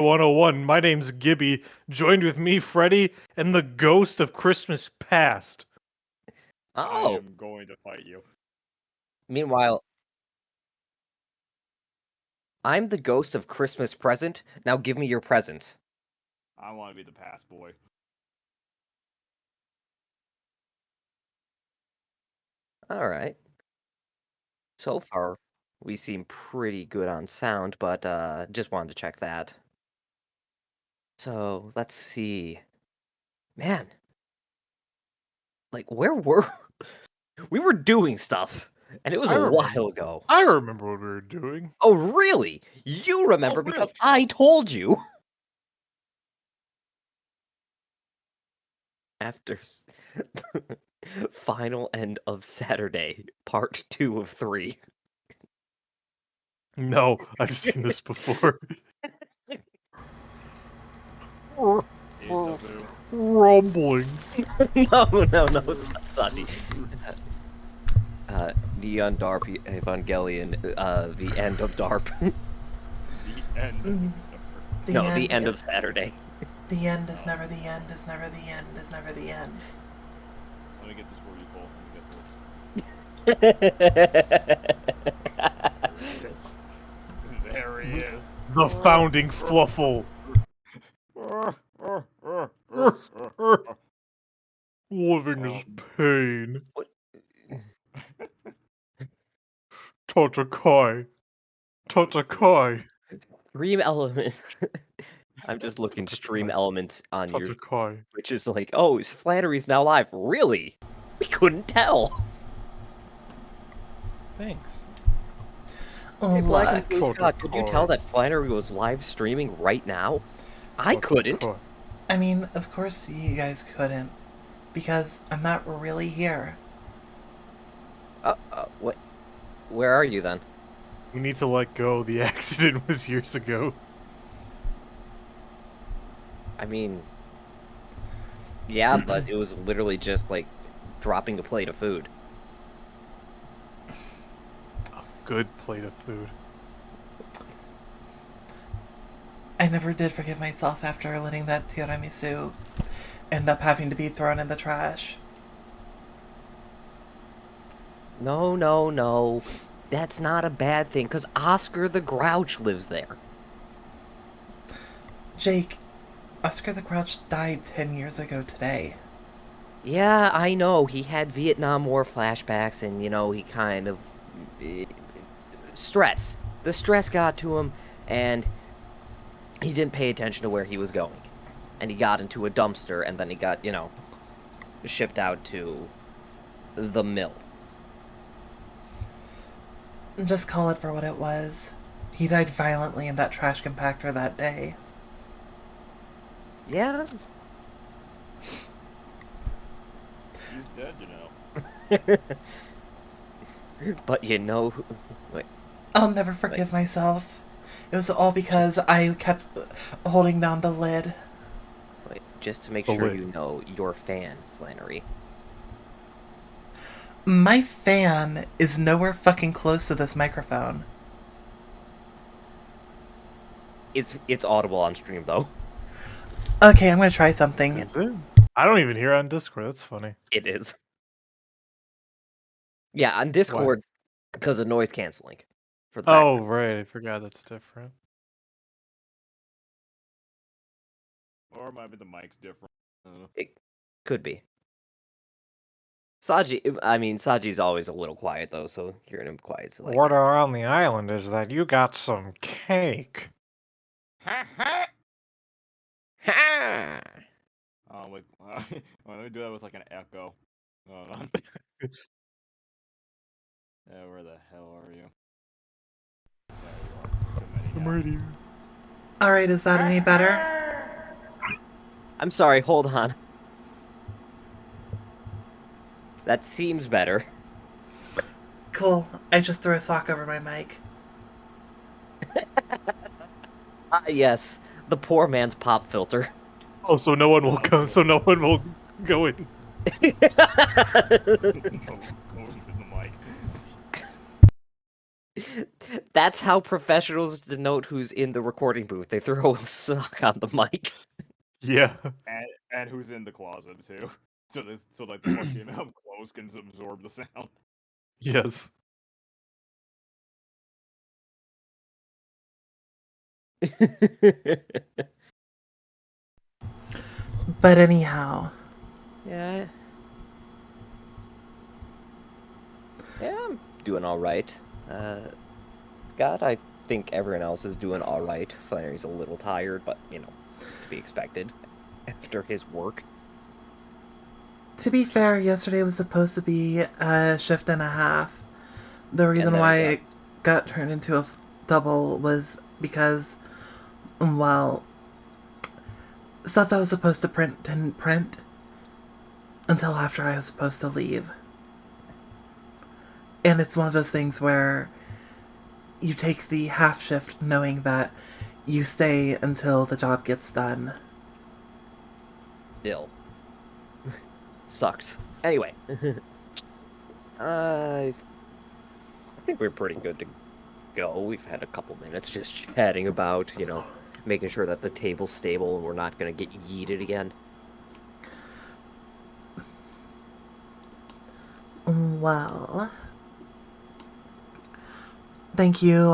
101. My name's Gibby. Joined with me, Freddy, and the ghost of Christmas past. I Oh, am going to fight you. meanwhile, I'm the ghost of Christmas present. Now give me your present. I want to be the past boy. Alright. So far, we seem pretty good on sound, but just wanted to check that. So, let's see. Man. Like, where were we were doing stuff, and it was I a remember. while ago. I remember what we were doing. Oh, really? You remember really? because I told you. After final end of Saturday, part 2 of 3. No, I've seen this before. Deja vu. Rumbling. No, it's not Sanji. Neon Darp Evangelion, the end of Darp. The end. The end of Saturday. The end is never the end, is never the end, is never the end. Let me get this for you, Cole. Let me get this. There he is. The founding Fluffle. Living is pain. What? Totakai. Totakai. Stream element. I'm just looking stream elements on your, Totakai. which is like, oh, Flannery's now live. Really? We couldn't tell. Thanks. Hey, Black and Blue Totakai. Scott, could you tell that Flannery was live streaming right now? I couldn't. Totakai. I mean, of course you guys couldn't, because I'm not really here. What? Where are you then? We need to let go. The accident was years ago. I mean, yeah, but it was literally just like dropping a plate of food. A good plate of food. I never did forgive myself after letting that tiramisu end up having to be thrown in the trash. No. That's not a bad thing, because Oscar the Grouch lives there. Jake, Oscar the Grouch died 10 years ago today. Yeah, I know. He had Vietnam War flashbacks, and, he kind of... stress. The stress got to him, and he didn't pay attention to where he was going. And he got into a dumpster, and then he got, shipped out to the mill. Just call it for what it was. He died violently in that trash compactor that day. Yeah? He's dead, you know. But wait, I'll never forgive myself. It was all because I kept holding down the lid. just to make The sure lid. you know, you're a fan, Flannery. My fan is nowhere fucking close to this microphone. It's audible on stream, though. Okay, I'm gonna try something. Is it? I don't even hear it on Discord. That's funny. It is. Yeah, on Discord, because of noise canceling. For the Oh, background. right. I forgot that's different. Or it might be the mic's different. I don't know. It could be. Saji's always a little quiet, though, so hearing him quiet is like... Word around the island is that you got some cake. Ha! Oh, wait. Let me do that with like an echo. Hold on. Yeah, where the hell are you? There you are. Too many I'm now. ready. Alright, is that any better? I'm sorry, hold on. That seems better. Cool. I just threw a sock over my mic. Yes, the poor man's pop filter. Oh, so no one will come. So no one will go in. Go into the mic. That's how professionals denote who's in the recording booth. They throw a sock on the mic. Yeah. And who's in the closet too, so like the fucking clothes can absorb the sound. Yes. But anyhow, Yeah. Yeah, I'm doing all right. Scott, I think everyone else is doing all right. Flannery's a little tired, but, to be expected after his work. to be fair, yesterday was supposed to be a shift and a half. The reason then why it it got turned into a double was because, well, stuff that was supposed to print didn't print until after I was supposed to leave. And it's one of those things where you take the half shift knowing that you stay until the job gets done. Still. Sucked. Anyway. I think we're pretty good to go. We've had a couple minutes just chatting about, making sure that the table's stable and we're not going to get yeeted again. Well, thank you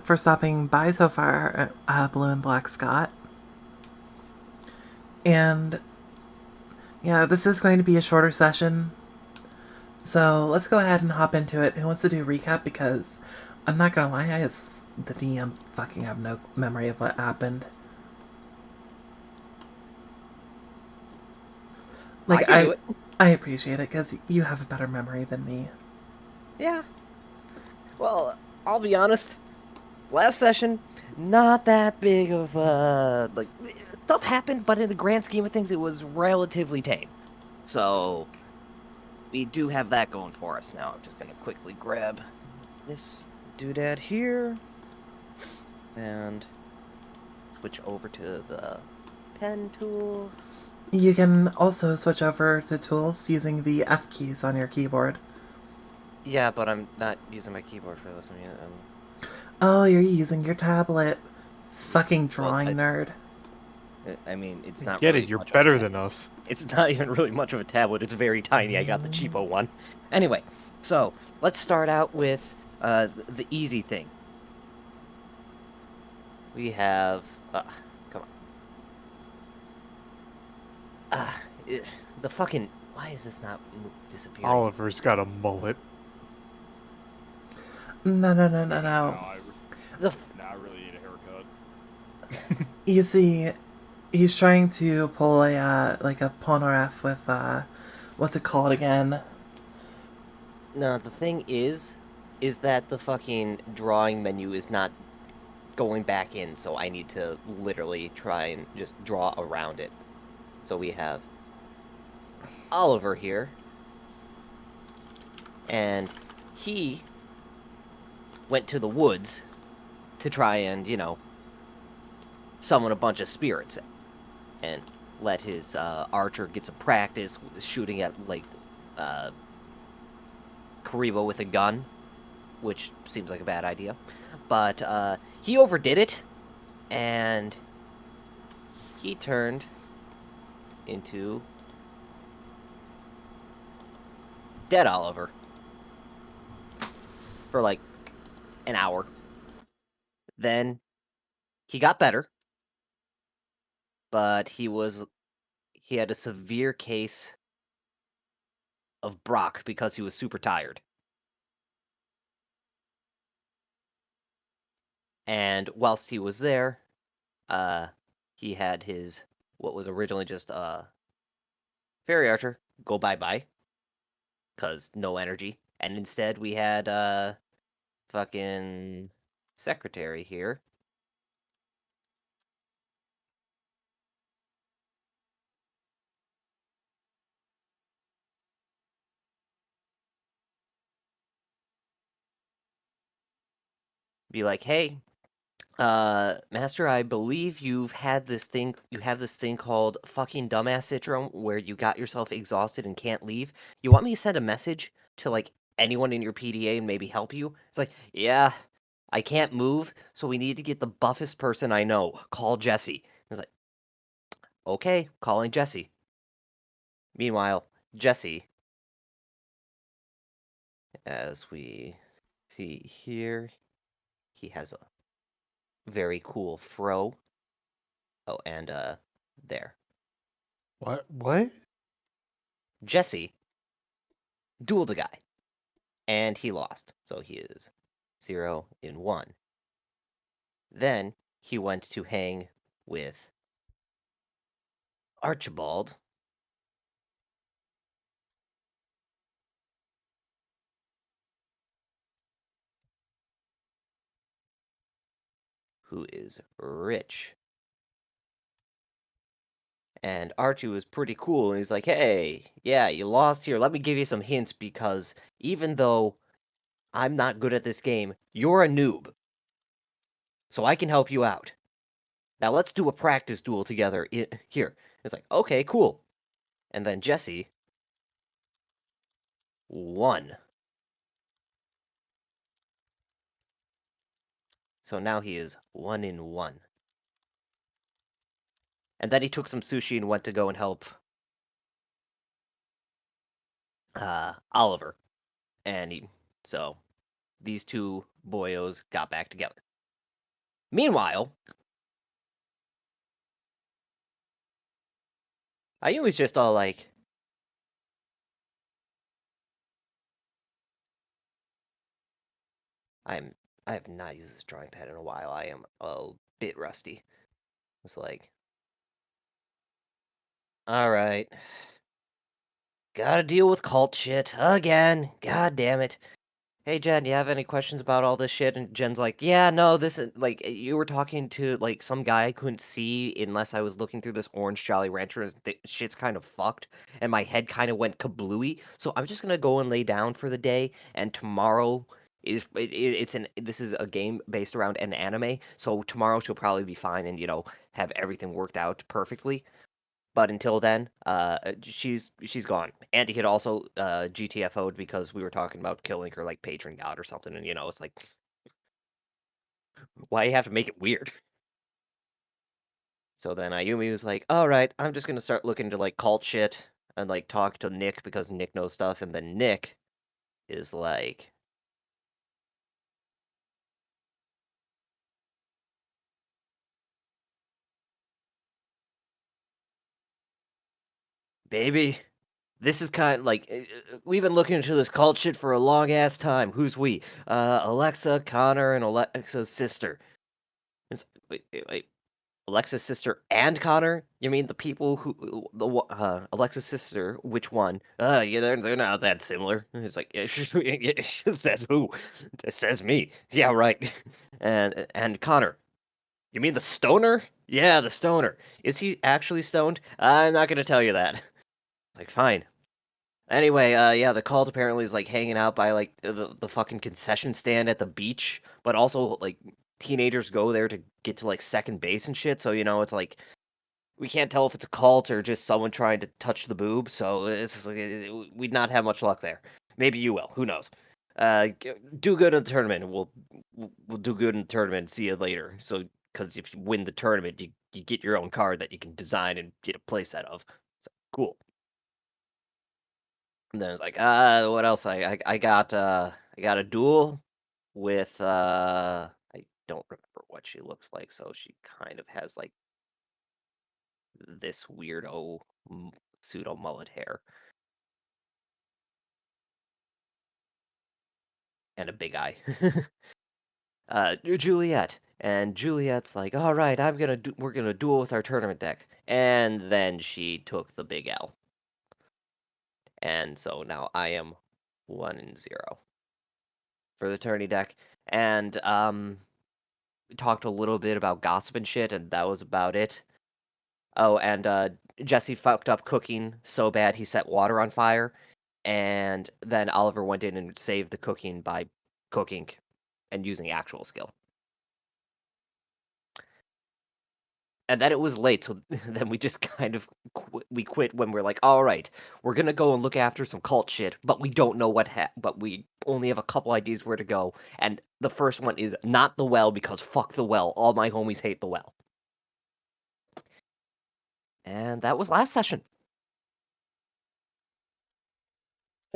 for stopping by so far, Blue and Black Scott. And yeah, this is going to be a shorter session. So let's go ahead and hop into it. Who wants to do recap? Because I'm not gonna lie, I as the DM fucking have no memory of what happened. Like I can do it. I appreciate it because you have a better memory than me. Yeah. Well, I'll be honest. Last session, not that big of stuff happened, but in the grand scheme of things, it was relatively tame. So we do have that going for us now. I'm just gonna quickly grab this doodad here and switch over to the pen tool. You can also switch over to tools using the F keys on your keyboard. Yeah, but I'm not using my keyboard for this one yet. Oh, you're using your tablet. Fucking drawing nerd. I mean, it's not Get really it, you're much of a better tablet. than us. It's not even really much of a tablet. It's very tiny. I got the cheapo one. Anyway, so let's start out with the easy thing. We have... come on. The fucking... Why is this not disappearing? Oliver's got a mullet. No. I The really need a haircut. You see, he's trying to pull a Polnareff with what's it called again? No, the thing is that the fucking drawing menu is not going back in, so I need to literally try and just draw around it. So we have Oliver here, and he went to the woods to try and, summon a bunch of spirits and let his archer get some practice shooting at, Karibo with a gun, which seems like a bad idea. But he overdid it, and he turned into Dead Oliver for like an hour. Then he got better, but he had a severe case of Brock because he was super tired. And whilst he was there, he had his what was originally just fairy archer go bye-bye because no energy, and instead we had fucking secretary here. Be like, hey, Master, I believe you have this thing called fucking dumbass syndrome where you got yourself exhausted and can't leave. You want me to send a message to like anyone in your PDA and maybe help you? It's like, yeah, I can't move, so we need to get the buffest person I know. Call Jesse. I was like, okay, calling Jesse. Meanwhile, Jesse, as we see here, he has a very cool fro. Oh, and there. What? Jesse dueled a guy, and he lost. So he is 0-1. Then he went to hang with Archibald, who is rich. And Archie was pretty cool, and he's like, hey, yeah, you lost here. Let me give you some hints because even though I'm not good at this game, you're a noob. So I can help you out. Now let's do a practice duel together here. It's like, okay, cool. And then Jesse won. So now he is 1-1. And then he took some sushi and went to go and help Oliver. And so these two boyos got back together. Meanwhile, Ayumi's just all like, I have not used this drawing pad in a while. I am a bit rusty. It's like, all right, gotta deal with cult shit again. God damn it. Hey Jen, you have any questions about all this shit? And Jen's like, yeah, no, this is like you were talking to like some guy I couldn't see unless I was looking through this orange Jolly Rancher. And shit's kind of fucked, and my head kind of went kablooey. So I'm just gonna go and lay down for the day. And tomorrow this is a game based around an anime. So tomorrow she'll probably be fine and have everything worked out perfectly. But until then, she's gone. Andy had also GTFO'd because we were talking about killing her like patron god or something, and it's like, why you have to make it weird? So then Ayumi was like, all right, I'm just gonna start looking into like cult shit and like talk to Nick because Nick knows stuff, and then Nick is like, baby, this is kind of like we've been looking into this cult shit for a long ass time. Who's we? Alexa, Connor, and Alexa's sister. Wait. Alexa's sister and Connor? You mean the people Alexa's sister? Which one? Yeah, they're not that similar. It's like it says who? It says me. Yeah, right. And Connor. You mean the stoner? Yeah, the stoner. Is he actually stoned? I'm not gonna tell you that. Like, fine. Anyway, yeah, the cult apparently is like hanging out by like the fucking concession stand at the beach, but also like teenagers go there to get to like second base and shit. So it's like we can't tell if it's a cult or just someone trying to touch the boob. So it's just like we'd not have much luck there. Maybe you will. Who knows? Do good in the tournament. And we'll do good in the tournament and see you later. So because if you win the tournament, you get your own card that you can design and get a playset of. So, cool. And then it's like, what else? I got a duel with I don't remember what she looks like, so she kind of has like this weirdo pseudo mullet hair and a big eye. Juliet. And Juliet's like, all right, we're gonna duel with our tournament deck. And then she took the big L. And so now I am 1-0 for the tourney deck. And we talked a little bit about gossip and shit, and that was about it. Oh, and Jesse fucked up cooking so bad he set water on fire, and then Oliver went in and saved the cooking by cooking and using actual skill. And then it was late, so then we just kind of we quit when we're like, all right, we're gonna go and look after some cult shit, but we don't know but we only have a couple ideas where to go. And the first one is not the well, because fuck the well. All my homies hate the well. And that was last session.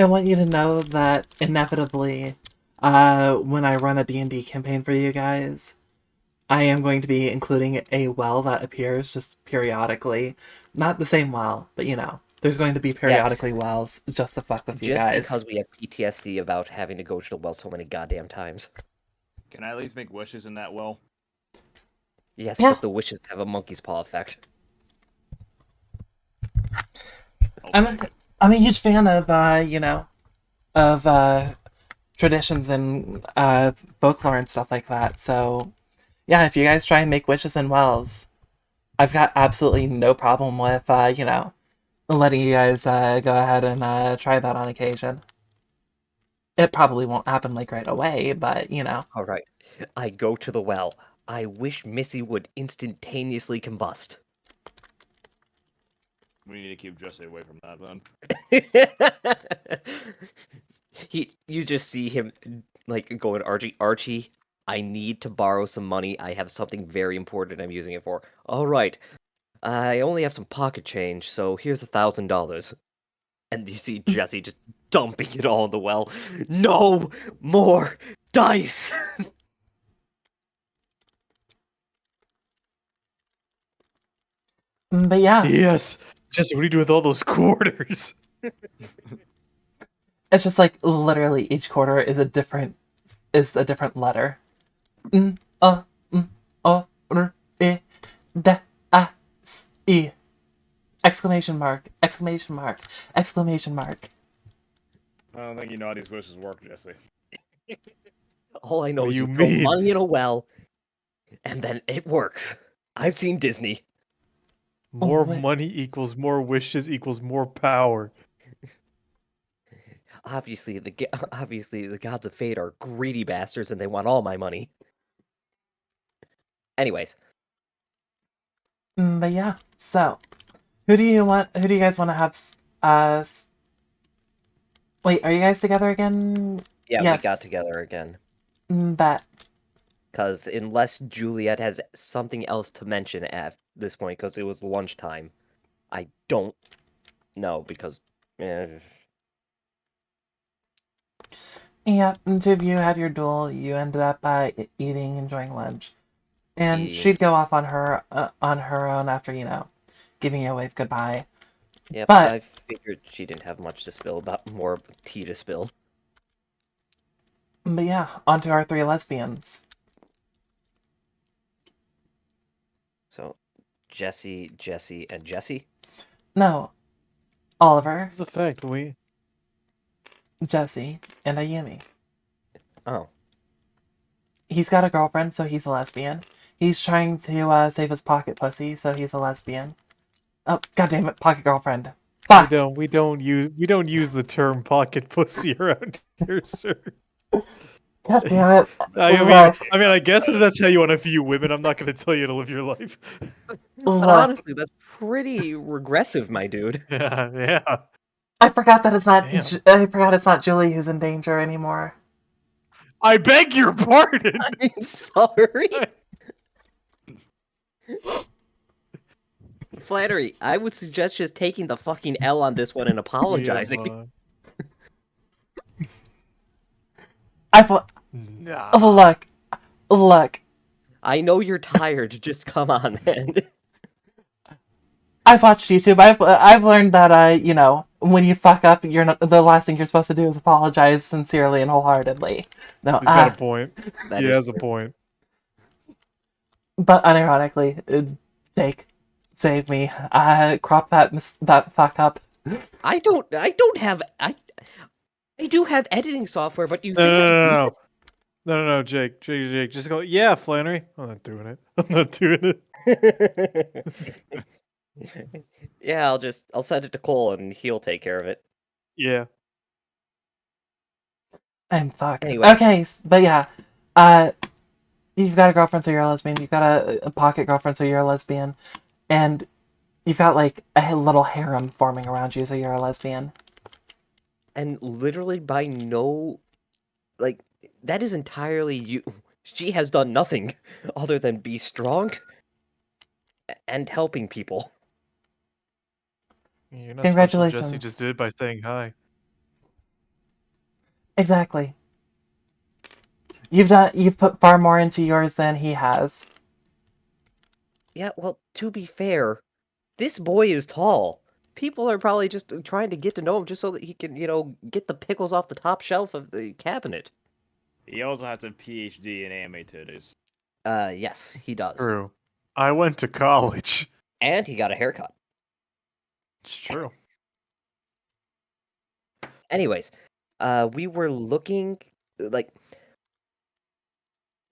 I want you to know that inevitably, when I run a D&D campaign for you guys, I am going to be including a well that appears just periodically. Not the same well, but there's going to be periodically wells just to fuck with you Just guys. because we have PTSD about having to go to the well so many goddamn times. Can I at least make wishes in that well? Yes, Yeah. but the wishes have a monkey's paw effect. I'm a huge fan of traditions and folklore and stuff like that. So yeah, if you guys try and make wishes in wells, I've got absolutely no problem with letting you guys go ahead and try that on occasion. It probably won't happen like right away, but All right, I go to the well. I wish Missy would instantaneously combust. We need to keep Jesse away from that then. You just see him like going, Archie, I need to borrow some money. I have something very important I'm using it for. All right, I only have some pocket change, so here's $1,000. And you see Jesse just dumping it all in the well. No more dice. but yeah. Yes. Jesse, what do you do with all those quarters? It's just like literally each quarter is a different letter. D A S E exclamation mark exclamation mark exclamation mark. I don't think you know how these wishes work, Jesse. All I know What is do you you throw mean? money in a well, and then it works. I've seen Disney. More What? money equals more wishes equals more power. Obviously, obviously the gods of fate are greedy bastards, and they want all my money. Anyways, But yeah. So, who do you guys want to have? Wait, are you guys together again? yeah, Yes. we got together again. Bet. Because unless Juliet has something else to mention at this point, because it was lunchtime, I don't know, because... Yeah, the two of you had your duel. You ended up eating, enjoying lunch, and Eating. she'd go off on her own after giving you a wave goodbye. Yep, But I figured she didn't have much to spill, about more tea to spill. But yeah, on to our three lesbians. So, Jesse, and Jesse? No, Oliver, That's a fact. Jesse, and Ayumi. Oh. He's got a girlfriend, so he's a lesbian. He's trying to save his pocket pussy, so he's a lesbian. Oh, goddamn it, pocket girlfriend. Fuck! We don't use the term pocket pussy around here, sir. God damn it. I guess if that's how you want to view women, I'm not going to tell you to live your life. But Look, honestly, that's pretty regressive, my dude. Yeah. I forgot that it's not. Damn. I forgot it's not Julie who's in danger anymore. I beg your pardon. I'm sorry. Flattery, I would suggest just taking the fucking L on this one and apologizing. Nah. Look. I know you're tired, just come on, man. I've watched YouTube. I've learned that when you fuck up, you're not, the last thing you're supposed to do is apologize sincerely and wholeheartedly. No, He's got a point. That He is has a true. point. But unironically, Jake, save me. Crop that fuck up. I don't have I do have editing software, but you think No, Jake, just go. Yeah, Flannery. I'm not doing it. I'm not doing it. Yeah, I'll send it to Cole and he'll take care of it. Yeah. I'm fucked. Anyway. Okay, but yeah, you've got a girlfriend, so you're a lesbian. You've got a pocket girlfriend, so you're a lesbian. And you've got, like, a little harem forming around you, so you're a lesbian. And literally by no, like, that is entirely you. She has done nothing other than be strong and helping people. You're not special. Jesse just Congratulations. did it by saying hi. Exactly. You've put far more into yours than he has. Yeah, well, to be fair, this boy is tall. People are probably just trying to get to know him just so that he can, get the pickles off the top shelf of the cabinet. He also has a PhD in anime titties. Yes, he does. True. I went to college. And he got a haircut. It's true. Anyways, we were looking, like,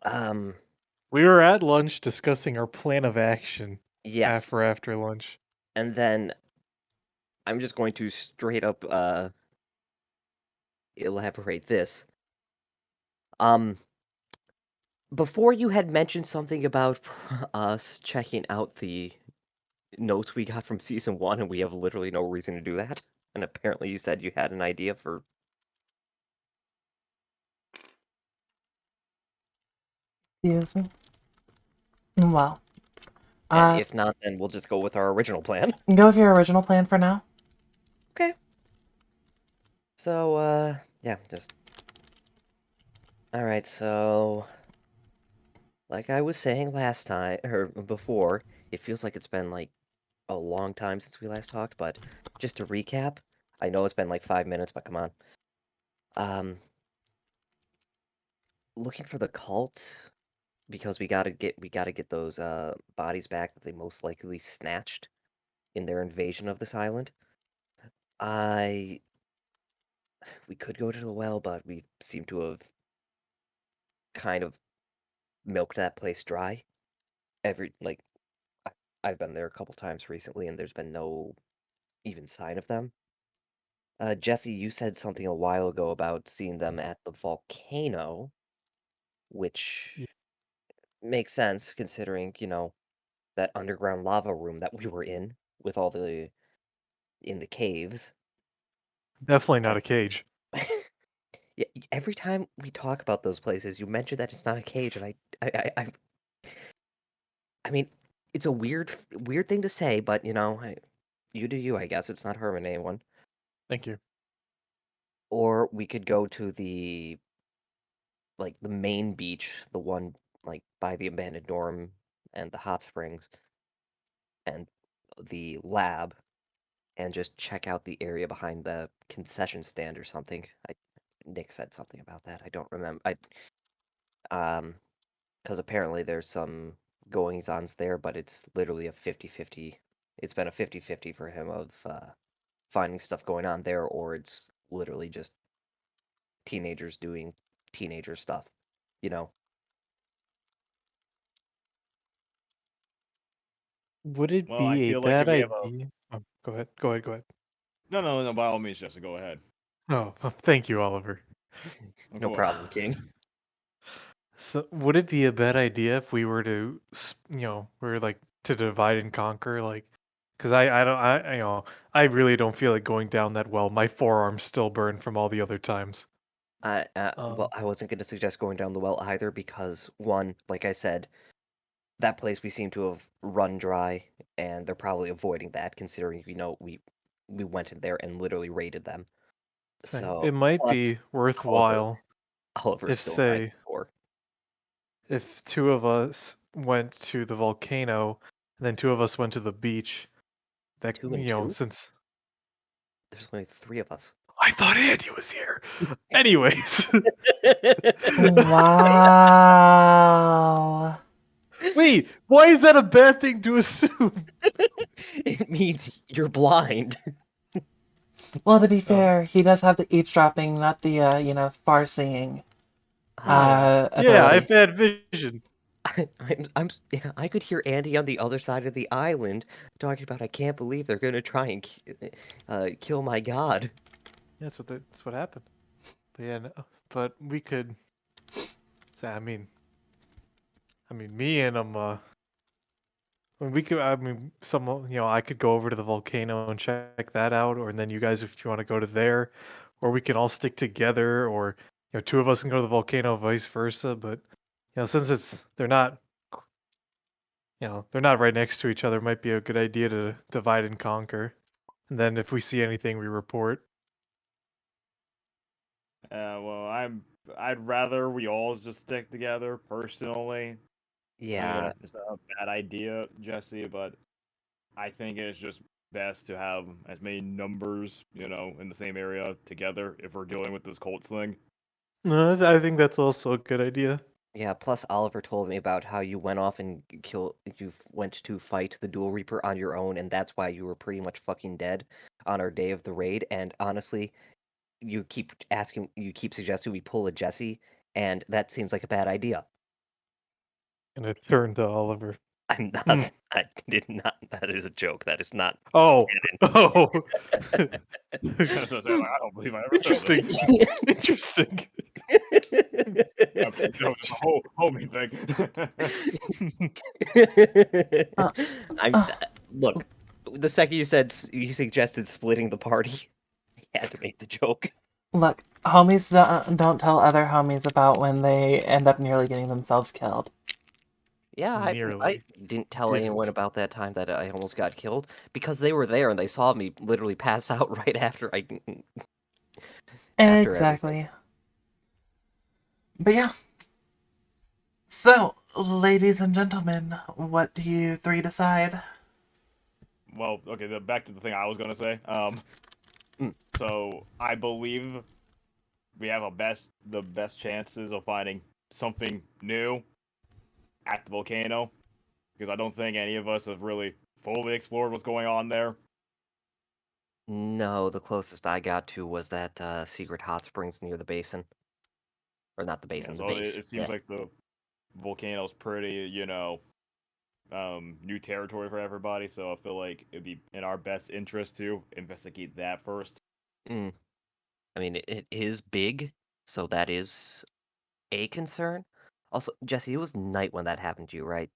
um, We were at lunch discussing our plan of action yes. after lunch. And then I'm just going to straight up, elaborate this. Before you had mentioned something about us checking out the notes we got from season 1, and we have literally no reason to do that. And apparently you said you had an idea for... Excuse me. Well, And if not, then we'll just go with our original plan. go with your original plan for now. Okay. So, yeah, just... Alright, so... Like I was saying last time, or before, it feels like it's been, like, a long time since we last talked, but just to recap, I know it's been like 5 minutes, but come on. Um, looking for the cult because we gotta get those bodies back that they most likely snatched in their invasion of this island. I We could go to the well, but we seem to have kind of milked that place dry. I- I've been there a couple times recently, and there's been no even sign of them. Jesse, you said something a while ago about seeing them at the volcano, which Yeah, makes sense considering, that underground lava room that we were in with all in the caves. definitely not But a cage. yeah, every time we talk about those places, you mention that it's not a cage, and I mean, it's a weird thing to say, but you do you, I guess. It's not harming anyone. Thank you. Or we could go to the main beach, the one like by the abandoned dorm and the hot springs and the lab, and just check out the area behind the concession stand or something. Nick said something about that. I don't remember. Um, because apparently there's some goings-ons there, but it's literally a 50-50. It's been a 50-50 for him of finding stuff going on there, or it's literally just teenagers doing teenager stuff, you know? Would it Well, I be a feel like if bad we have a idea? Oh, go ahead. Go ahead. Go ahead. no, by all means, Jessica, go ahead. Oh, thank you, Oliver. Of No course. problem, King. So, would it be a bad idea if we were to, we're like to divide and conquer, like, because I don't, I really don't feel like going down that well. My forearms still burn from all the other times. Well, I wasn't going to suggest going down the well either because, one, like I said, that place we seem to have run dry, and they're probably avoiding that considering, we went in there and literally raided them. Saying So, it might plus, be Oliver. worthwhile Oliver's if, still trying to say, score. if two of us went to the volcano, and then two of us went to the beach. That, 2 and 2? since There's only 3 of us. I thought Andy was here. Anyways, Wow. wait, why is that a bad thing to assume? It means you're blind. Well, to be Oh, fair, he does have the eavesdropping, not the, far-seeing yeah, yeah, I have ability. bad vision. Yeah, I could hear Andy on the other side of the island talking about, I can't believe they're gonna try and kill my god. That's what happened. But yeah, no, but we could. I mean, I mean, me and when we could, I mean, I could go over to the volcano and check that out, or and then you guys, if you want to go to there, or we can all stick together, or two of us can go to the volcano, vice versa. But since they're not right next to each other, it might be a good idea to divide and conquer. And then if we see anything, we report. Well, I'd rather we all just stick together personally. Yeah, It's not a bad idea, Jesse, but I think it's just best to have as many numbers, in the same area together if we're dealing with this Colts thing. I think that's also a good idea. yeah. Plus, Oliver told me about how you went off and went to fight the Dual Reaper on your own, and that's why you were pretty much fucking dead on our day of the raid. And honestly, you keep suggesting we pull a Jesse, and that seems like a bad idea. And it turned to Oliver. I'm Hmm. not. I did not. That is a joke. That is not Oh, oh. So I don't believe I ever said Interesting. this. Interesting. I'm pretty sure it's a whole homie thing. Uh, I'm uh, look. The second you suggested splitting the party, I had to make the joke. Look, homies don't tell other homies about when they end up nearly getting themselves killed. Yeah, I Nearly didn't tell anyone didn't. about that time that I almost got killed because they were there and they saw me literally pass out right after everything. Exactly. But yeah. So, ladies and gentlemen, what do you three decide? Well, okay, back to the thing I was gonna say. Mm. So I believe we have the best chances of finding something new at the volcano, because I don't think any of us have really fully explored what's going on there. No, the closest I got to was that secret hot springs near the basin, or not the Yeah, basin, the so it, base. it seems Yeah. like the volcano's pretty, new territory for everybody. So I feel like it'd be in our best interest to investigate that first. Mm. I mean, it is big, so that is a concern. Also, Jesse, it was night when that happened to you, right?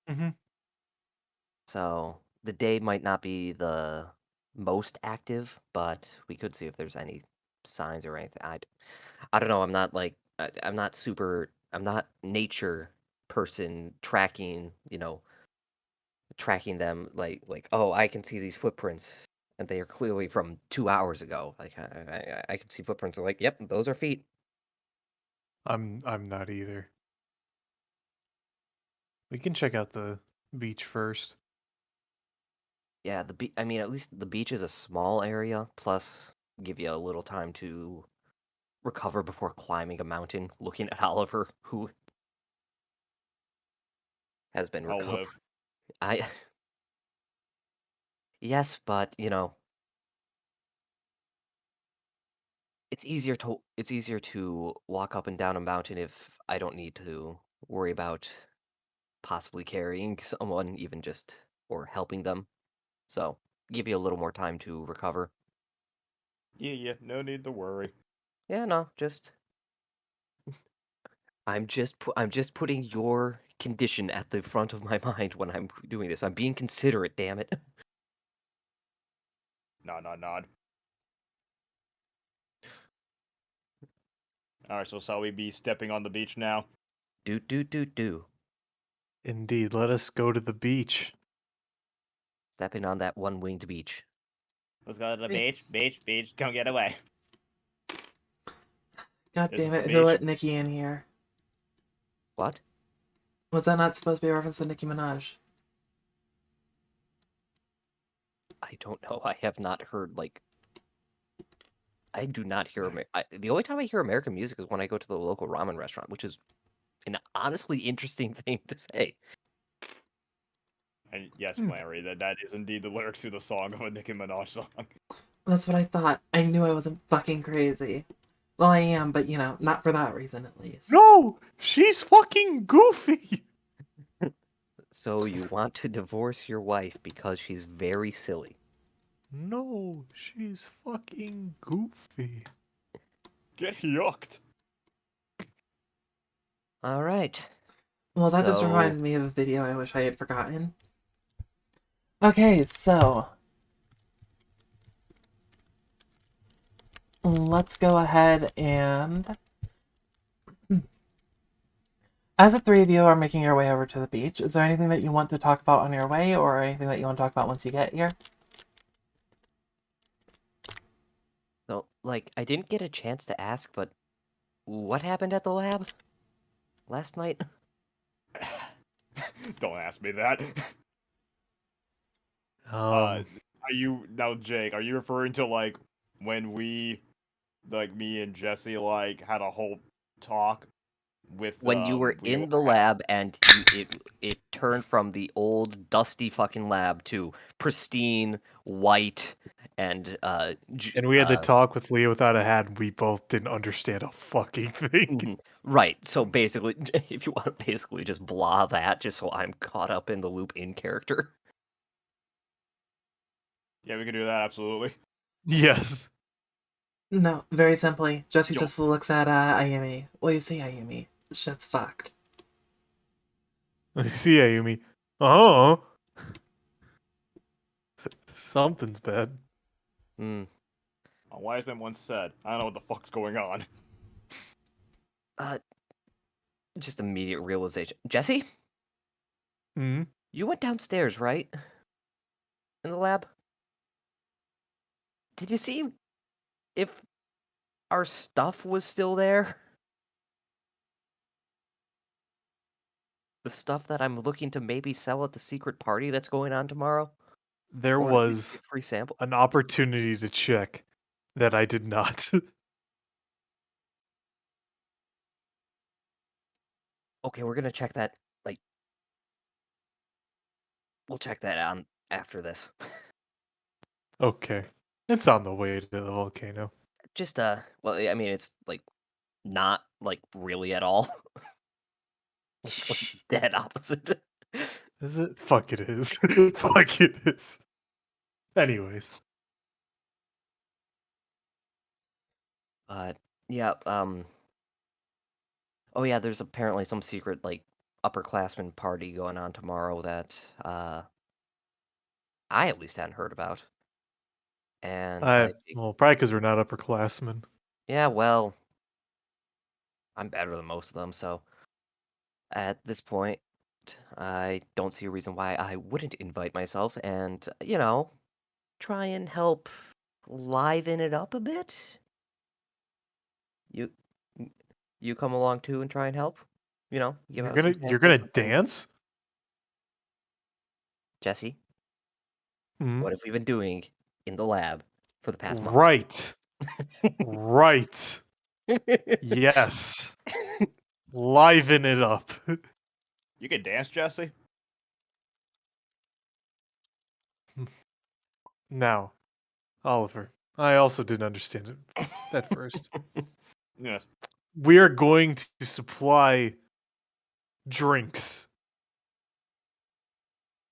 Hmm. So the day might not be the most active, but we could see if there's any signs or anything. I don't know. I'm not super. I'm not nature person tracking. Tracking them like oh I can see these footprints and they are clearly from 2 hours ago. Like I can see footprints. Like yep, those are feet. I'm not either. We can check out the beach first. Yeah, I mean, at least the beach is a small area. Plus, give you a little time to recover before climbing a mountain. Looking at Oliver, who has been I'll recovering. live. I yes, but it's easier to walk up and down a mountain if I don't need to worry about possibly carrying someone, even just or helping them. So give you a little more time to recover. Yeah, no need to worry. Yeah, no, just I'm just putting your condition at the front of my mind when I'm doing this. I'm being considerate, damn it. Nod. All right, so shall we be stepping on the beach now? Do. Indeed, let us go to the beach. Stepping on that one-winged beach. Let's go to the Yeah. beach. Come get away. God Is damn this it, the who beach? let Nicki in here? What? Was that not supposed to be a reference to Nicki Minaj? I don't know. I have not heard I do not hear the only time I hear American music is when I go to the local ramen restaurant, which is an honestly interesting thing to say. And yes, Flannery, that is indeed the lyrics to the song of a Nicki Minaj song. That's what I thought. I knew I wasn't fucking crazy. Well, I am, but not for that reason at least. No, she's fucking goofy. So you want to divorce your wife because she's very silly. No, she's fucking goofy. Get yucked. All right. Well, that just So, reminded me of a video I wish I had forgotten. Okay, so let's go ahead and, as the three of you are making your way over to the beach, is there anything that you want to talk about on your way, or anything that you want to talk about once you get here? like, I didn't get a chance to ask, but what happened at the lab last night? Don't ask me that. Um, Are you now, Jake? Are you referring to like when we, like me and Jesse, like had a whole talk with When you were we in the had, lab and it turned from the old dusty fucking lab to pristine white and and we had the talk with Leo without a hat, and we both didn't understand a fucking thing. right. So basically, if you want to basically just blah that, just so I'm caught up in the loop in character. yeah, we can do that absolutely. Yes. No, very simply, Jesse Yo, just looks at Ayumi. Well, you see, Ayumi, shit's fucked. I see, Ayumi. Oh, something's bad. Hmm. a wise man once said, "I don't know what the fuck's going on." Uh, just immediate realization. Jesse, Hmm. you went downstairs, right? In the lab. Did you see if our stuff was still there? The stuff that I'm looking to maybe sell at the secret party that's going on tomorrow? There Or at least was a free sample? an opportunity to check that I did not. Okay, we're gonna check that. Like, we'll check that on after this. Okay. It's on the way to the volcano. Just, well, I mean, it's, like, not, like, really at all. It's, like, dead opposite. Is it? Fuck it is. Fuck it is. Anyways. Uh, yeah, oh yeah, there's apparently some secret, like, upperclassmen party going on tomorrow that, I at least hadn't heard about. And Well, probably because we're not upperclassmen. yeah, well, I'm better than most of them, so at this point, I don't see a reason why I wouldn't invite myself and, try and help liven it up a bit. You you come along too and try and help? Give You're out some gonna you're samples gonna and things. dance? Jesse, Hmm. what have we been doing in the lab for the past month? Right. Right. Yes. Liven it up. You can dance, Jesse. Now, Oliver, I also didn't understand it at first. Yes. We are going to supply drinks.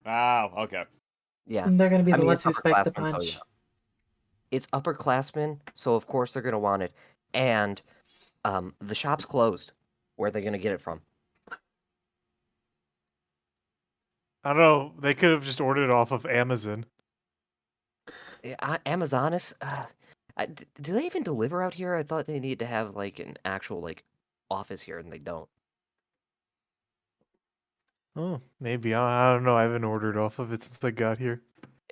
Oh, okay. Yeah. They're gonna be I the mean, ones it's who spike the upperclassmen, so yeah. punch. It's upperclassmen, so of course they're gonna want it. And the shop's closed. Where are they gonna get it from? I don't know. They could have just ordered it off of Amazon. Amazonas? Do they even deliver out here? I thought they need to have like an actual like office here, and they don't. Oh, maybe. I don't know. I haven't ordered off of it since I got here.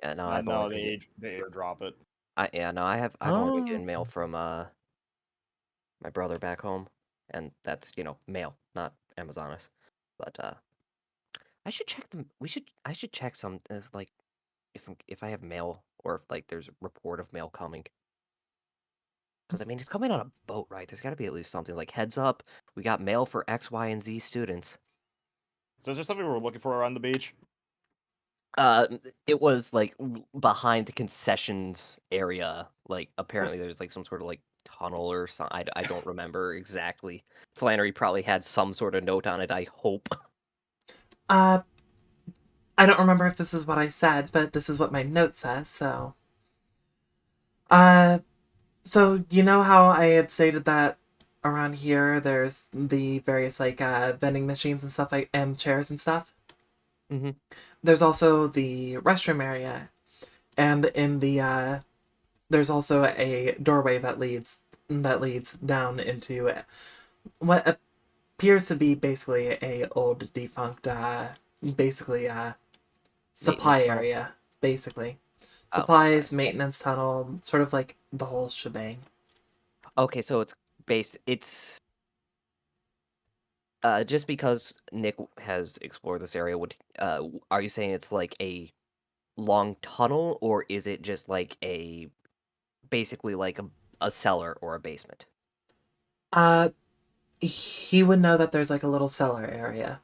Yeah, no, I I've only know been getting. they airdrop it. I've only been Oh, getting mail from my brother back home, and that's mail, not Amazonas. But I should check them. I should check some if like if I have mail or if like there's a report of mail coming. Because I mean, it's coming on a boat, right? There's got to be at least something like heads up. We got mail for X, Y, and Z students. So is there something we're looking for around the beach? Uh, it was like behind the concessions area. Like apparently there's like some sort of like tunnel or something. I don't remember exactly. Flannery probably had some sort of note on it. I hope. Uh, I don't remember if this is what I said, but this is what my note says, so. Uh, so you know how I had stated that around here, there's the various like vending machines and stuff like and chairs and stuff. Mm-hmm. There's also the restroom area, and in the there's also a doorway that leads down into what appears to be basically a old defunct basically supply Maintenance tunnel. area, basically. Oh, Supplies, right. maintenance tunnel, sort of like the whole shebang. Okay, so it's just because Nick has explored this area, are you saying it's like a long tunnel, or is it just like basically like a cellar or a basement? Uh, he would know that there's like a little cellar area.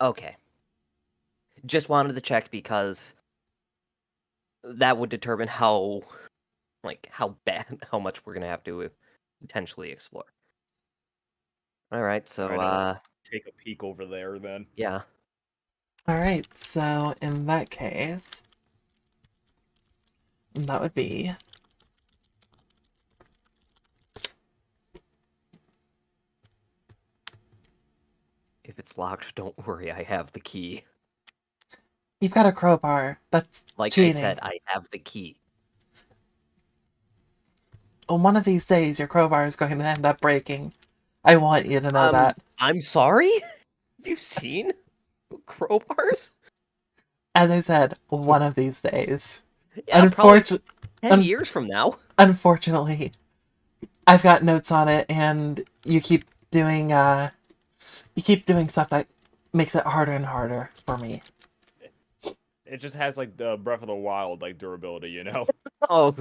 Okay. Just wanted to check because that would determine how bad, how much we're gonna have to potentially explore. All right, so Alright, I'll take a peek over there then. yeah, All right, so in that case, that would be if it's locked, don't worry, I have the key. you've got a crowbar. That's Like I cheating. said, I have the key. On one of these days, your crowbar is going to end up breaking. I want you to know that. I'm sorry? Have you seen crowbars? As I said, So one of these days. Yeah, probably Unfortunately, 10 years from now. unfortunately, I've got notes on it, and you keep doing stuff that makes it harder and harder for me. It just has like the Breath of the Wild like durability, you know? Oh,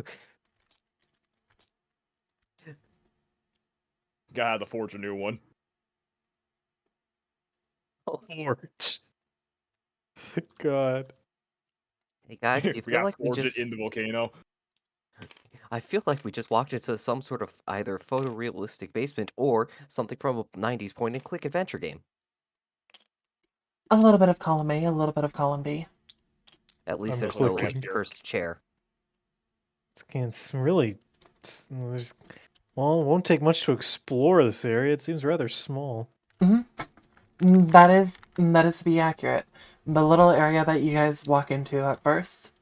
Gotta forge a new one. Forge. God. hey guys, do you We feel gotta like forge it in the volcano. I feel like we just walked into some sort of either photorealistic basement or something from a 90s point and click adventure game. A little bit of column A, a little bit of column B. At least I'm there's Especially no right like clicking. here. cursed chair. It's really. There's. Well, it won't take much to explore this area. It seems rather small. That is to be accurate. The little area that you guys walk into at first,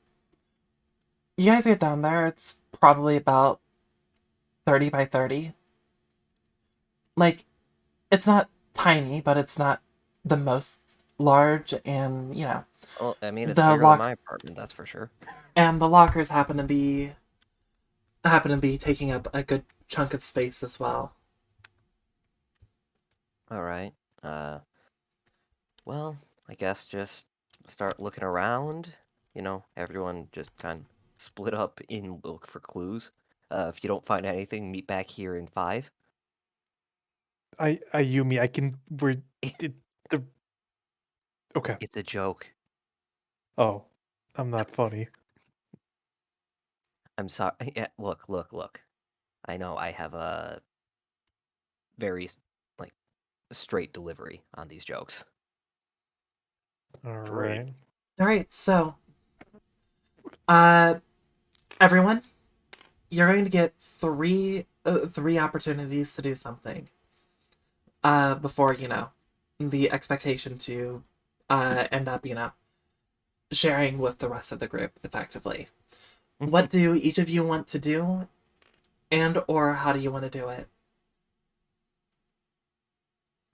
you guys get down there, it's probably about 30 by 30. Like, it's not tiny, but it's not the most large, and Well, I mean, it's the bigger than lock my apartment, that's for sure. and the lockers happen to be taking up a good chunk of space as well. All right. Well, I guess just start looking around. Everyone just kind of split up and look for clues. If you don't find anything, meet back here in 5. Yumi, I can. It, the. Okay. It's a joke. Oh, I'm not funny. I'm sorry. Yeah, look. I know I have a very like straight delivery on these jokes. All Great. right. All right, so uh, everyone, you're going to get three opportunities to do something. Before the expectation to end up sharing with the rest of the group effectively. What do each of you want to do, and or how do you want to do it?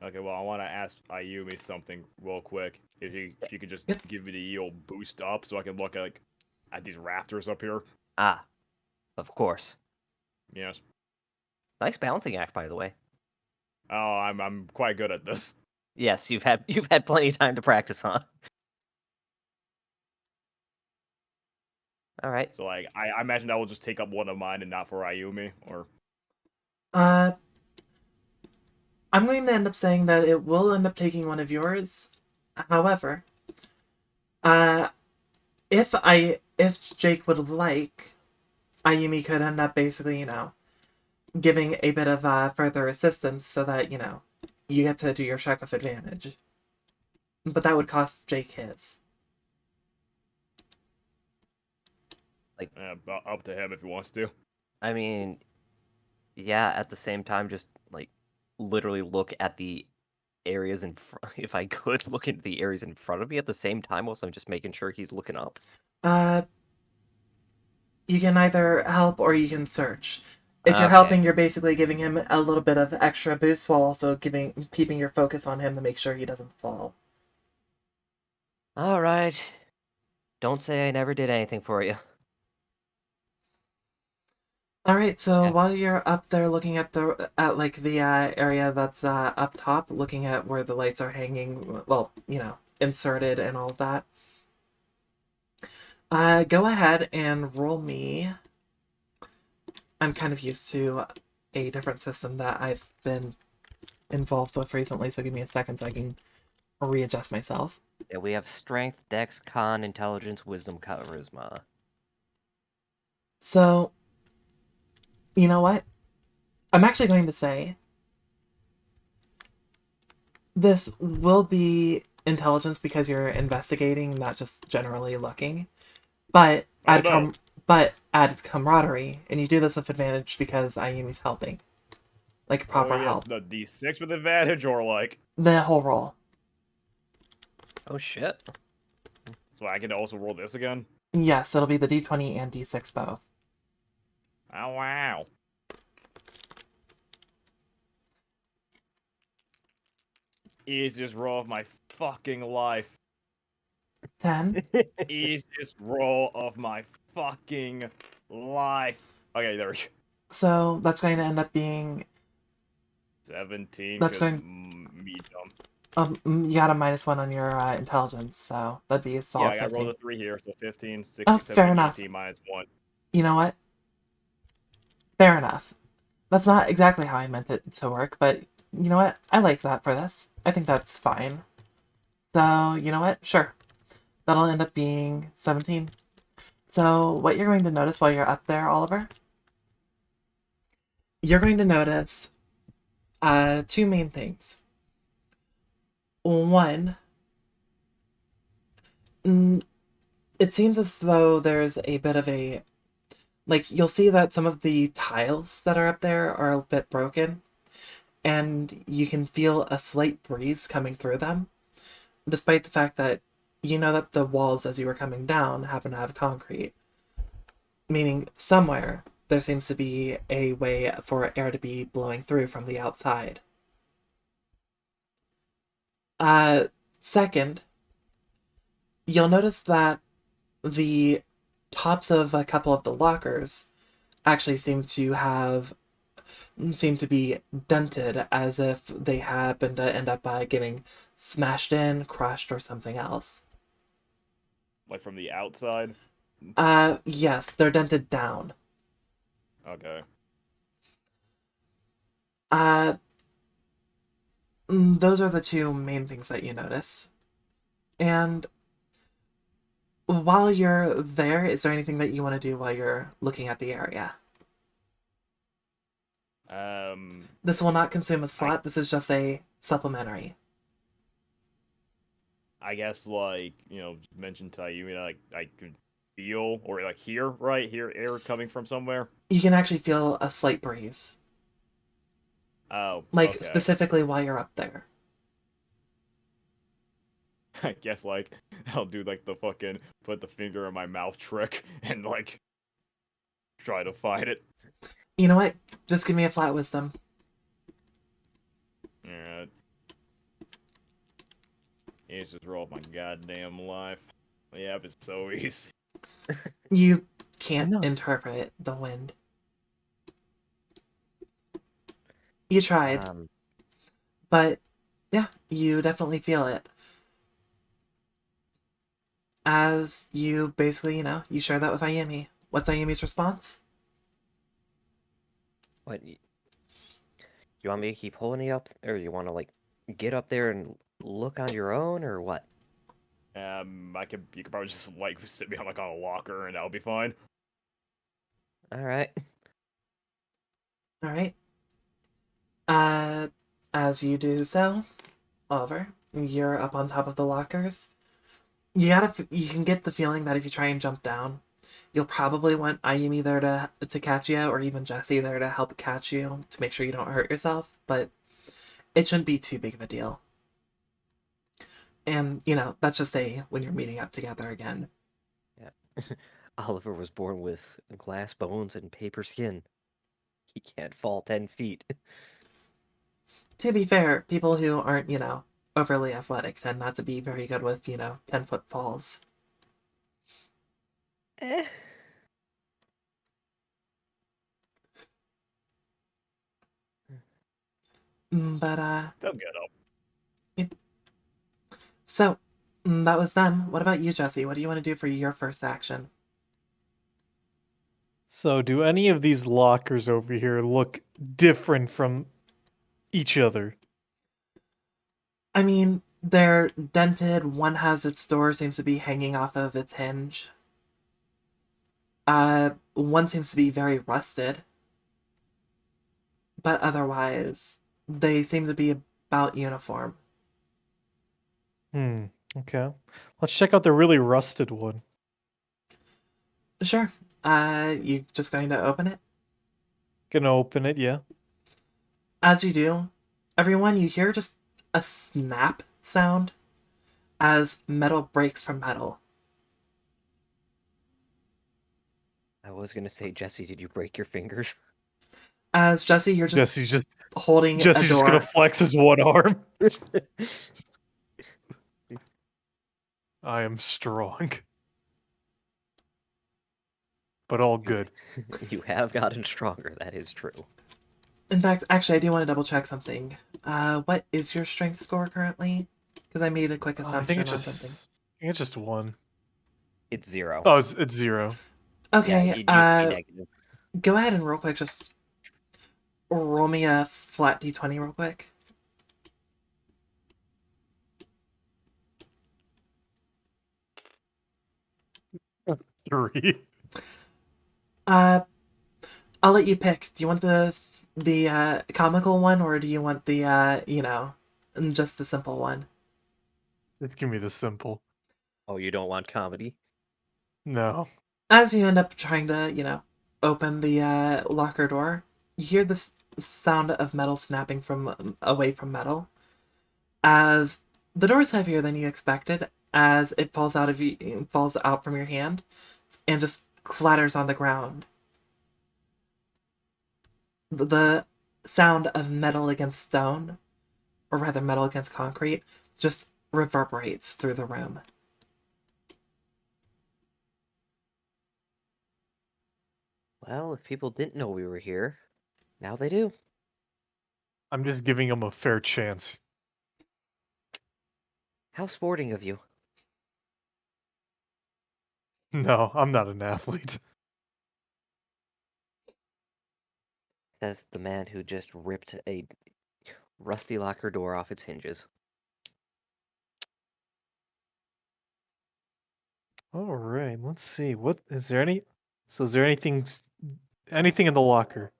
Okay, well, I want to ask Ayumi something real quick. If you could just Yep. give me the old boost up so I can look at these rafters up here. Ah, of course. Yes. Nice balancing act, by the way. Oh, I'm quite good at this. Yes, you've had plenty of time to practice on. All right. So like I imagine that will just take up one of mine and not for Ayumi, or Uh, I'm going to end up saying that it will end up taking one of yours. However, uh, if Jake would like, Ayumi could end up basically, giving a bit of further assistance so that, you get to do your check with advantage. But that would cost Jake his. up to him if he wants to. I mean, yeah, at the same time, just like literally look at the areas in front. If I could look into the areas in front of me at the same time, whilst I'm just making sure he's looking up. Uh, you can either help or you can search. If you're Okay. helping, you're basically giving him a little bit of extra boost while also keeping your focus on him to make sure he doesn't fall. All right. Don't say I never did anything for you. All right, so Okay. while you're up there looking at the area that's up top, looking at where the lights are hanging, well, inserted and all of that. Go ahead and roll me. I'm kind of used to a different system that I've been involved with recently, so give me a second so I can readjust myself. Yeah, we have strength, dex, con, intelligence, wisdom, charisma. So, you know what? I'm actually going to say this will be intelligence because you're investigating, not just generally looking. But Oh no. add camaraderie, and you do this with advantage because Ayumi's helping. Like Oh proper yes, help. the D6 with advantage, or like, The whole roll. Oh shit. so I can also roll this again. Yes, it'll be the D20 and D6 both. Oh wow. Easiest roll of my fucking life. 10. Easiest roll of my fucking life. Okay, there we go. So that's going to end up being 17, That's because going- me dumb. you got a -1 on your intelligence, so that'd be a Yeah, solid I got 15. rolled a 3 here, so 15, 16, Oh, 17, fair enough. 18 minus 1. You know what? Fair enough. That's not exactly how I meant it to work, but you know what? I like that for this. I think that's fine. So, you know what? Sure. That'll end up being 17. So, what you're going to notice while you're up there, Oliver, you're going to notice two main things. One, it seems as though there's a bit of a. Like, you'll see that some of the tiles that are up there are a bit broken, and you can feel a slight breeze coming through them, despite the fact that you know that the walls as you were coming down happen to have concrete. Meaning, somewhere there seems to be a way for air to be blowing through from the outside. Second, you'll notice that the tops of a couple of the lockers actually seem to be dented as if they happen to end up getting smashed in, crushed, or something else. Like from the outside? Yes, they're dented down. Okay. Those are the two main things that you notice. And while you're there, is there anything that you want to do while you're looking at the area? This will not consume a slot. This is just a supplementary. I guess, like, mention to you, like, I can feel, or like hear, right? Hear air coming from somewhere. You can actually feel a slight breeze. Oh, Like, okay. specifically while you're up there. I guess, like, I'll do, like, the fucking put the finger in my mouth trick and, like, try to find it. You know what? Just give me a flat wisdom. Alright. Easiest roll of my goddamn life. Yep, it's so easy. You can't No. interpret the wind. You tried, but yeah, you definitely feel it. As you basically, you share that with Ayumi. What's Ayumi's response? What? You want me to keep holding you up, or you want to like get up there and look on your own, or what? You could probably just, like, sit me on, like, on a locker and that'll be fine. All right. All right. As you do so, Oliver, you're up on top of the lockers. You can get the feeling that if you try and jump down, you'll probably want Ayumi there to catch you, or even Jesse there to help catch you to make sure you don't hurt yourself. But it shouldn't be too big of a deal. And, that's just when you're meeting up together again. Yeah. Oliver was born with glass bones and paper skin. He can't fall 10 feet. To be fair, people who aren't, overly athletic tend not to be very good with, 10-foot falls. Eh. But, They'll get up. so, that was them. What about you, Jesse? What do you want to do for your first action? So, do any of these lockers over here look different from each other? I mean, they're dented. One has its door seems to be hanging off of its hinge. One seems to be very rusted. But otherwise, they seem to be about uniform. Okay. Let's check out the really rusted one. Sure. You just going to open it? Gonna open it, yeah. As you do, everyone, you hear just a snap sound as metal breaks from metal. I was gonna say, Jesse, did you break your fingers? As Jesse, you're just Jesse's holding a just gonna door. flex his one arm. I am strong. But all good. You have gotten stronger, that is true. In fact, actually, I do want to double check something. What is your strength score currently? Because I made a quick I assumption think on it's just something. I think it's just one. It's 0. Oh, it's 0. Okay, Yeah, it used to be negative. go ahead and real quick just roll me a flat d20 real quick. 3. I'll let you pick. Do you want the comical one, or do you want the just the simple one? Just give me the simple. Oh, you don't want comedy? No. As you end up trying to, open the locker door, you hear this sound of metal snapping from away from metal. As the door is heavier than you expected, as it falls out from your hand, and just clatters on the ground. The sound of metal against stone, or rather metal against concrete, just reverberates through the room. Well, if people didn't know we were here, now they do. I'm just giving him a fair chance. How sporting of you. No, I'm not an athlete. Says the man who just ripped a rusty locker door off its hinges. All right, let's see. What is there any? So is there anything in the locker?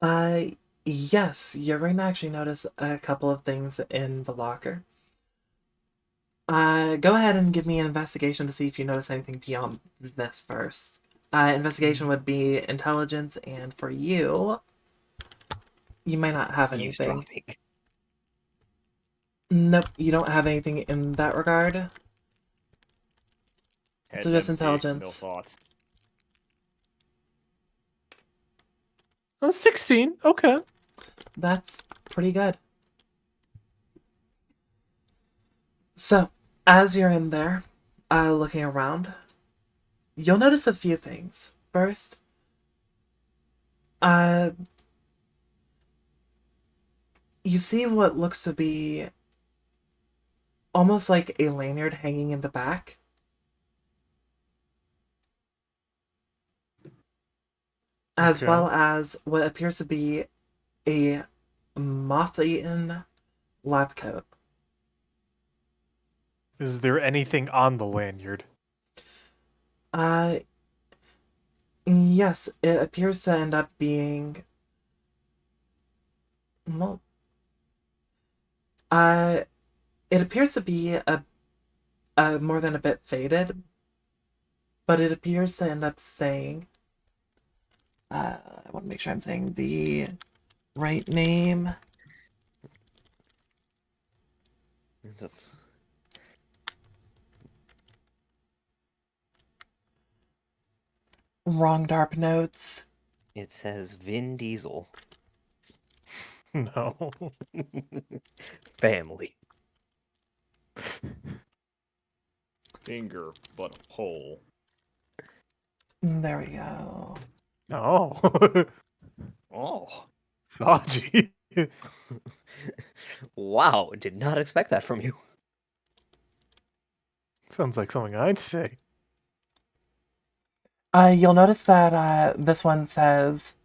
Uh, yes, you're going to actually notice a couple of things in the locker. Go ahead and give me an investigation to see if you notice anything beyond this first. Investigation would be intelligence, and for you, you might not have anything. Eavesdropping. Nope, you don't have anything in that regard. Head's So just empty, intelligence. No thoughts. 16. Okay. That's pretty good. So, as you're in there, looking around, you'll notice a few things. First, you see what looks to be almost like a lanyard hanging in the back. As Okay. well as what appears to be a moth-eaten lab coat. Is there anything on the lanyard? Yes, it appears to end up being... Well, it appears to be a more than a bit faded, but it appears to end up saying... I want to make sure I'm saying the right name. It's a- Wrong Darp notes. It says Vin Diesel. No. Family. Finger, but a hole. There we go. No. Oh. Saji. Wow, did not expect that from you. Sounds like something I'd say. You'll notice that this one says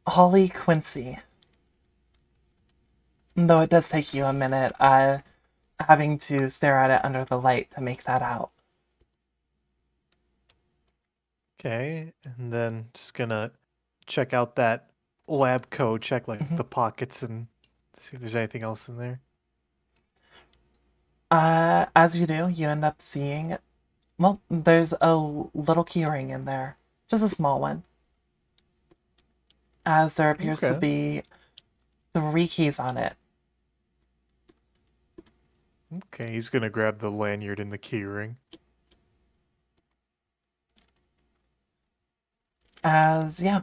Holly Quincy. Though it does take you a minute having to stare at it under the light to make that out. Okay, and then just gonna check out that lab coat, check like Mhm. the pockets and see if there's anything else in there. As you do, you end up seeing, well, there's a little keyring in there. Just a small one. As there appears to Okay. be 3 keys on it. Okay, he's gonna grab the lanyard and the keyring. As, yeah.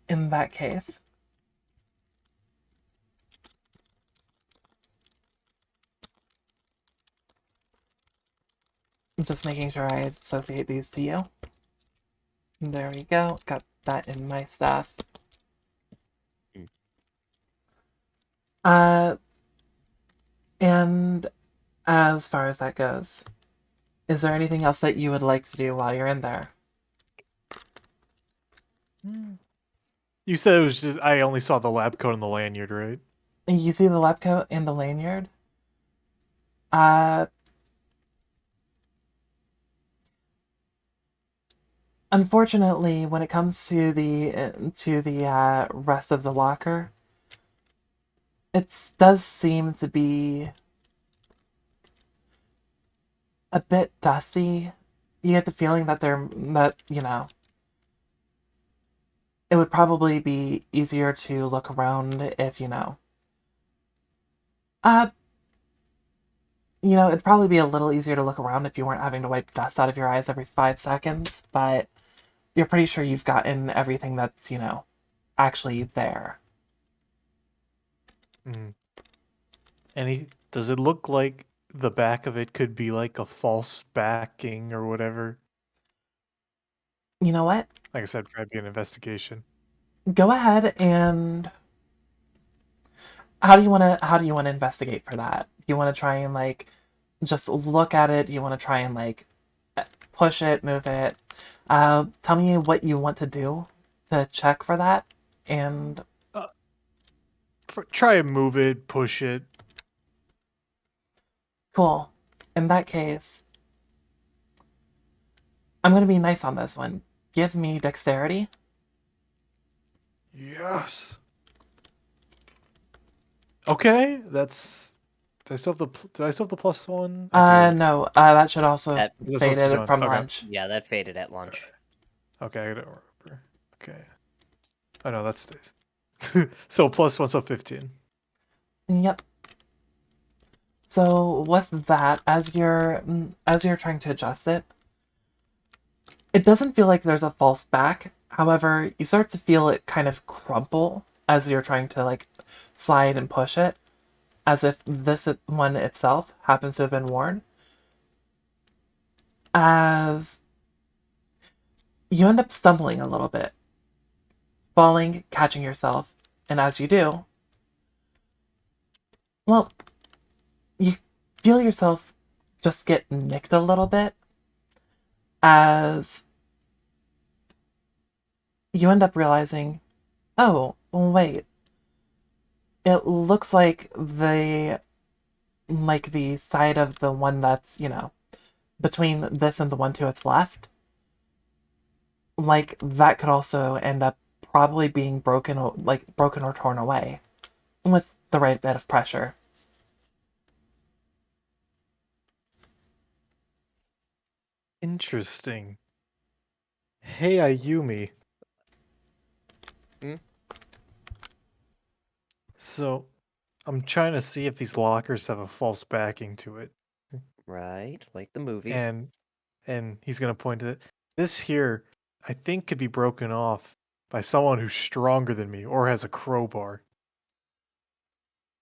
In that case, just making sure I associate these to you. There we go. Got that in my stuff. Mm. And as far as that goes, is there anything else that you would like to do while you're in there? You said it was just I only saw the lab coat and the lanyard, right? You see the lab coat and the lanyard? Uh, Unfortunately, when it comes to the rest of the locker, it does seem to be a bit dusty. You get the feeling that it would probably be easier to look around if uh, it'd probably be a little easier to look around if you weren't having to wipe dust out of your eyes every 5 seconds, but you're pretty sure you've gotten everything that's, actually there. Mm. Does it look like the back of it could be like a false backing or whatever? You know what? Like I said, probably an investigation. Go ahead and how do you want to investigate for that? Do you want to try and just look at it? Do you want to try and push it, move it? Tell me what you want to do to check for that. And Try and move it, push it. cool. In that case, I'm gonna be nice on this one. Give me dexterity. Yes. Okay, that's. Do I still have the +1? I do. No. That should also That, Is that supposed to be faded on? from Okay. lunch. yeah, that faded at lunch. Okay, I don't remember. Okay. Oh no, that stays. So +1, so 15. Yep. So with that, as you're trying to adjust it, it doesn't feel like there's a false back. However, you start to feel it kind of crumple as you're trying to slide and push it, as if this one itself happens to have been worn. As you end up stumbling a little bit, falling, catching yourself, and as you do, well, you feel yourself just get nicked a little bit as you end up realizing, oh, wait, it looks like the side of the one that's, between this and the one to its left, that could also end up probably being broken or torn away with the right bit of pressure. Interesting. Hey, Ayumi. Hmm? So I'm trying to see if these lockers have a false backing to it. Right, like the movies. And he's gonna point to it. This here, I think, could be broken off by someone who's stronger than me or has a crowbar.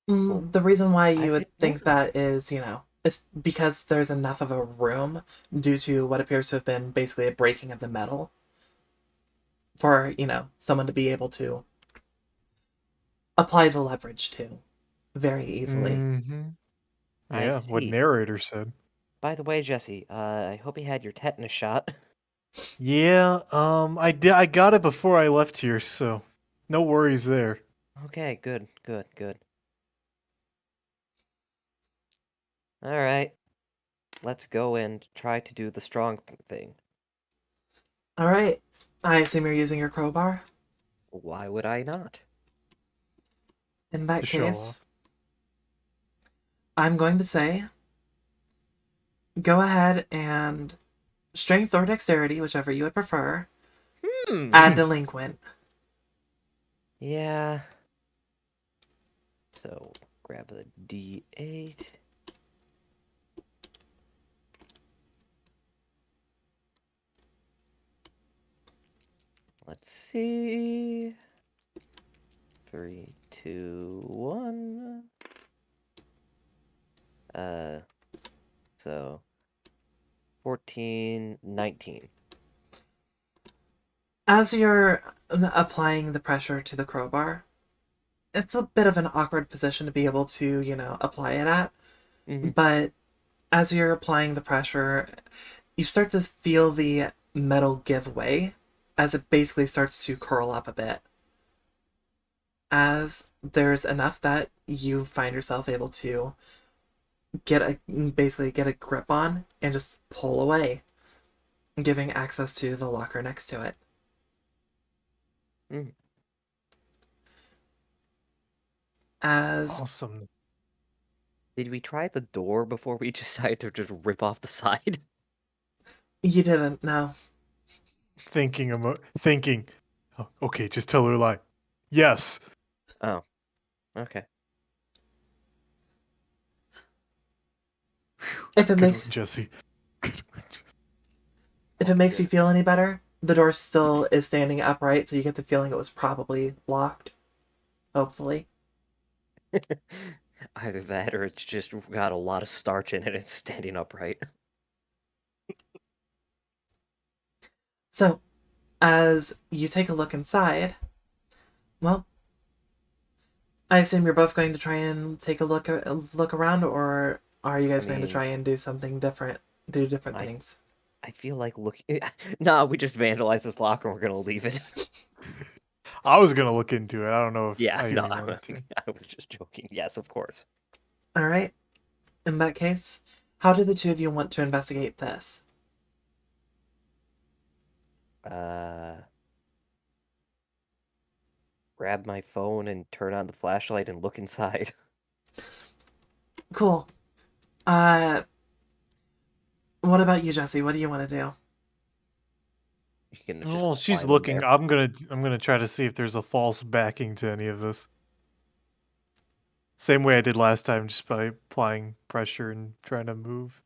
Well, The reason why you I've would hit think movies. that is, it's because there's enough of a room due to what appears to have been basically a breaking of the metal for, someone to be able to apply the leverage to very easily. Mm-hmm. I Yeah, what see. narrator said. By the way, Jesse, I hope you had your tetanus shot. Yeah, I got it before I left here, so no worries there. Okay, good, good, good. All right, let's go and try to do the strong thing. All right. I assume you're using your crowbar. Why would I not? In that To show case, off. I'm going to say go ahead and strength or dexterity, whichever you would prefer, add Hmm. delinquent. Yeah. So grab the D8. Let's see. 3, 2, 1. Uh, so 14, 19. As you're applying the pressure to the crowbar, it's a bit of an awkward position to be able to, apply it at. Mm-hmm. But as you're applying the pressure, you start to feel the metal give way as it basically starts to curl up a bit. As there's enough that you find yourself able to get a grip on and just pull away, giving access to the locker next to it. Mm. As Awesome. Did we try the door before we decided to just rip off the side? you didn't know. Thinking. Oh, okay, just tell her a lie. Yes. Oh, okay. Whew. If it Good one, makes Jesse. Good one. if it makes you feel any better, the door still is standing upright, so you get the feeling it was probably locked. Hopefully. Either that or it's just got a lot of starch in it and it's standing upright. So, as you take a look inside, well, I assume you're both going to try and take a look around, or are you I guys going to mean, try and do something different? Do different I things? I feel like looking. Nah, we just vandalized this locker and we're gonna leave it. I was gonna look into it. I don't know if Yeah, no, Ivy wanted to. I was just joking. Yes, of course. All right. In that case, how do the two of you want to investigate this? Uh, grab my phone and turn on the flashlight and look inside. Cool. Uh, what about you, Jesse? What do you want to do? You can just Oh, she's climb in looking. there. I'm gonna try to see if there's a false backing to any of this. Same way I did last time, just by applying pressure and trying to move.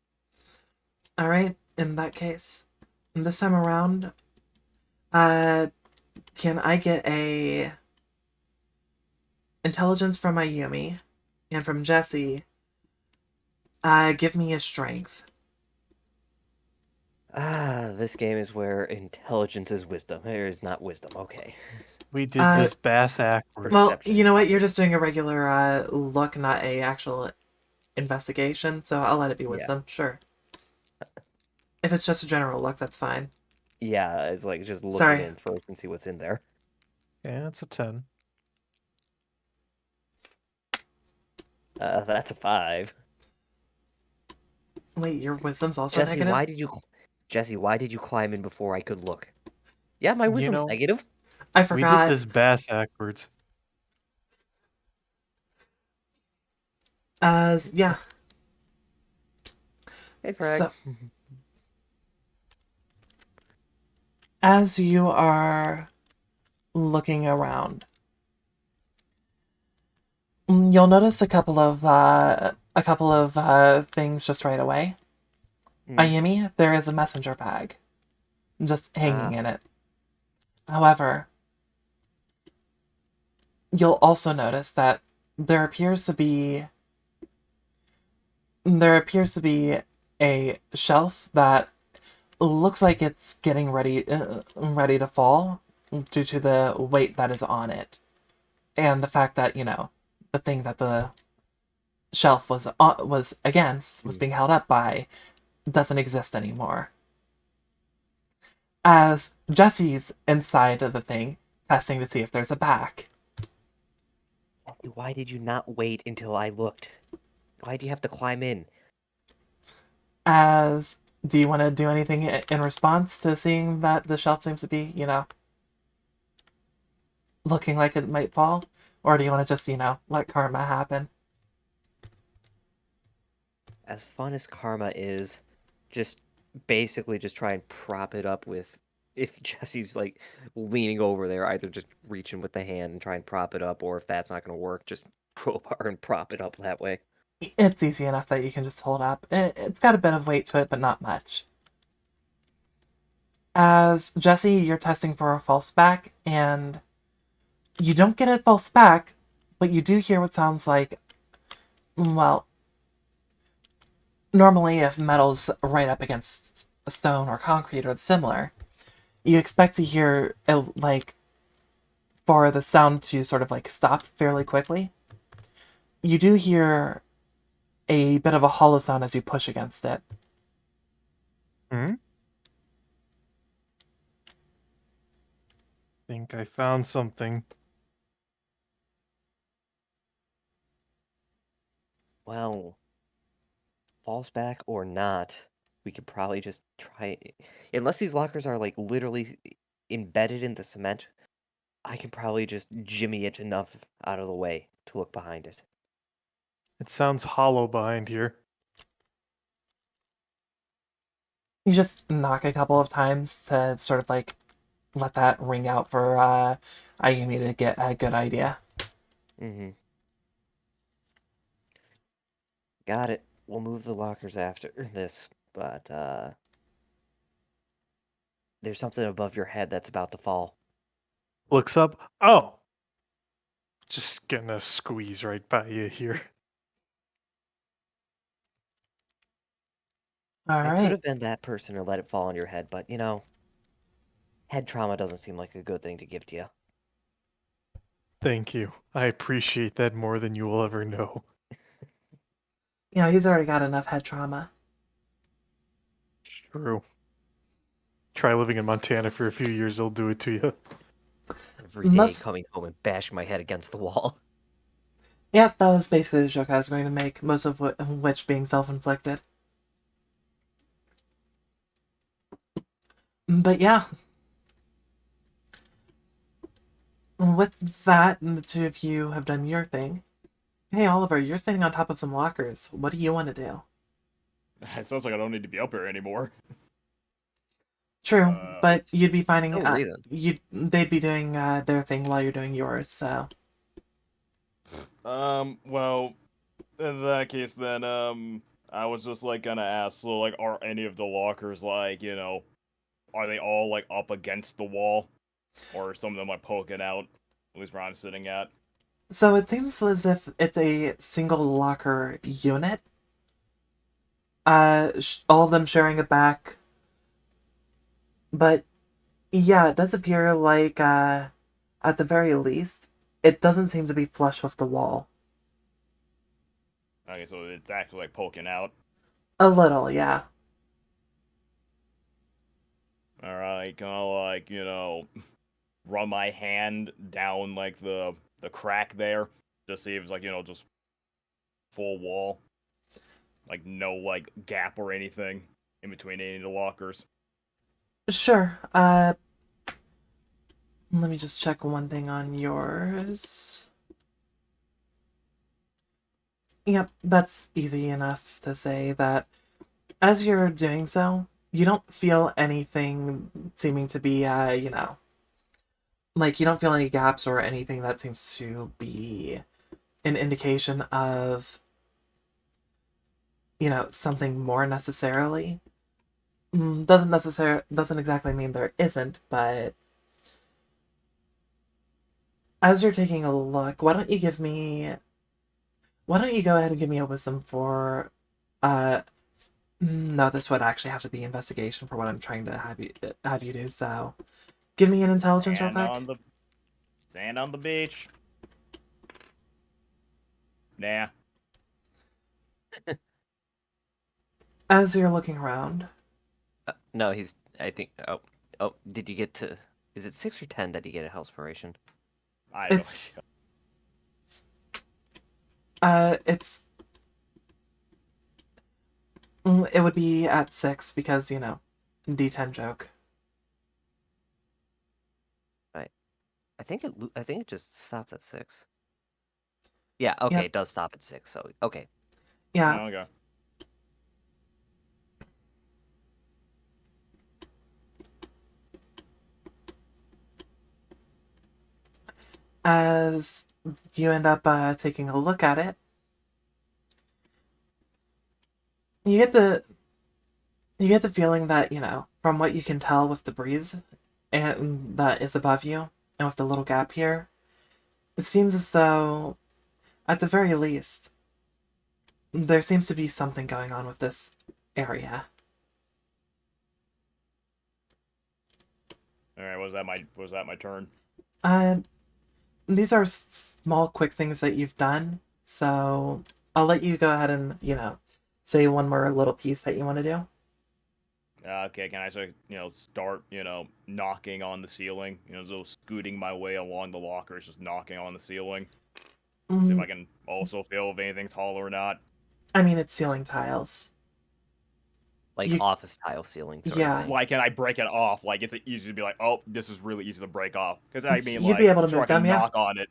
All right. In that case, this time around, uh, can I get a intelligence from Mayumi and from Jesse? Give me a strength. Ah, this game is where intelligence is wisdom. There is not wisdom. Okay. We did Uh, this bass backwards. well, you Perception. know what? You're just doing a regular look, not a actual investigation. So I'll let it be Yeah. wisdom. Sure. If it's just a general look, that's fine. Yeah, it's like just looking Sorry. in first and see what's in there. Yeah, it's a 10. That's a 5. Wait, your wisdom's also Jesse, negative? Jesse, why did you climb in before I could look? Yeah, my You wisdom's know, negative. I we did forgot. this bass backwards. Yeah. Hey, Frag. So, as you are looking around, You'll notice a couple of things just right away. Hmm. Ayumi, there is a messenger bag just hanging Ah. in it. However, you'll also notice that there appears to be there appears to be a shelf that looks like it's getting ready to fall due to the weight that is on it and the fact that the thing that the shelf was against was Hmm. being held up by doesn't exist anymore. As Jesse's inside of the thing, testing to see if there's a back. Why did you not wait until I looked? Why do you have to climb in? As do you want to do anything in response to seeing that the shelf seems to be, looking like it might fall? Or do you want to just, let karma happen? As fun as karma is, just basically just try and prop it up with. If Jesse's like leaning over there, either just reach in with the hand and try and prop it up, or if that's not going to work, just crowbar and prop it up that way. It's easy enough that you can just hold up. It's got a bit of weight to it, but not much. As Jesse, you're testing for a false back, and you don't get a false back, but you do hear what sounds like, well, normally if metal's right up against a stone or concrete or similar, you expect to hear, like, for the sound to sort of like stop fairly quickly. You do hear a bit of a hollow sound as you push against it. Hmm? Think I found something. Well, false back or not, we could probably just try. Unless these lockers are like literally embedded in the cement, I can probably just jimmy it enough out of the way to look behind it. It sounds hollow behind here. You just knock a couple of times to sort of like let that ring out for Ayumi to get a good idea. Mm-hmm. Got it. We'll move the lockers after this, but there's something above your head that's about to fall. Looks up. Oh! Just gonna squeeze right by you here. All I could right. have been that person or let it fall on your head, but head trauma doesn't seem like a good thing to give to you. Thank you. I appreciate that more than you will ever know. Yeah, he's already got enough head trauma. True. Try living in Montana for a few years, they'll do it to you. Every day Most, coming home and bashing my head against the wall. yeah, that was basically the joke I was going to make. Most of which being self-inflicted. But yeah, with that, the two of you have done your thing. Hey, Oliver, you're standing on top of some lockers. What do you want to do? It sounds like I don't need to be up here anymore. True, but It's you'd be finding no reason. they'd be doing their thing while you're doing yours. So Well, in that case, then, I was just like gonna ask, so like, are any of the lockers like, are they all like up against the wall, or are some of them like poking out? At least where I'm sitting at. so it seems as if it's a single locker unit. All of them sharing a back, but yeah, it does appear like at the very least, it doesn't seem to be flush with the wall. Okay, so it's actually like poking out. A little, yeah. All right, can I like, run my hand down like the crack there, just see if it's like, just full wall, like no like gap or anything in between any of the lockers. Sure. Let me just check one thing on yours. Yep, that's easy enough to say that as you're doing so, you don't feel anything seeming to be, like you don't feel any gaps or anything that seems to be an indication of, something more necessarily. Doesn't exactly mean there isn't, but as you're taking a look, why don't you go ahead and give me a wisdom for uh no, this would actually have to be investigation for what I'm trying to have you do, so give me an intelligence real Sand quick. on the sand on the beach. Nah. As you're looking around. No, he's. I think. Oh. Did you get to? Is it 6 or 10 that you get a Hellspiration? I have It's it's it would be at 6 because, D10 joke. Right. I think it. I think it just stopped at 6. Yeah. Okay. Yep. It does stop at 6. So okay. Yeah. no. Okay. As you end up taking a look at it, you get the feeling that, from what you can tell with the breeze and that is above you and with the little gap here, it seems as though, at the very least, there seems to be something going on with this area. All right. Was that my turn? Uh, these are small, quick things that you've done, so I'll let you go ahead and, say one more little piece that you want to do. Okay. Can I start knocking on the ceiling? So scooting my way along the lockers, just knocking on the ceiling. See if I can also feel if anything's hollow or not. I mean, it's ceiling tiles. Like You- office tile ceiling sort Yeah. of thing. Like, can I break it off? Like, it's easy to be like, oh, this is really easy to break off. Because I mean, You'd be able to sure, move I can them, yeah. knock on it.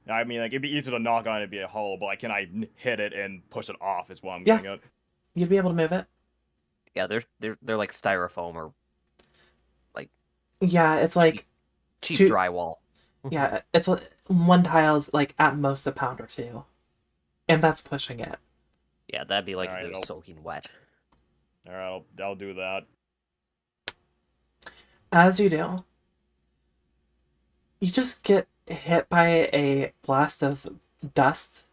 I mean, it'd be easy to knock on it and be a hollow, but can I hit it and push it off? Is what I'm Yeah. getting at. You'd be able to move it. Yeah. They're like styrofoam or Yeah, it's like cheap two. drywall. Yeah, it's one tile's like at most a pound or two, and that's pushing it. Yeah, that'd be like if Alright, it was soaking wet. All right, I'll do that. As you do, you just get hit by a blast of dust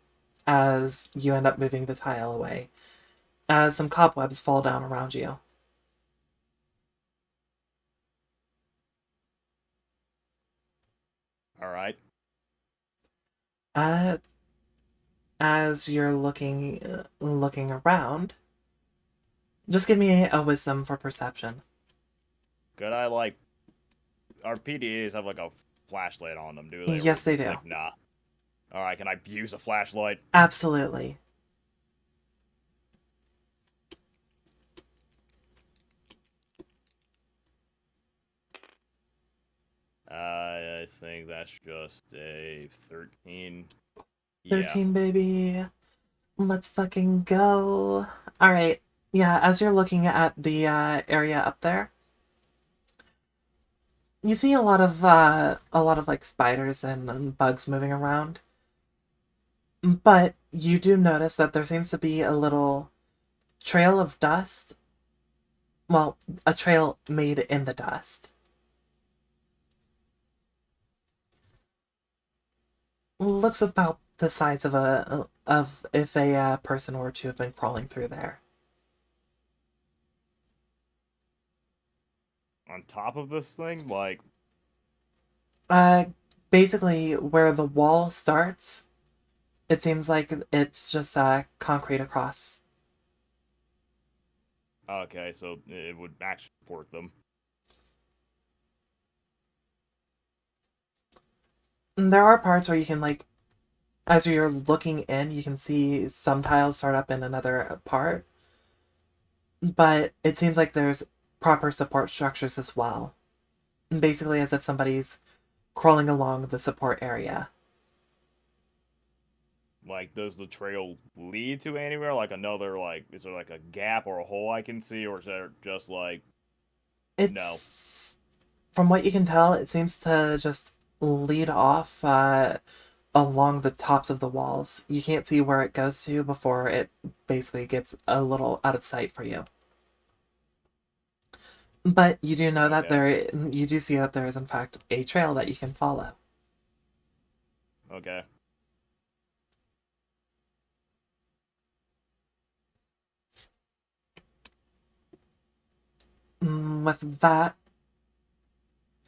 as you end up moving the tile away, as some cobwebs fall down around you. All right. Uh, as you're looking around, just give me a wisdom for perception. Could I our PDAs have like a flashlight on them? Do they? Or Yes, is they this, do. Like, nah. All right. Can I use a flashlight? Absolutely. I think that's just a 13. Yeah. 13, baby. Let's fucking go. Alright. Yeah, as you're looking at the area up there, you see a lot of like spiders and bugs moving around. But you do notice that there seems to be a little trail of dust. Well, a trail made in the dust. Looks about the size of if a person were to have been crawling through there. On top of this thing, like, Uh, basically where the wall starts, it seems like it's just concrete across. okay, so it would actually support them. And there are parts where you can like, as you're looking in, you can see some tiles start up in another part. But it seems like there's proper support structures as well. Basically, as if somebody's crawling along the support area. Like, does the trail lead to anywhere? Like another, like, is there like a gap or a hole I can see, or is there just like, It's from what you can tell, it seems to just lead off along the tops of the walls. You can't see where it goes to before it basically gets a little out of sight for you. But you do know that Okay. you do see that there is in fact a trail that you can follow. Okay. With that,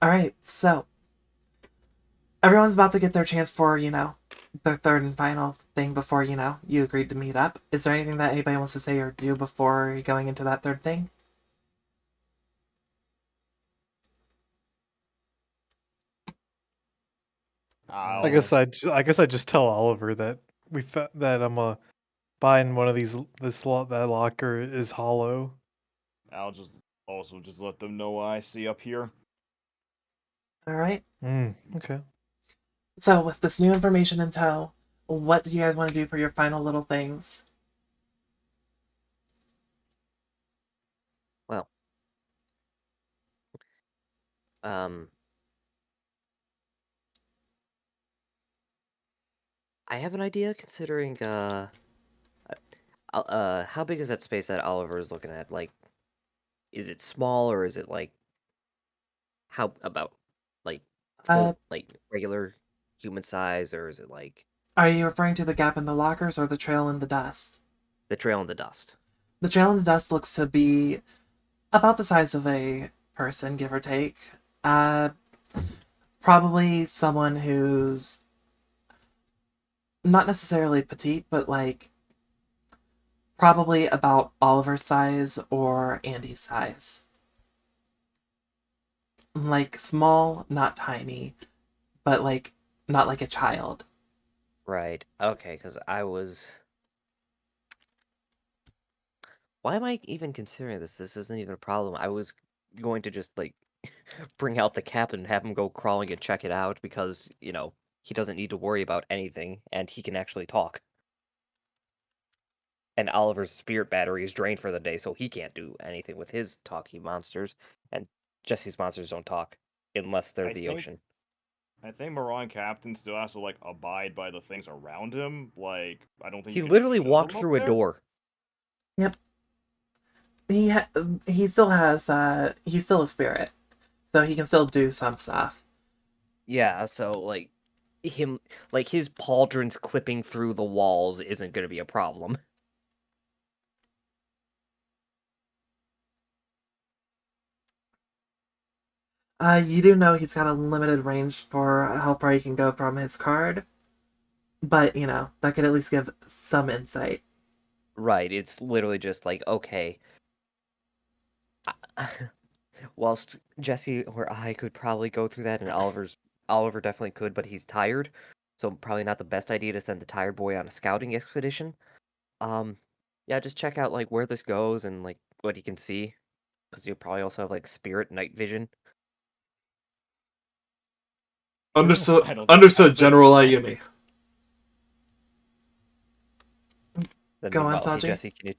all right. So everyone's about to get their chance for their third and final thing before you agreed to meet up. Is there anything that anybody wants to say or do before going into that third thing? I'll I guess I just tell Oliver that that I'm buying one of that locker is hollow. I'll just also just let them know what I see up here. All right. Okay. So with this new information in tow, what do you guys want to do for your final little things? Well, um, I have an idea considering how big is that space that Oliver is looking at? Like, is it small or is it like how about like Uh, full like regular human size or is it like are you referring to the gap in the lockers or the trail in the dust? the trail in the dust? The trail in the dust looks to be about the size of a person, give or take. Uh, Probably someone who's not necessarily petite, but like probably about Oliver's size or Andy's size. Like small, not tiny, but like not like a child. Right. Okay, because I was. Why am I even considering this? This isn't even a problem. I was going to just like bring out the captain and have him go crawling and check it out because, he doesn't need to worry about anything and he can actually talk. And Oliver's spirit battery is drained for the day, so he can't do anything with his talking monsters. And Jesse's monsters don't talk unless they're I the think ocean. I think Moron Captain still has to like abide by the things around him. Like I don't think He you can just literally shove walked him up through a there. door. Yep. He still has he's still a spirit, so he can still do some stuff. Yeah, so his pauldrons clipping through the walls isn't going to be a problem. You do know he's got a limited range for how far he can go from his card, but that could at least give some insight. Right, it's literally just like, okay, whilst Jesse or I could probably go through that, and Oliver definitely could, but he's tired, so probably not the best idea to send the tired boy on a scouting expedition. Um, yeah, just check out like where this goes and like what he can see, because you'll probably also have like spirit night vision. Understood, I don't think General so. Ayumi. Then Go on, meanwhile, hey Saji. Jesse, can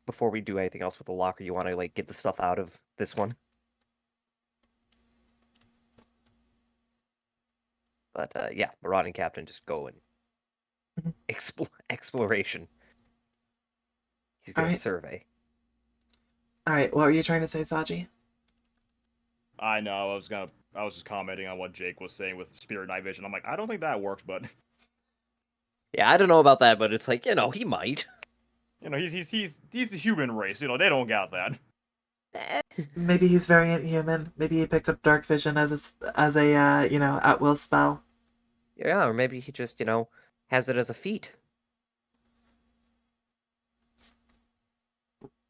before we do anything else with the locker, you want to like get the stuff out of this one? But yeah, marauding captain, just go and exploration. He's All gonna right, survey. all right. What were you trying to say, Saji? I know. I was just commenting on what Jake was saying with Spirit Night Vision. I'm like, I don't think that works, but Yeah, I don't know about that, but it's like he might. he's the human race. They don't got that. Maybe he's variant human. Maybe he picked up dark vision as a at will spell. Yeah, or maybe he just has it as a feat.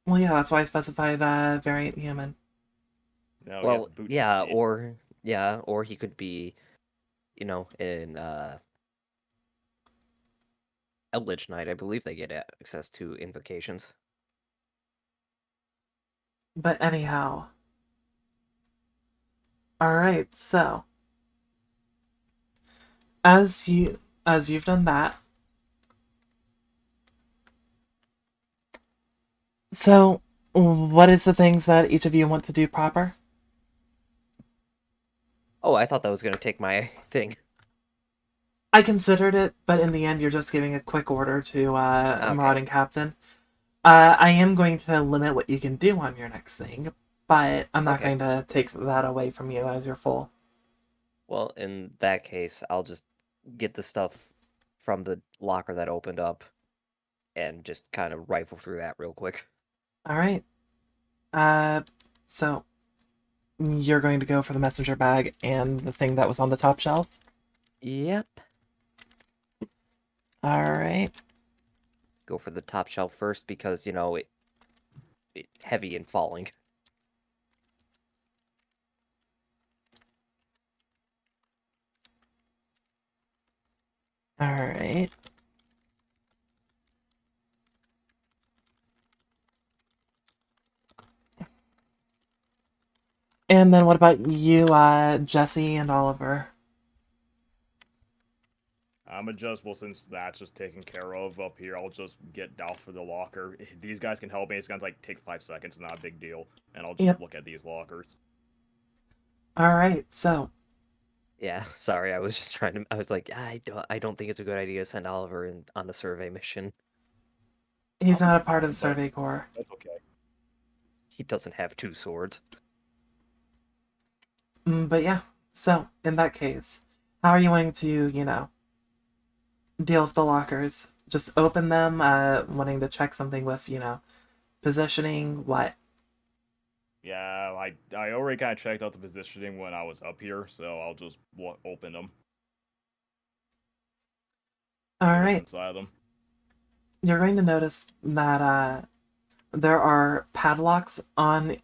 Well, yeah, that's why I specified variant human. No, he has Well, a boots yeah, feet. or he could be, in Eldritch Knight. I believe they get access to invocations. But anyhow, all right. So as you've done that, so what is the things that each of you want to do proper? Oh, I thought that was gonna take my thing. I considered it, but in the end, you're just giving a quick order to Okay. marauding captain. I am going to limit what you can do on your next thing, but I'm not Okay. going to take that away from you as your full. Well, in that case, I'll just get the stuff from the locker that opened up and just kind of rifle through that real quick. All right. So you're going to go for the messenger bag and the thing that was on the top shelf. Yep. All right. Go for the top shelf first because, it heavy and falling. All right. And then what about you, Jesse and Oliver? I'm adjustable since that's just taken care of up here. I'll just get down for the locker. These guys can help me. It's gonna like take 5 seconds, not a big deal. And I'll just Yep. look at these lockers. All right. So Yeah, sorry, I was just trying to. I was like, I don't think it's a good idea to send Oliver on the survey mission. he's I'll not be a part of the fine, but survey corps. that's okay. He doesn't have 2 swords. But yeah. So in that case, how are you going to, deal with the lockers? Just open them, wanting to check something with, positioning, what? Yeah, I already kind of checked out the positioning when I was up here, so I'll just open them. All See what's right. inside them. You're going to notice that there are padlocks on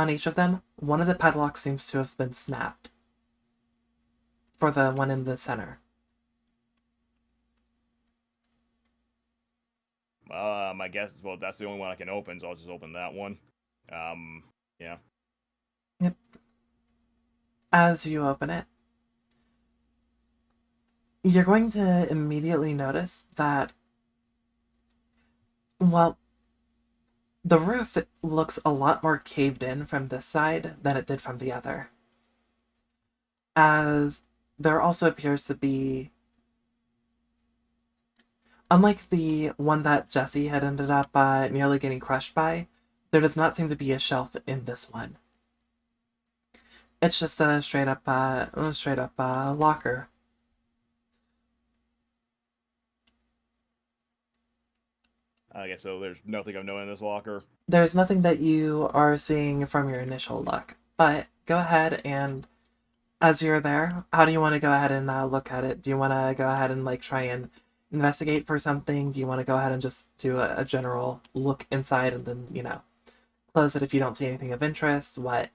each of them. One of the padlocks seems to have been snapped. For the one in the center. I guess that's the only one I can open, so I'll just open that one. Yeah. Yep. As you open it, you're going to immediately notice that, well, the roof looks a lot more caved in from this side than it did from the other. As there also appears to be, unlike the one that Jesse had ended up nearly getting crushed by, there does not seem to be a shelf in this one. It's just a straight up locker. I guess so. There's nothing of note in this locker. There's nothing that you are seeing from your initial look, but go ahead and as you're there, how do you want to go ahead and look at it? Do you want to go ahead and try and investigate for something? Do you want to go ahead and just do a general look inside and then close it if you don't see anything of interest? What?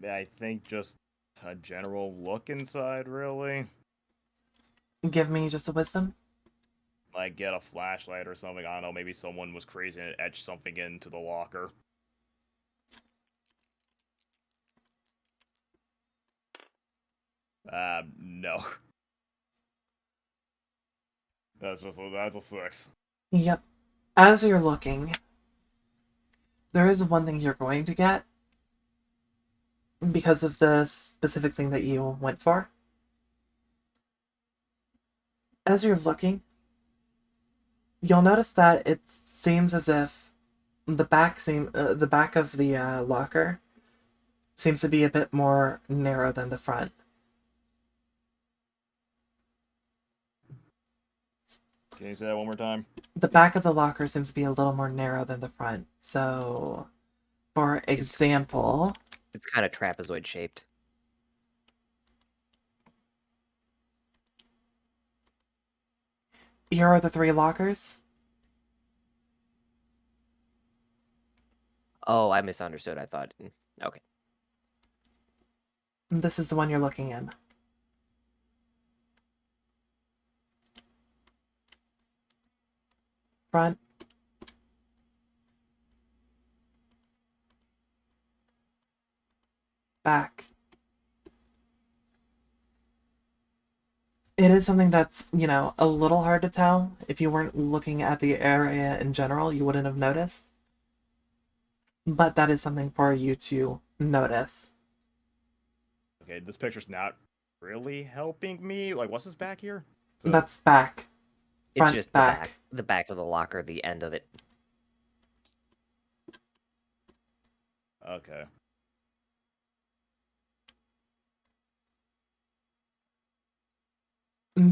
I think just a general look inside, really. Give me just a wisdom. Like get a flashlight or something. I don't know. Maybe someone was crazy and etched something into the locker. No. That's a 6. Yep. As you're looking, there is one thing you're going to get because of the specific thing that you went for. As you're looking, you'll notice that it seems as if the back of the locker seems to be a bit more narrow than the front. Can you say that one more time? The back of the locker seems to be a little more narrow than the front. So, for example, It's kind of trapezoid shaped. here are the 3 lockers. Oh, I misunderstood. I thought. Okay. And this is the one you're looking in. Front. Back. It is something that's, a little hard to tell. If you weren't looking at the area in general, you wouldn't have noticed. But that is something for you to notice. Okay, this picture's not really helping me. Like, what's this back here? So, That's back. It's Front, just back. the back of the locker, the end of it. okay.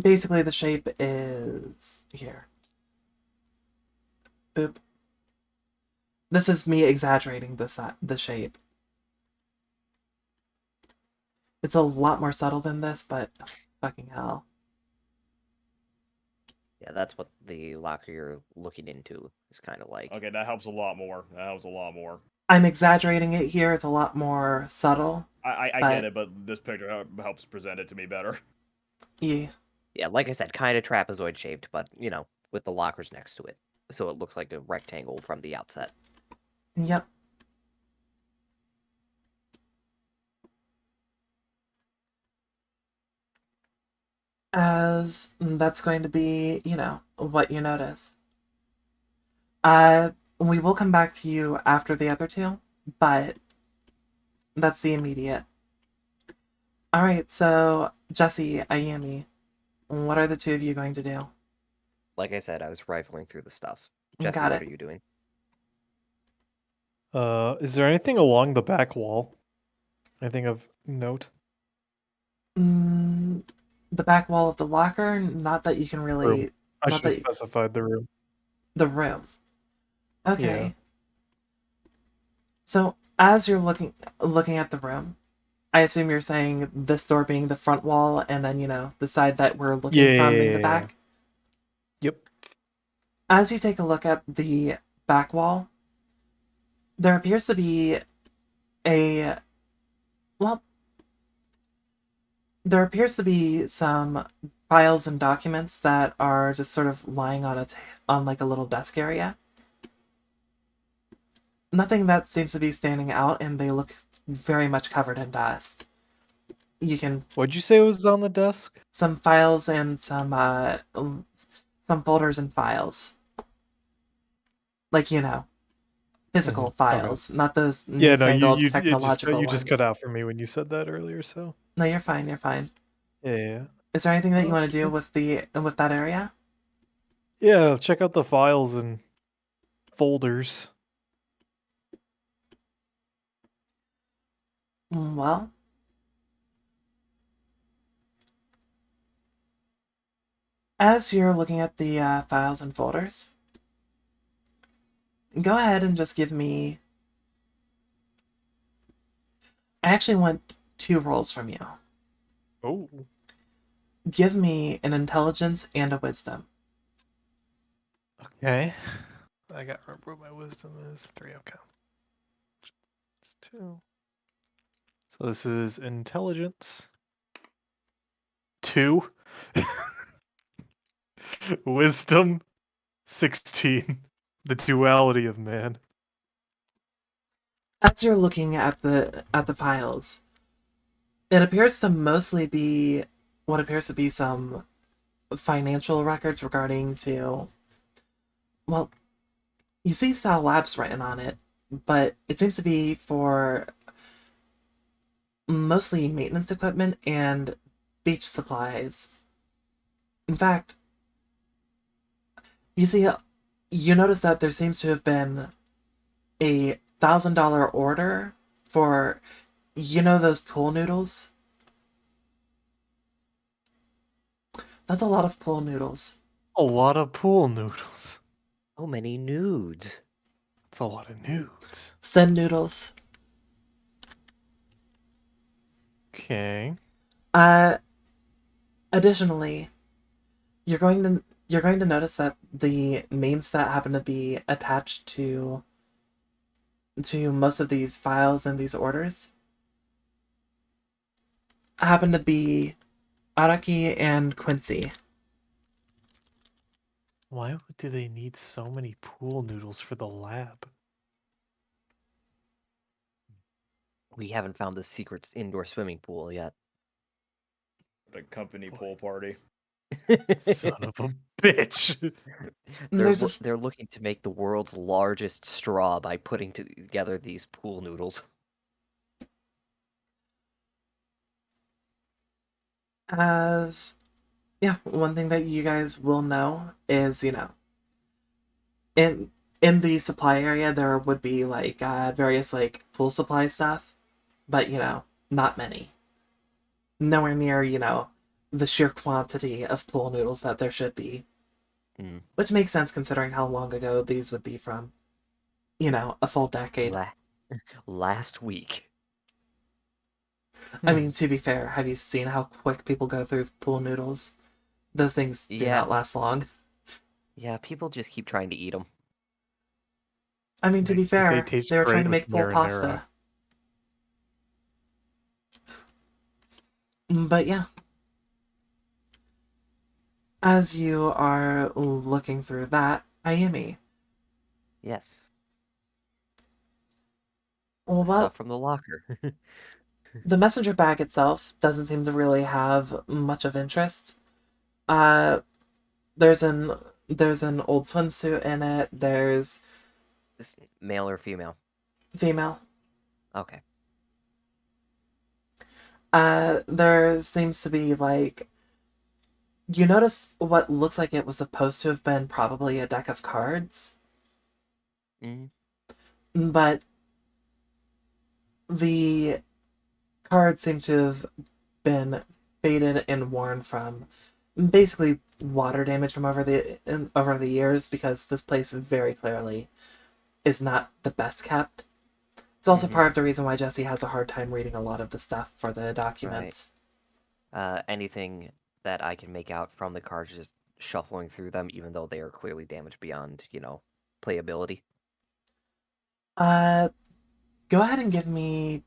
Basically, the shape is here. Boop. This is me exaggerating the shape. It's a lot more subtle than this, but fucking hell. Yeah, that's what the locker you're looking into is kind of like. Okay, that helps a lot more. That helps a lot more. I'm exaggerating it here. It's a lot more subtle. I But- get it, but this picture helps present it to me better. Yeah. Yeah, like I said, kind of trapezoid shaped, but you know, with the lockers next to it, so it looks like a rectangle from the outset. Yep. As that's going to be, what you notice. We will come back to you after the other two, but that's the immediate. Alright, so Jesse, Ayami, what are the two of you going to do? Like I said, I was rifling through the stuff. Jesse, Got what it. are you doing? Is there anything along the back wall? Anything of note? Mm, the back wall of the locker, not that you can really. Room. I Not should have that specified the room. the room. Okay. Yeah. So as you're looking at the room, I assume you're saying this door being the front wall, and then the side that we're looking from being the Yeah. back. Yep. As you take a look at the back wall, there appears to be a well, there appears to be some files and documents that are just sort of lying on like a little desk area. Nothing that seems to be standing out, and they look very much covered in dust. You can What'd you say was on the desk? some files and some folders and files, like physical Okay. files, not those Yeah, no, newfangled you technological you ones. just cut out for me when you said that earlier. So No, you're fine. You're fine. yeah, Is there anything that you want to do Okay. with that area? yeah. Check out the files and folders. Well, as you're looking at the files and folders, go ahead and just give me. I actually want 2 rolls from you. Oh, Give me an intelligence and a wisdom. okay. I got to remember what my wisdom is. 3. Okay. It's 2. So this is intelligence. 2. Wisdom 16. The duality of man. As you're looking at the files, it appears to mostly be what appears to be some financial records regarding to. Well, you see Sal Labs written on it, but it seems to be for mostly maintenance equipment and beach supplies. In fact, you notice that there seems to have been a $1,000 order for those pool noodles. That's a lot of pool noodles. A lot of pool noodles. So many nudes. That's a lot of nudes. Send noodles. Okay. Additionally, you're going to notice that the names that happen to be attached to most of these files and these orders happen to be Araki and Quincy. Why do they need so many pool noodles for the lab? We haven't found the secret indoor swimming pool yet. The company Boy. pool party. Son of a bitch. They're looking to make the world's largest straw by putting together these pool noodles. As yeah, one thing that you guys will know is, in the supply area there would be like various like pool supply stuff, but not many. Nowhere near, the sheer quantity of pool noodles that there should be. Mm. Which makes sense considering how long ago these would be from. A full decade. La- last week. I mean, to be fair, have you seen how quick people go through pool noodles? Those things do Yeah, not last long. yeah, people just keep trying to eat them. I mean, to be They fair, taste they were trying great to with make pool marinara. pasta. But yeah, as you are looking through that, Ayumi, Yes, the well, stuff from the locker. the messenger bag itself doesn't seem to really have much of interest. Uh, there's an there's an old swimsuit in it. There's Just male or female? female. Okay. There seems to be like you notice what looks like it was supposed to have been probably a deck of cards, Mm. but the cards seem to have been faded and worn from basically water damage from over the years because this place very clearly is not the best kept. It's also Mm-hmm. part of the reason why Jesse has a hard time reading a lot of the stuff for the Right. documents. Anything that I can make out from the cards, just shuffling through them, even though they are clearly damaged beyond, playability. Uh, Go ahead and give me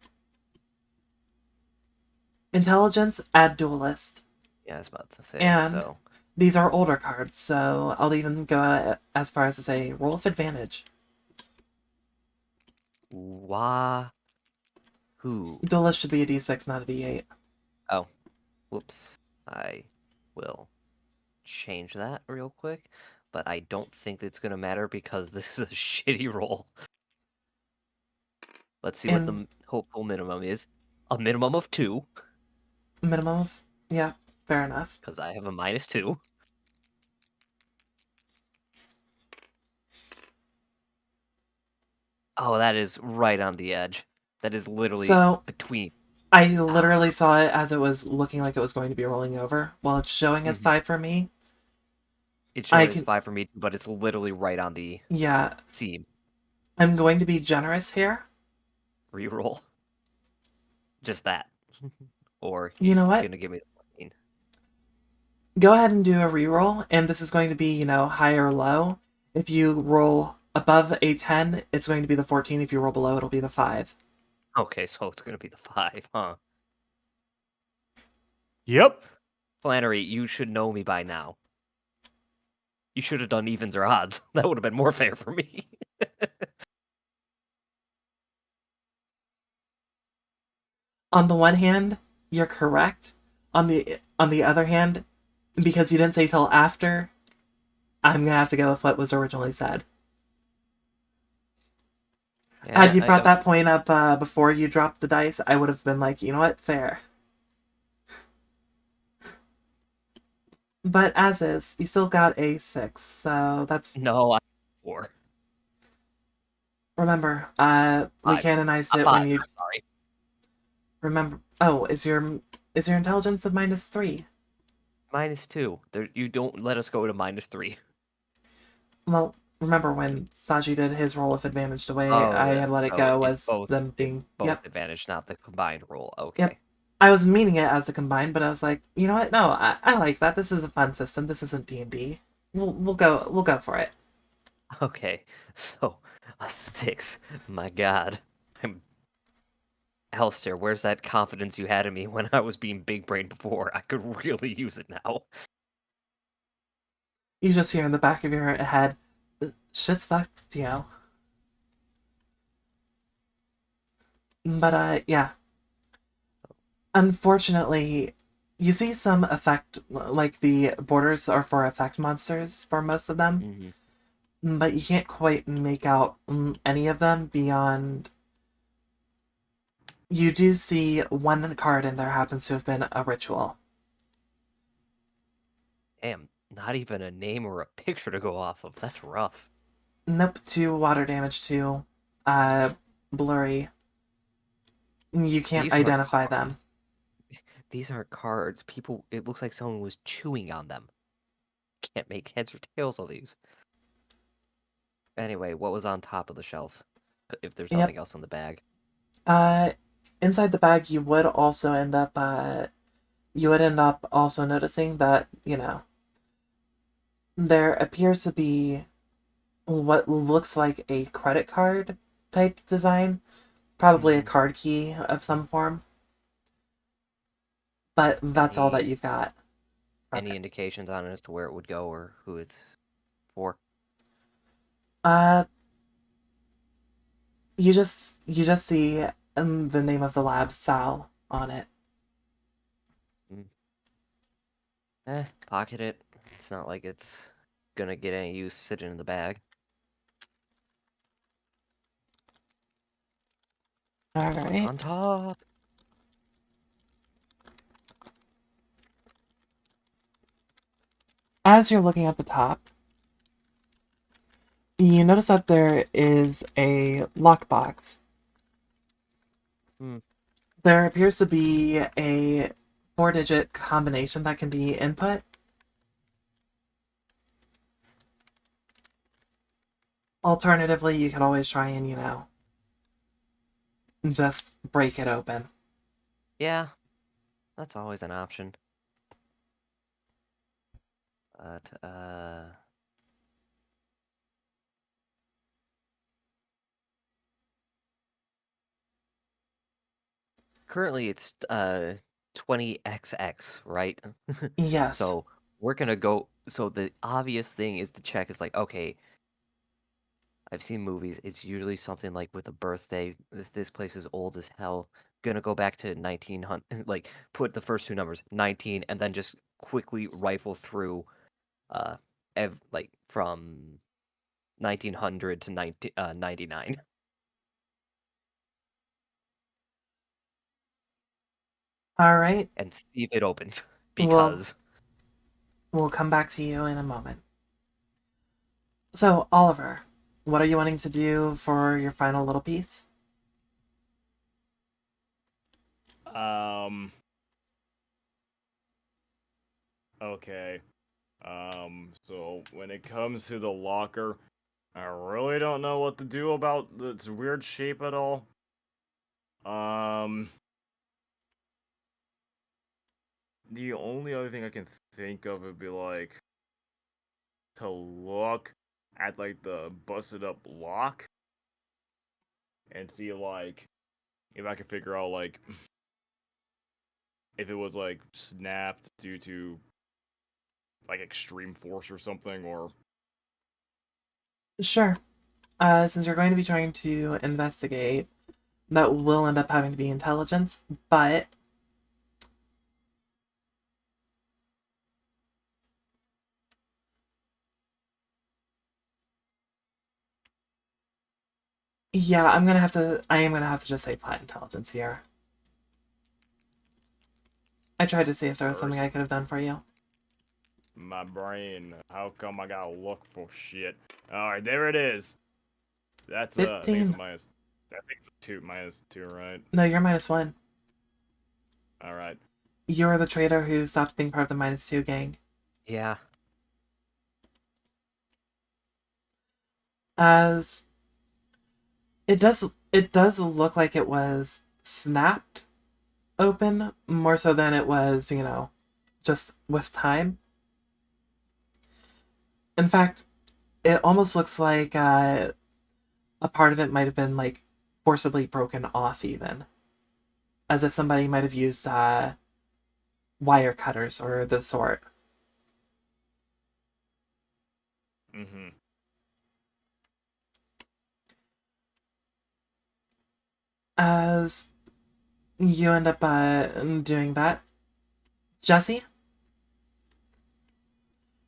intelligence, add duelist. Yeah, I was about to say. And So, these are older cards, so I'll even go as far as to say roll with advantage. wahoo. Duelist should be a d6, not a d8. Oh, whoops. I will change that real quick, but I don't think it's gonna matter because this is a shitty roll. Let's see what And the hopeful minimum is. A minimum of 2, minimum of, yeah, fair enough. because I have a -2. Oh, that is right on the edge. That is literally So between. I Ah. literally saw it as it was looking like it was going to be rolling over, while it's showing as Mhm. 5 for me. It's I showing as can, 5 for me, but it's literally right on the yeah, seam. I'm going to be generous here. Reroll. Just that. Or You know he's what? gonna give me the 14. Go ahead and do a reroll, and this is going to be, high or low. If you roll above a 10, it's going to be the 14. If you roll below, it'll be the 5. Okay, so it's gonna be the 5, huh? Yep. Flannery, you should know me by now. You should have done evens or odds. That would have been more fair for me. On the one hand, you're correct. On the other hand, because you didn't say till after, I'm gonna have to go with what was originally said. Had Yeah, you brought that point up before you dropped the dice, I would have been like, you know what, fair. But as is, you still got a 6, so that's no, I 4. remember. We 5. canonized it 5, when you I'm sorry. remember. Oh, is your intelligence of -3? -2. There, you don't let us go to -3. Well, remember when Saji did his roll with advantage the way Oh I yeah, had let it so go it's was both them being both yep, advantage, not the combined roll. yep. Okay. I was meaning it as a combined, but I was like, you know what? No, I like that. This is a fun system. This isn't D&D. We'll go for it. Okay. So a 6. My God. I'm Alistair, where's that confidence you had in me when I was being big brain before? I could really use it now. You just hear in the back of your head, shit's fucked, But yeah. Unfortunately, you see some effect, like the borders are for effect monsters for most of them, Hmm. but you can't quite make out any of them beyond. You do see one card in there happens to have been a ritual. Damn, not even a name or a picture to go off of. That's rough. Nope, 2 water damage, 2 blurry. You can't These aren't identify car- them. these aren't cards. People, it looks like someone was chewing on them. Can't make heads or tails of these. Anyway, what was on top of the shelf? If there's Yep. nothing else in the bag. Uh, inside the bag, you would also end up also noticing that, there appears to be what looks like a credit card type design, probably a card key of some form, but that's all that Any you've got from any it. indications on it as to where it would go or who it's for? Uh, you just see the name of the lab, Sal, on it. Pocket it. It's not like it's gonna get any use sitting in the bag. All What's right. on top? As you're looking at the top, you notice that there is a lockbox. Hmm. There appears to be a 4-digit combination that can be input. Alternatively, you could always try and, just break it open. Yeah, that's always an option. But, currently it's 20XX, right? Yes. So we're gonna go. So the obvious thing is to check is like, okay, I've seen movies. It's usually something like with a birthday. If this place is old as hell, gonna go back to 1900, like put the first two numbers, 19, and then just quickly rifle through, uh, like from 1900 to 99, All right. and see if it opens. We'll Because we'll come back to you in a moment. So, Oliver, what are you wanting to do for your final little piece? Um. Okay. So when it comes to the locker, I really don't know what to do about its weird shape at all. Um. The only other thing I can think of would be like to look at like the busted up lock and see like if I can figure out like if it was like snapped due to like extreme force or something or Sure. Since you're going to be trying to investigate, that will end up having to be intelligence, but yeah, I am gonna have to just say flat intelligence here. I tried to see if there was something I first. could have done for you. My brain. How come I gotta look for shit? Alright, there it is. That's I think it's a 15. minus. I think it's a two minus two, right? No, you're -1. Alright. You're the traitor who stopped being part of the -2 gang. yeah, As it does look like it was snapped open more so than it was, just with time. In fact, it almost looks like a part of it might have been like forcibly broken off, even as if somebody might have used wire cutters or the sort. Mm-hmm. As you end up doing that, Jesse,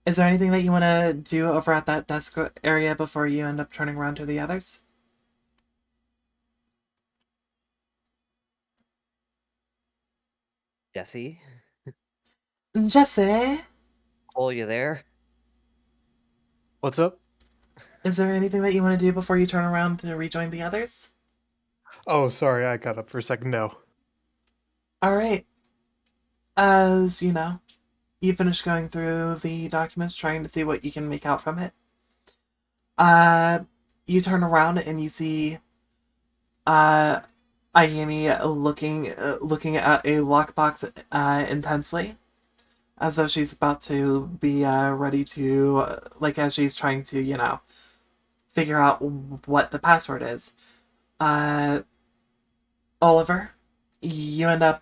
is there anything that you want to do over at that desk area before you end up turning around to the others? Jesse. Jesse. Cole, you there? What's up? Is there anything that you want to do before you turn around to rejoin the others? Oh, sorry, I got up for a second. No. All right. As you know, you finish going through the documents, trying to see what you can make out from it. Uh, you turn around and you see uh, Ayumi looking at a lockbox intensely, as though she's about to be ready to, like, as she's trying to, figure out what the password is. Uh, Oliver, you end up,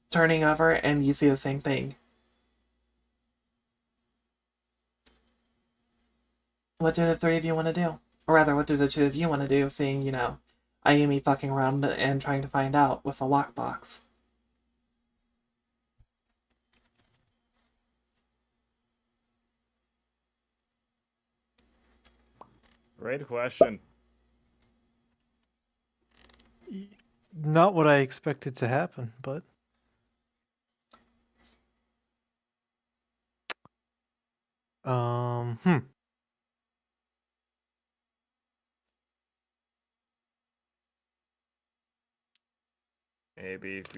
turning over and you see the same thing. What do the three of you want to do? Or rather, what do the two of you want to do, seeing, Ayumi fucking around and trying to find out with a lockbox? Great question. Not what I expected to happen, but hmm. Maybe if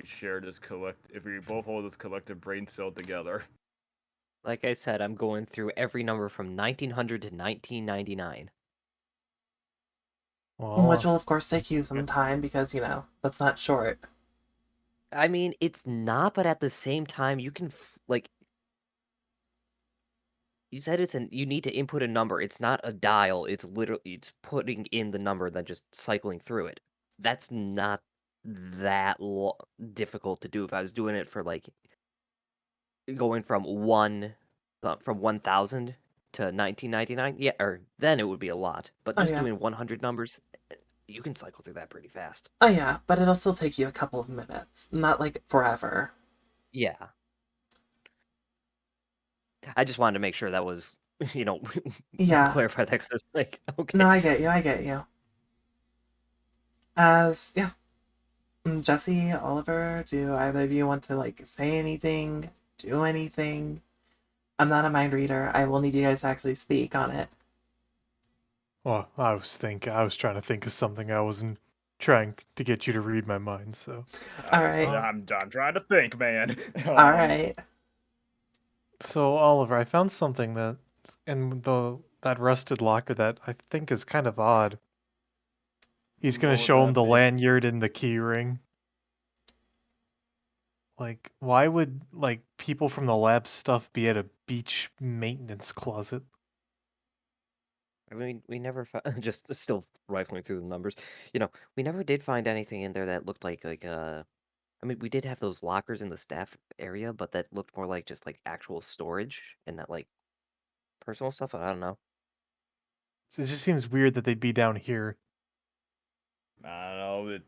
we both hold this collective brain cell together. Like I said, I'm going through every number from 1900 to 1999. Which Well, will, of course, take you some time because, that's not short. I mean, it's not, but at the same time, you can like you said you need to input a number. It's not a dial. It's literally it's putting in the number then just cycling through it. That's not that difficult to do. If I was doing it for like going from 1000 to 1999, yeah, or then it would be a lot. But Oh just yeah. doing 100 numbers, you can cycle through that pretty fast. Oh yeah, but it'll still take you a couple of minutes. Not like forever. Yeah. I just wanted to make sure that was, Yeah. clarify that because it's like, okay. No, I get you. As, yeah. Jesse, Oliver, do either of you want to, like, say anything? Do anything? I'm not a mind reader. I will need you guys to actually speak on it. well, I was trying to think of something. I wasn't trying to get you to read my mind, so. Alright. I'm trying to think, man. Alright. So Oliver, I found something in that rusted locker that I think is kind of odd. He's gonna What would show him that the be? lanyard and the key ring. Like, why would people from the lab stuff be at a beach maintenance closet? I mean, we never just still rifling through the numbers. We never did find anything in there that looked like. I mean, we did have those lockers in the staff area, but that looked more like just like actual storage and that like personal stuff. I don't know. So it just seems weird that they'd be down here. I don't know.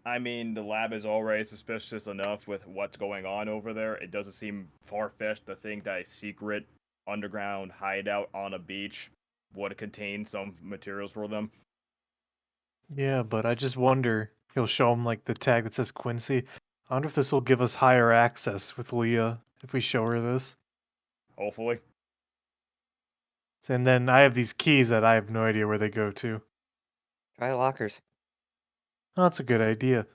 I mean, the lab is already suspicious enough with what's going on over there. It doesn't seem far-fetched to think that a secret underground hideout on a beach would contain some materials for them. Yeah, but I just wonder. He'll show him like the tag that says Quincy. I wonder if this will give us higher access with Leah if we show her this. Hopefully. And then I have these keys that I have no idea where they go to. Try lockers. Oh, that's a good idea.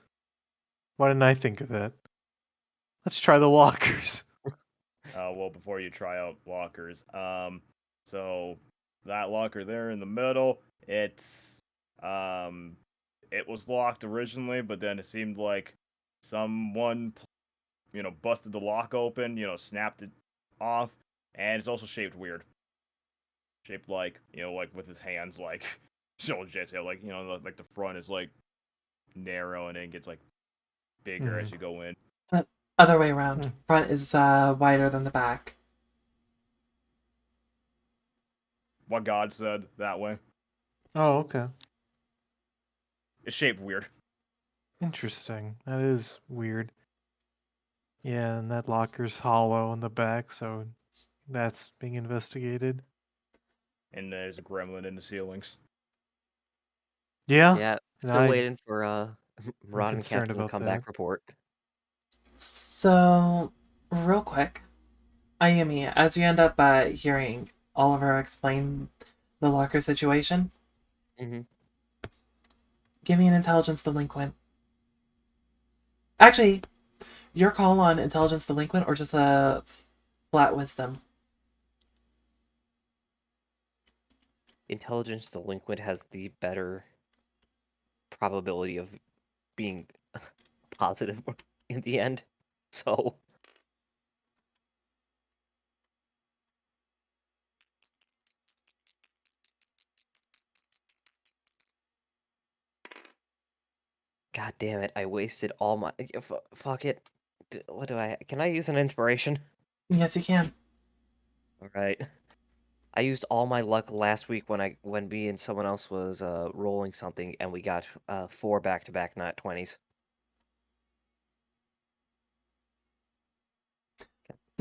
Why didn't I think of that? Let's try the lockers. Well, before you try out lockers, so that locker there in the middle, it was locked originally, but then it seemed like someone, busted the lock open, snapped it off, and it's also shaped weird. Shaped like, like with his hands, like, Jesse, like, like the front is like narrow and then gets like bigger as you go in. Other way around. Hmm. Front is wider than the back. What God said that way. Oh, okay. It's shaped weird. Interesting. That is weird. Yeah, and that locker's hollow in the back, so that's being investigated. And there's a gremlin in the ceilings. Yeah, Yeah, and still I'm waiting for Rod and concerned Captain to about come that. back report. So, real quick, Ayumi, as you end up hearing Oliver explain the locker situation, Mm-hmm. give me an intelligence delinquent. Actually, your call on intelligence delinquent or just a flat wisdom? Intelligence delinquent has the better probability of being positive in the end. So, god damn it, I wasted all my fuck it. What do I can I use an inspiration? Yes, you can. All right. I used all my luck last week when me and someone else was rolling something and we got 4 back-to-back nat 20s.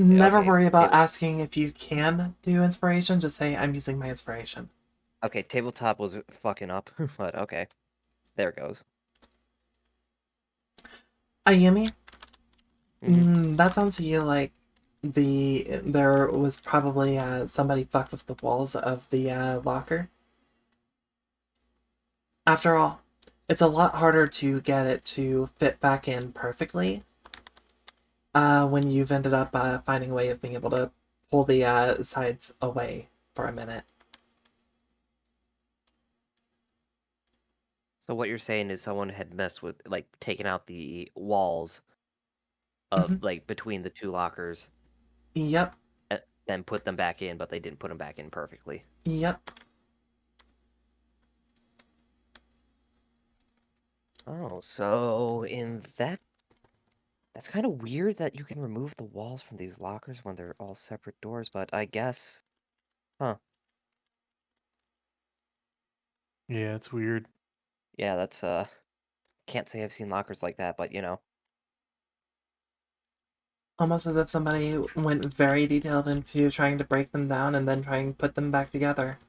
Yeah, Never okay. worry about asking if you can do inspiration. Just say, I'm using my inspiration. Okay, tabletop was fucking up, but okay. There it goes. Ayumi, Hmm. that sounds to you like there was probably somebody fucked with the walls of the locker. After all, it's a lot harder to get it to fit back in perfectly when you've ended up finding a way of being able to pull the sides away for a minute. So what you're saying is someone had messed with, like, taken out the walls of, Hmm. like, between the 2 lockers Yep, and then put them back in, but they didn't put them back in perfectly. yep. Oh, so in that's kind of weird that you can remove the walls from these lockers when they're all separate doors, but I guess, huh? Yeah, it's weird. Yeah, that's can't say I've seen lockers like that, but you know. Almost as if somebody went very detailed into trying to break them down and then trying to put them back together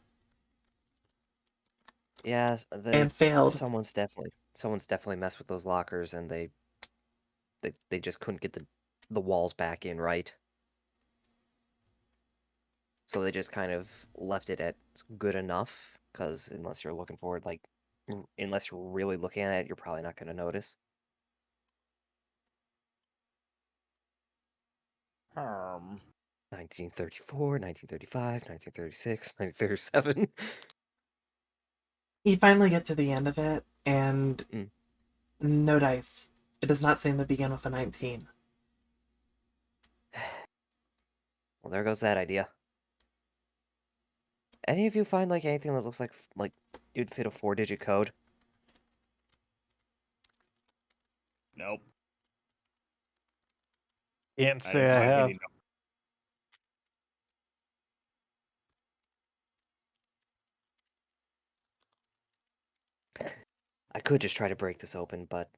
Yeah, they and failed. someone's definitely messed with those lockers and they just couldn't get the walls back in right. So they just kind of left it at good enough, because unless you're looking for it, like, unless you're really looking at it, you're probably not going to notice. Um, 1934, 1935, 1936, 1937. You finally get to the end of it, and Mm. no dice. It does not seem to begin with a 19. Well, there goes that idea. Any of you find, like, anything that looks like it'd fit a 4-digit code? nope. Can't I say didn't I find have. any. I could just try to break this open, but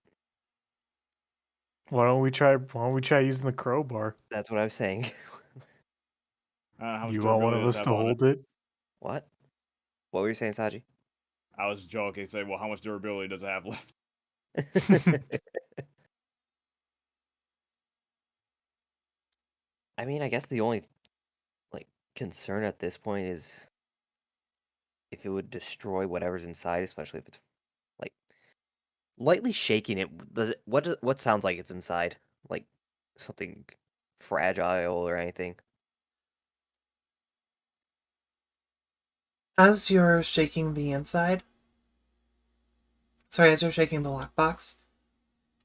Why don't we try using the crowbar? that's what I was saying. How Do much you want one durability of does us it to have on it? hold it? What? What were you saying, Saji? I was joking. Say, well, how much durability does it have left? I mean, I guess the only, like, concern at this point is if it would destroy whatever's inside, especially if it's, like, lightly shaking it. What sounds like it's inside? Like something fragile or anything? As you're shaking the inside, sorry, as you're shaking the lockbox,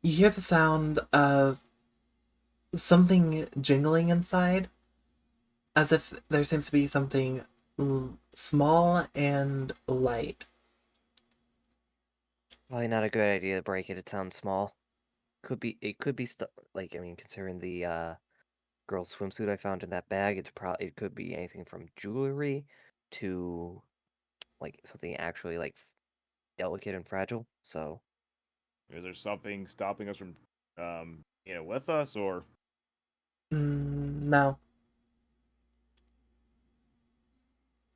you hear the sound of something jingling inside, as if there seems to be something small and light. Probably not a good idea to break it. It sounds small. It could be stuff like, I mean, considering the girl's swimsuit I found in that bag, it could be anything from jewelry to like something actually like delicate and fragile. So Is there something stopping us from, with us, or No.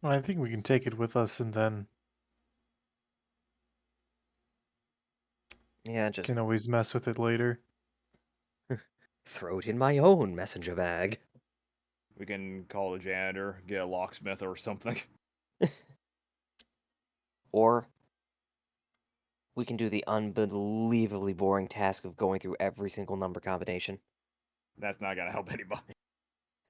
Well, I think we can take it with us and then yeah, just can always mess with it later. throw it in my own messenger bag. We can call the janitor, get a locksmith or something. Or we can do the unbelievably boring task of going through every single number combination. That's not gonna help anybody.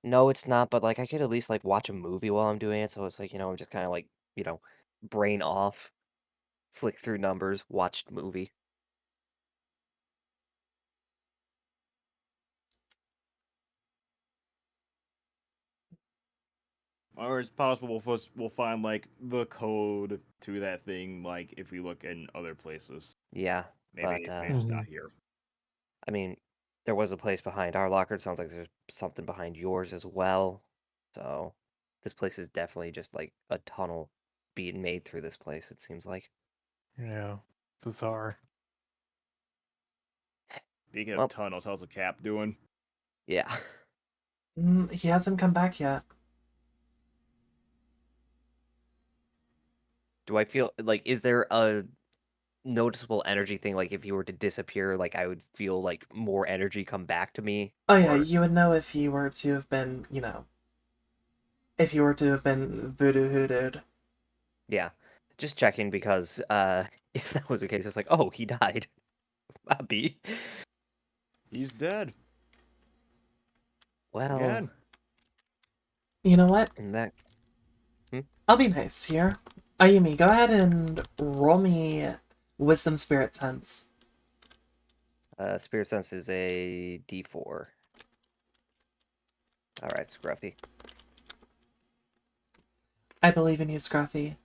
No, it's not, but like I could at least like watch a movie while I'm doing it, so it's like, I'm just kind of like, brain off, flick through numbers, watched movie. Or it's possible we'll find like the code to that thing, like if we look in other places. Yeah, but Maybe it's not here. I mean, there was a place behind our locker. It sounds like there's something behind yours as well. So this place is definitely just like a tunnel being made through this place, it seems like. Yeah, bizarre. Speaking of Well, tunnels, how's the Cap doing? yeah. He hasn't come back yet. Do I feel like, is there a noticeable energy thing? Like if he were to disappear, like I would feel like more energy come back to me? Oh yeah, Or, you would know if he were to have been, if he were to have been voodoo hoodooed. yeah. Just checking because if that was the case, it's like, oh, he died. Bobby. He's dead Well, again. You know what? in that. Hmm? I'll be nice here. Ayumi, go ahead and roll me Wisdom Spirit Sense. Spirit Sense is a D4. Alright, Scruffy. I believe in you, Scruffy.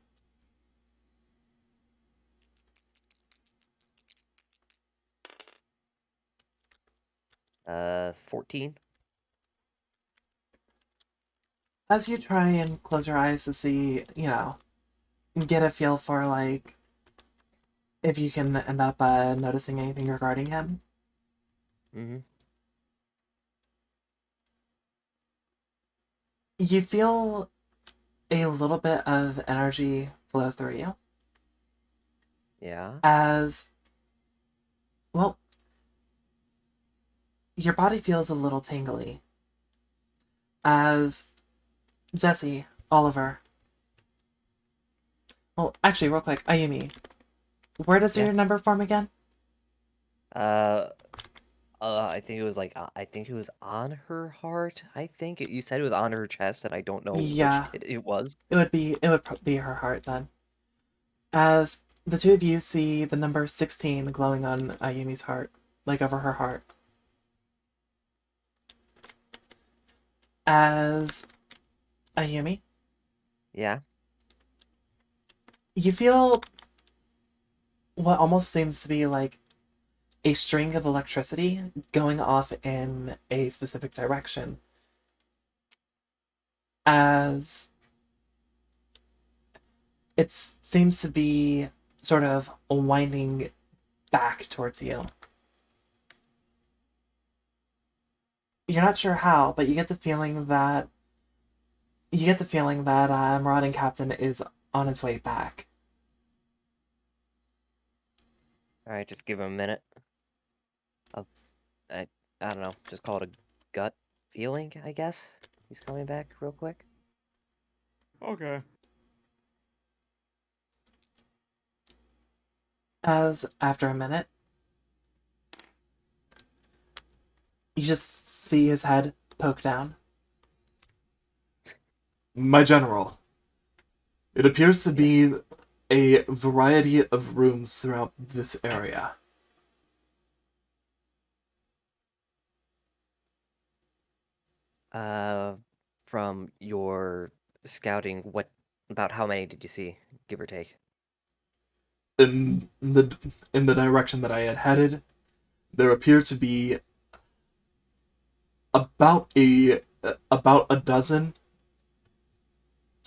14. As you try and close your eyes to see, get a feel for, like, if you can end up noticing anything regarding him, Mm-hmm. you feel a little bit of energy flow through you. Yeah. As, well, your body feels a little tingly. As Jesse, Oliver. Well, actually, real quick, Ayumi, where does Yeah. your number form again? I think it was like, I think it was on her heart. I think you said it was on her chest, and I don't know which Yeah, it was. it would be her heart then. As the two of you see the number 16 glowing on Ayumi's heart, like over her heart. As Ayumi, Yeah. you feel what almost seems to be like a string of electricity going off in a specific direction. As it seems to be sort of winding back towards you. You're not sure how, but you get the feeling that Marauding Captain is on its way back. Alright, just give him a minute. I'll, I, I don't know. Just call it a gut feeling, I guess. He's coming back real quick. Okay. As after a minute, you just see his head poke down. My general, it appears to Yes. be a variety of rooms throughout this area. Uh, from your scouting, about how many did you see, give or take? In the direction that I had headed, there appeared to be about a dozen.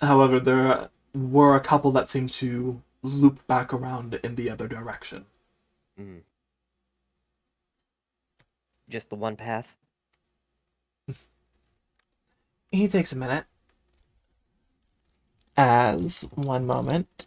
However, there were a couple that seemed to loop back around in the other direction. Mm. Just the one path? He takes a minute. As one moment.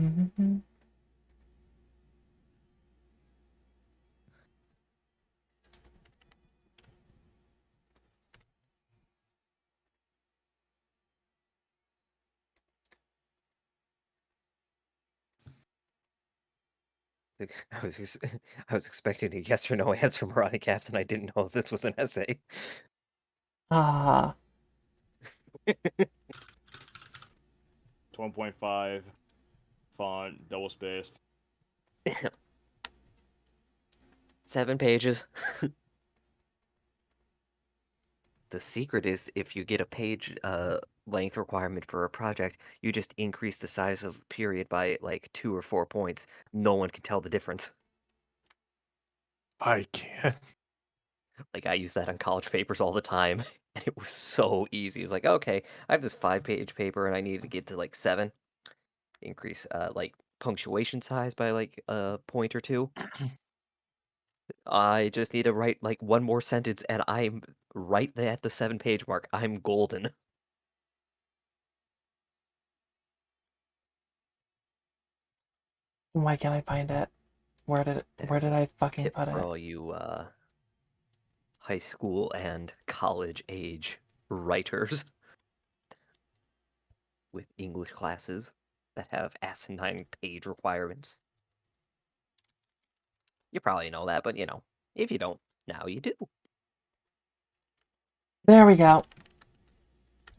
Mm-hmm. I was expecting a yes or no answer, Marani Captain. I didn't know if this was an essay. Ah. It's 1.5 font, double spaced. 7 pages. The secret is if you get a page length requirement for a project, you just increase the size of the period by like 2 or 4 points. No one can tell the difference. I can't. Like I use that on college papers all the time, and it was so easy. It's like, okay, I have this 5-page paper and I need to get to like 7. Increase like punctuation size by like a point or 2. I just need to write like one more sentence and I'm right there at the 7-page mark. I'm golden. Why can't I find it? Where There's did a I fucking tip put for it? all you high school and college age writers with English classes that have asinine page requirements. You probably know that, but you know, if you don't, now you do. There we go.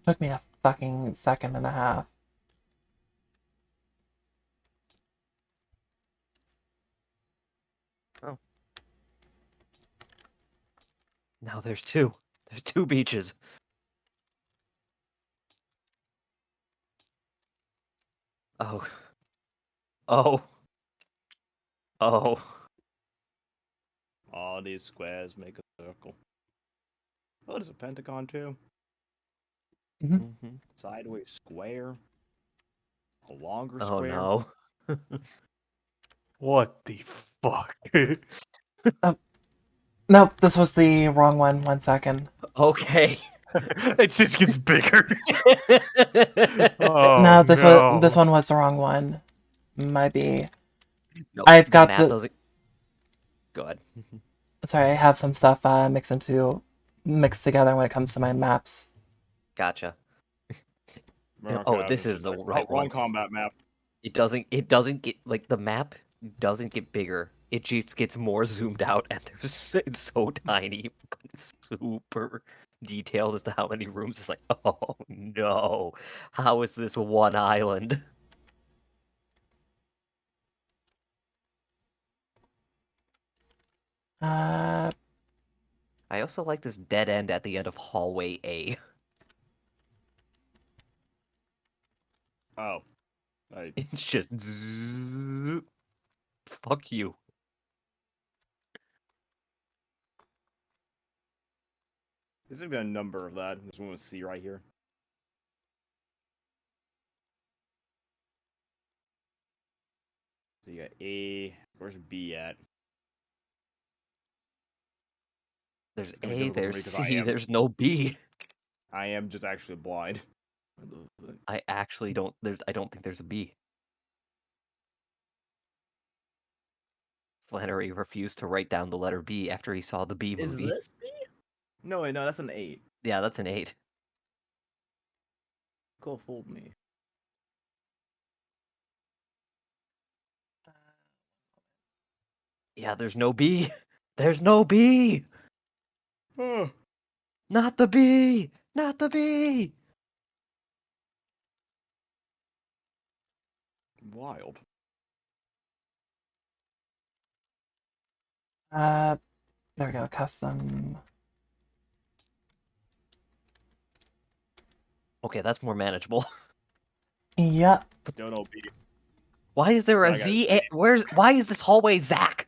Took me a fucking second and a half. Oh. Now there's 2. There's 2 beaches. Oh. Oh. Oh. All these squares make a circle. Oh, there's a pentagon too. Mm-hmm. Sideways square. A longer Oh square. no. What the fuck? Nope, this was the wrong one. 1 second. Okay. It just gets bigger. Oh No, this no. one was the wrong one. Might be. Nope, I've the got map the. doesn't. Go ahead. Sorry, I have some stuff mixed together when it comes to my maps. Gotcha. Mirror Oh, Cap this is is just the like, right wrong one. combat map. It doesn't get like the map doesn't get bigger. It just gets more zoomed out and it's so tiny, but it's super detailed as to how many rooms. It's like, oh no, how is this one island? Uh, I also like this dead end at the end of hallway A. Oh. I, It's just fuck you. there's gonna be a number of that. There's one with C right here. So you got A. Where's B at? There's It's gonna be A, difficult for me there's because C, there's no B. I am just actually blind. I actually don't. I don't think there's a B. Flannery refused to write down the letter B after he saw the B Is movie. this B? No, wait, no, that's an 8. Yeah, that's an 8. Cool, fooled me. Yeah, there's no B. There's no B. Oh, Not the B. Not the B. wild. there we go. Custom. Okay, that's more manageable. Yep. Don't know B. Why is there So a I got Z? Why is this hallway Zach?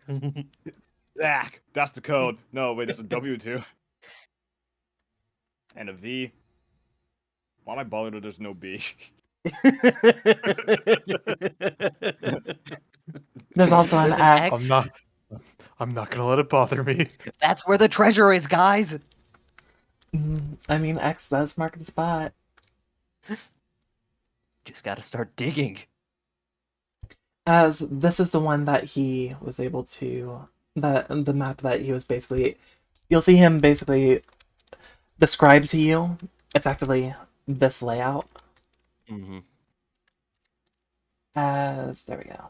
Zach. That's the code. No, wait, that's a W too. And a V. Why am I bothered that there's no B? There's also an There's an X. X. I'm not gonna let it bother me. That's where the treasure is, guys. I mean, X does mark the spot. Just gotta start digging. As this is the one that he was able to, the map that he was basically, you'll see him basically describe to you effectively this layout. Mm-hmm. As there we go.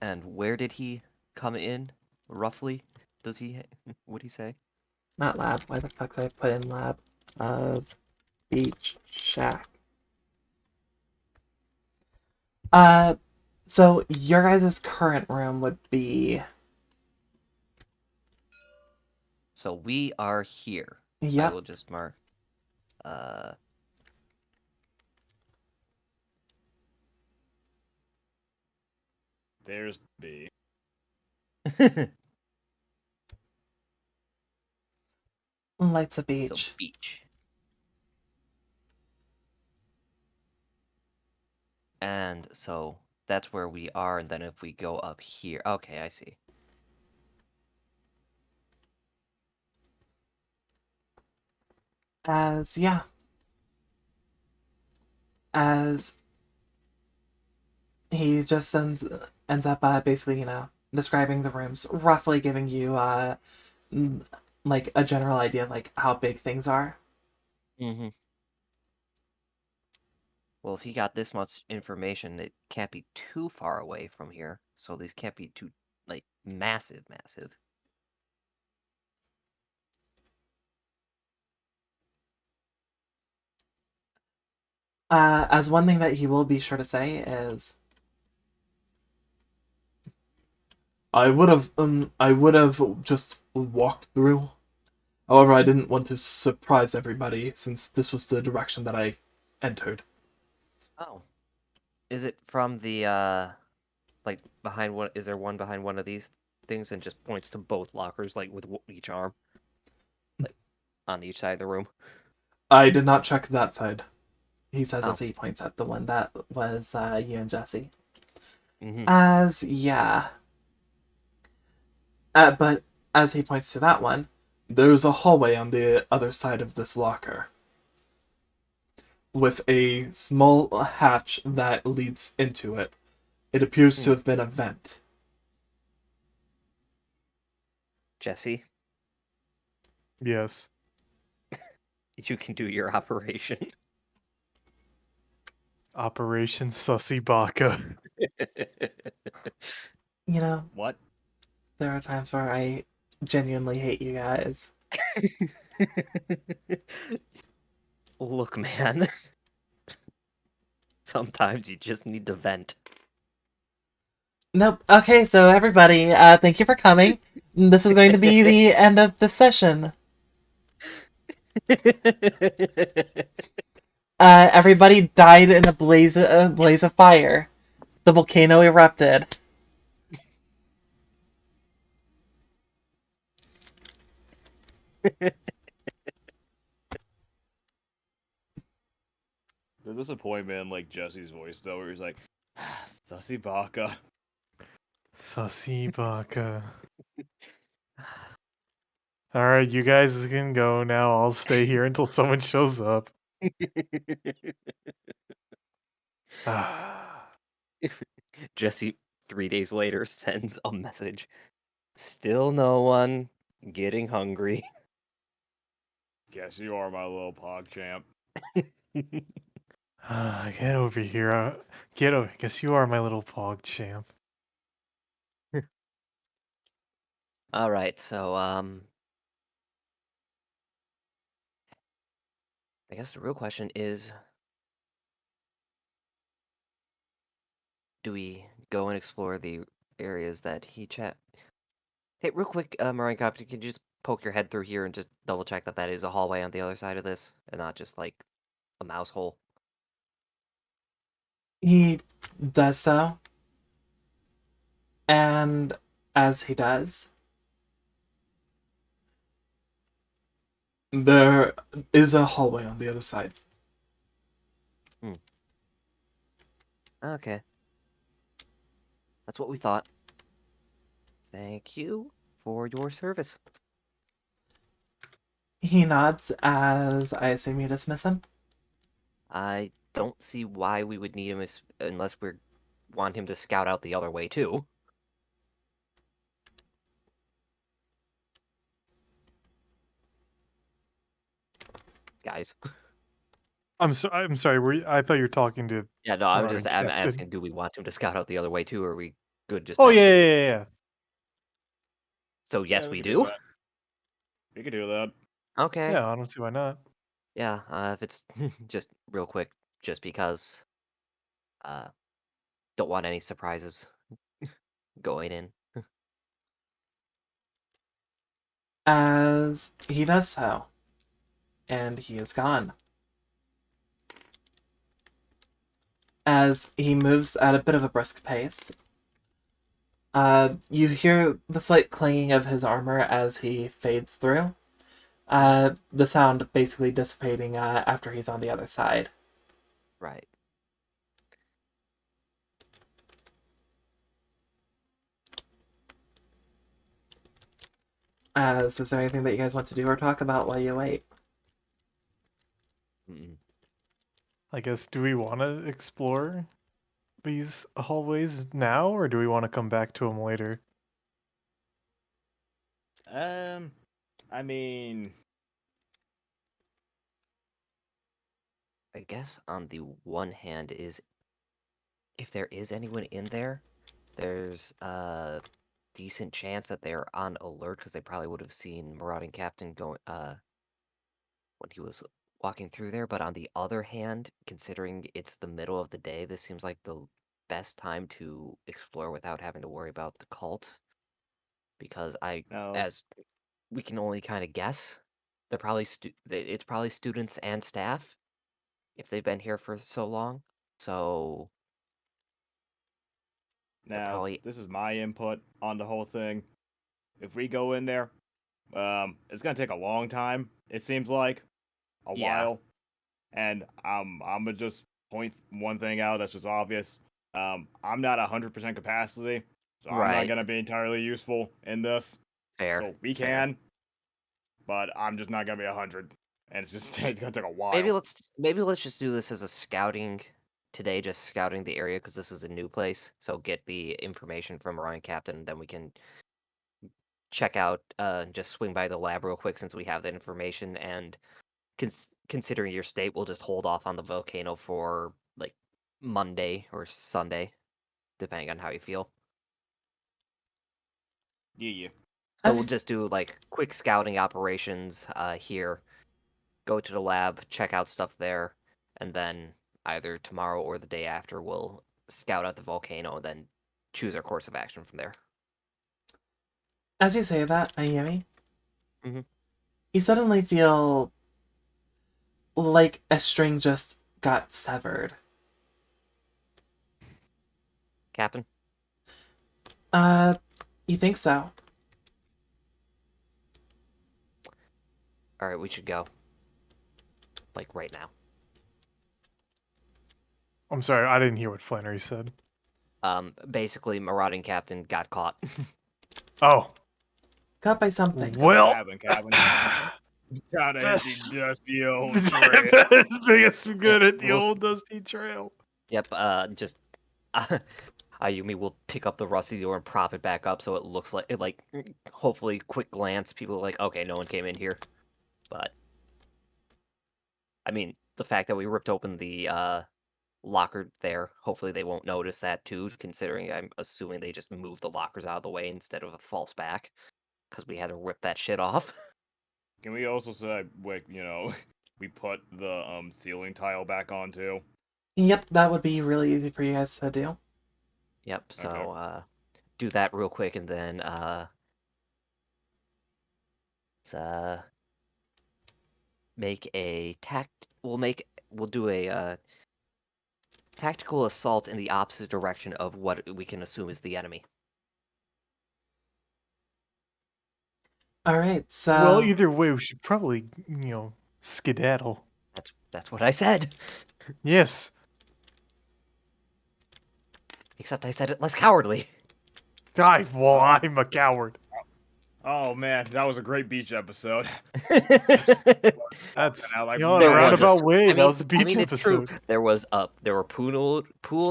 And where did he come in, roughly? Does he, would he say? Not lab. Why the fuck did I put in lab? Beach shack. Uh, so your guys' current room would be. So we are here. I Yep. will just mark. Uh, There's B. Lights a so beach. beach. And so that's where we are, and then if we go up here. Okay, I see. As yeah. As he just ends up basically, describing the rooms, roughly giving you like a general idea of like how big things are. Mm-hmm. Well, if he got this much information, it can't be too far away from here. So these can't be too, like, massive, massive. As one thing that he will be sure to say is, I would have just walked through. However, I didn't want to surprise everybody since this was the direction that I entered. Oh. Is it from the, like, behind one, is there one behind one of these things and just points to both lockers, like, with each arm? Like, on each side of the room? I did not check that side. He says Oh. as he points at the one that was you and Jesse. Mm-hmm. As yeah, but as he points to that one, there's a hallway on the other side of this locker with a small hatch that leads into it. It appears to Hmm. have been a vent. Jesse, Yes. you can do your operation. Operation Sussy Baka. You know, What? there are times where I genuinely hate you guys. Look, man. Sometimes you just need to vent. Nope. Okay, so everybody, thank you for coming. This is going to be the end of the session. Everybody died in a blaze of fire. The volcano erupted. The disappointment in like Jesse's voice though, where he's like, Sussy Baka. Sussy Baka. Alright, you guys can go now. I'll stay here until someone shows up. Ah. Jesse, 3 days later, sends a message. Still no one. Getting hungry. Guess you are my little pog champ. Get over here. Get over. Guess you are my little pog champ. Alright, so, I guess the real question is, do we go and explore the areas that he chat? Hey, real quick, Marine Copter, can you just poke your head through here and just double check that that is a hallway on the other side of this, and not just, like, a mouse hole? He does so, and as he does, there is a hallway on the other side. Hmm. Okay. That's what we thought. Thank you for your service. He nods as I assume you dismiss him. I don't see why we would need him unless we want him to scout out the other way too. Guys. I'm sorry. I thought you were talking to Yeah, no, Rod and I'm Captain. asking, do we want him to scout out the other way too, or are we good just Oh having yeah, him? yeah, yeah, yeah. So Yeah, yes, we we could do do. that. We could do that. Okay. Yeah, I don't see why not. Yeah, if it's just real quick, just because uh don't want any surprises going in. As he does so, and he is gone. As he moves at a bit of a brisk pace, you hear the slight clanging of his armor as he fades through. The sound basically dissipating after he's on the other side. Right. Is there anything that you guys want to do or talk about while you wait? Mm-mm. I guess, do we want to explore these hallways now, or do we want to come back to them later? I mean, I guess on the one hand is if there is anyone in there, there's a decent chance that they're on alert because they probably would have seen Marauding Captain going when he was walking through there. But on the other hand, considering it's the middle of the day, this seems like the best time to explore without having to worry about the cult. Because no. as we can only kind of guess, they're probably it's probably students and staff if they've been here for so long. So they're Now, probably this is my input on the whole thing. If we go in there, it's gonna take a long time. It seems like a yeah, while, and I'm gonna just point one thing out that's just obvious. I'm not 100% capacity, so I'm not right, gonna be entirely useful in this. fair, So we fair. can, but I'm just not gonna be 100, and it's just it's gonna take a Maybe while. let's just do this as a scouting today, just scouting the area because this is a new place. So get the information from Ryan Captain, and then we can check out, just swing by the lab real quick since we have that information. And considering your state, we'll just hold off on the volcano for like Monday or Sunday, depending on how you feel. Yeah. So As we'll you, just do like quick scouting operations here, go to the lab, check out stuff there, and then either tomorrow or the day after we'll scout out the volcano and then choose our course of action from there. as you say that, Ayemi, Mm-hmm. you suddenly feel like a string just got severed. Captain? Uh, you think so? All right, we should go. Like right now. I'm sorry, I didn't hear what Flannery said. Basically, marauding captain got caught. Oh, Caught by something. What well, happened, Calvin? Gotta hit the best, dusty old trail. biggest good at the We'll, old dusty trail. yep. Just Ayumi will pick up the rusty door and prop it back up so it looks like it. Like hopefully, quick glance, people are like, okay, no one came in here. But I mean, the fact that we ripped open the locker there. Hopefully they won't notice that too, considering I'm assuming they just moved the lockers out of the way instead of a false back, because we had to rip that shit off. Can we also say, like, we put the ceiling tile back on too? Yep, that would be really easy for you guys to do. Yep, Okay. so do that real quick and then let's make a we'll do a tactical assault in the opposite direction of what we can assume is the enemy. All right, Well, so either way, we should probably, skedaddle. That's what I said. Yes. Except I said it less cowardly. Well, Um, I'm a coward. Oh man, that was a great beach episode. That's, Now, like, in a There was a. roundabout way, I that mean, was the beach it's true. episode. There was there were pool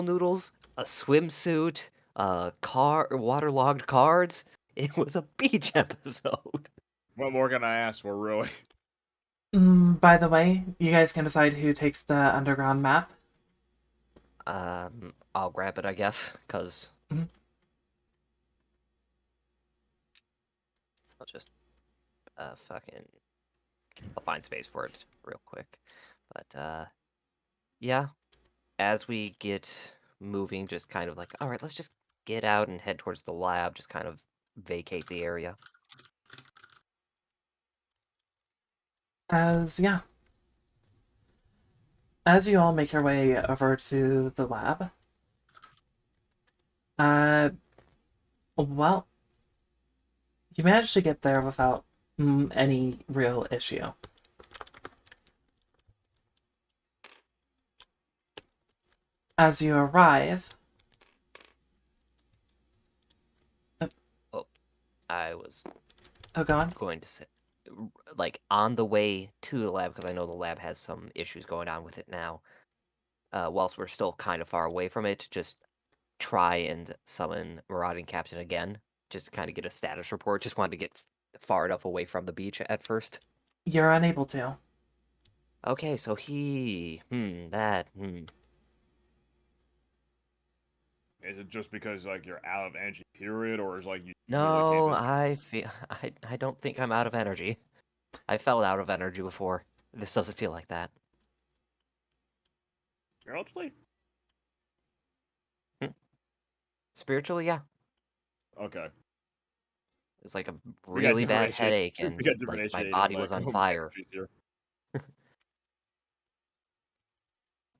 noodles, a swimsuit, waterlogged cards. It was a beach episode. what more can I ask for, really? By the way, you guys can decide who takes the underground map. I'll grab it, I guess, because Mhm. I'll just fucking I'll find space for it real quick. But yeah, as we get moving, just kind of like, all right, let's just get out and head towards the lab, just kind of vacate the area. Yeah. As you all make your way over to the lab, uh, well, you managed to get there without any real issue. As you arrive, Oh, I was oh, go on. going to say, like, on the way to the lab, because I know the lab has some issues going on with it now. Whilst we're still kind of far away from it, just try and summon Marauding Captain again, just to kind of get a status report. Just wanted to get far enough away from the beach at first. You're unable to. Okay, so Is it just because like you're out of energy, period, or is like you literally can't No, visit? I feel I don't think I'm out of energy. I felt out of energy before. This doesn't feel like that. Spiritually? Hmm. Spiritually, yeah. Okay. It was like a We got really bad differentiate. headache, We and got like my differentiating body like was on fire. energies here.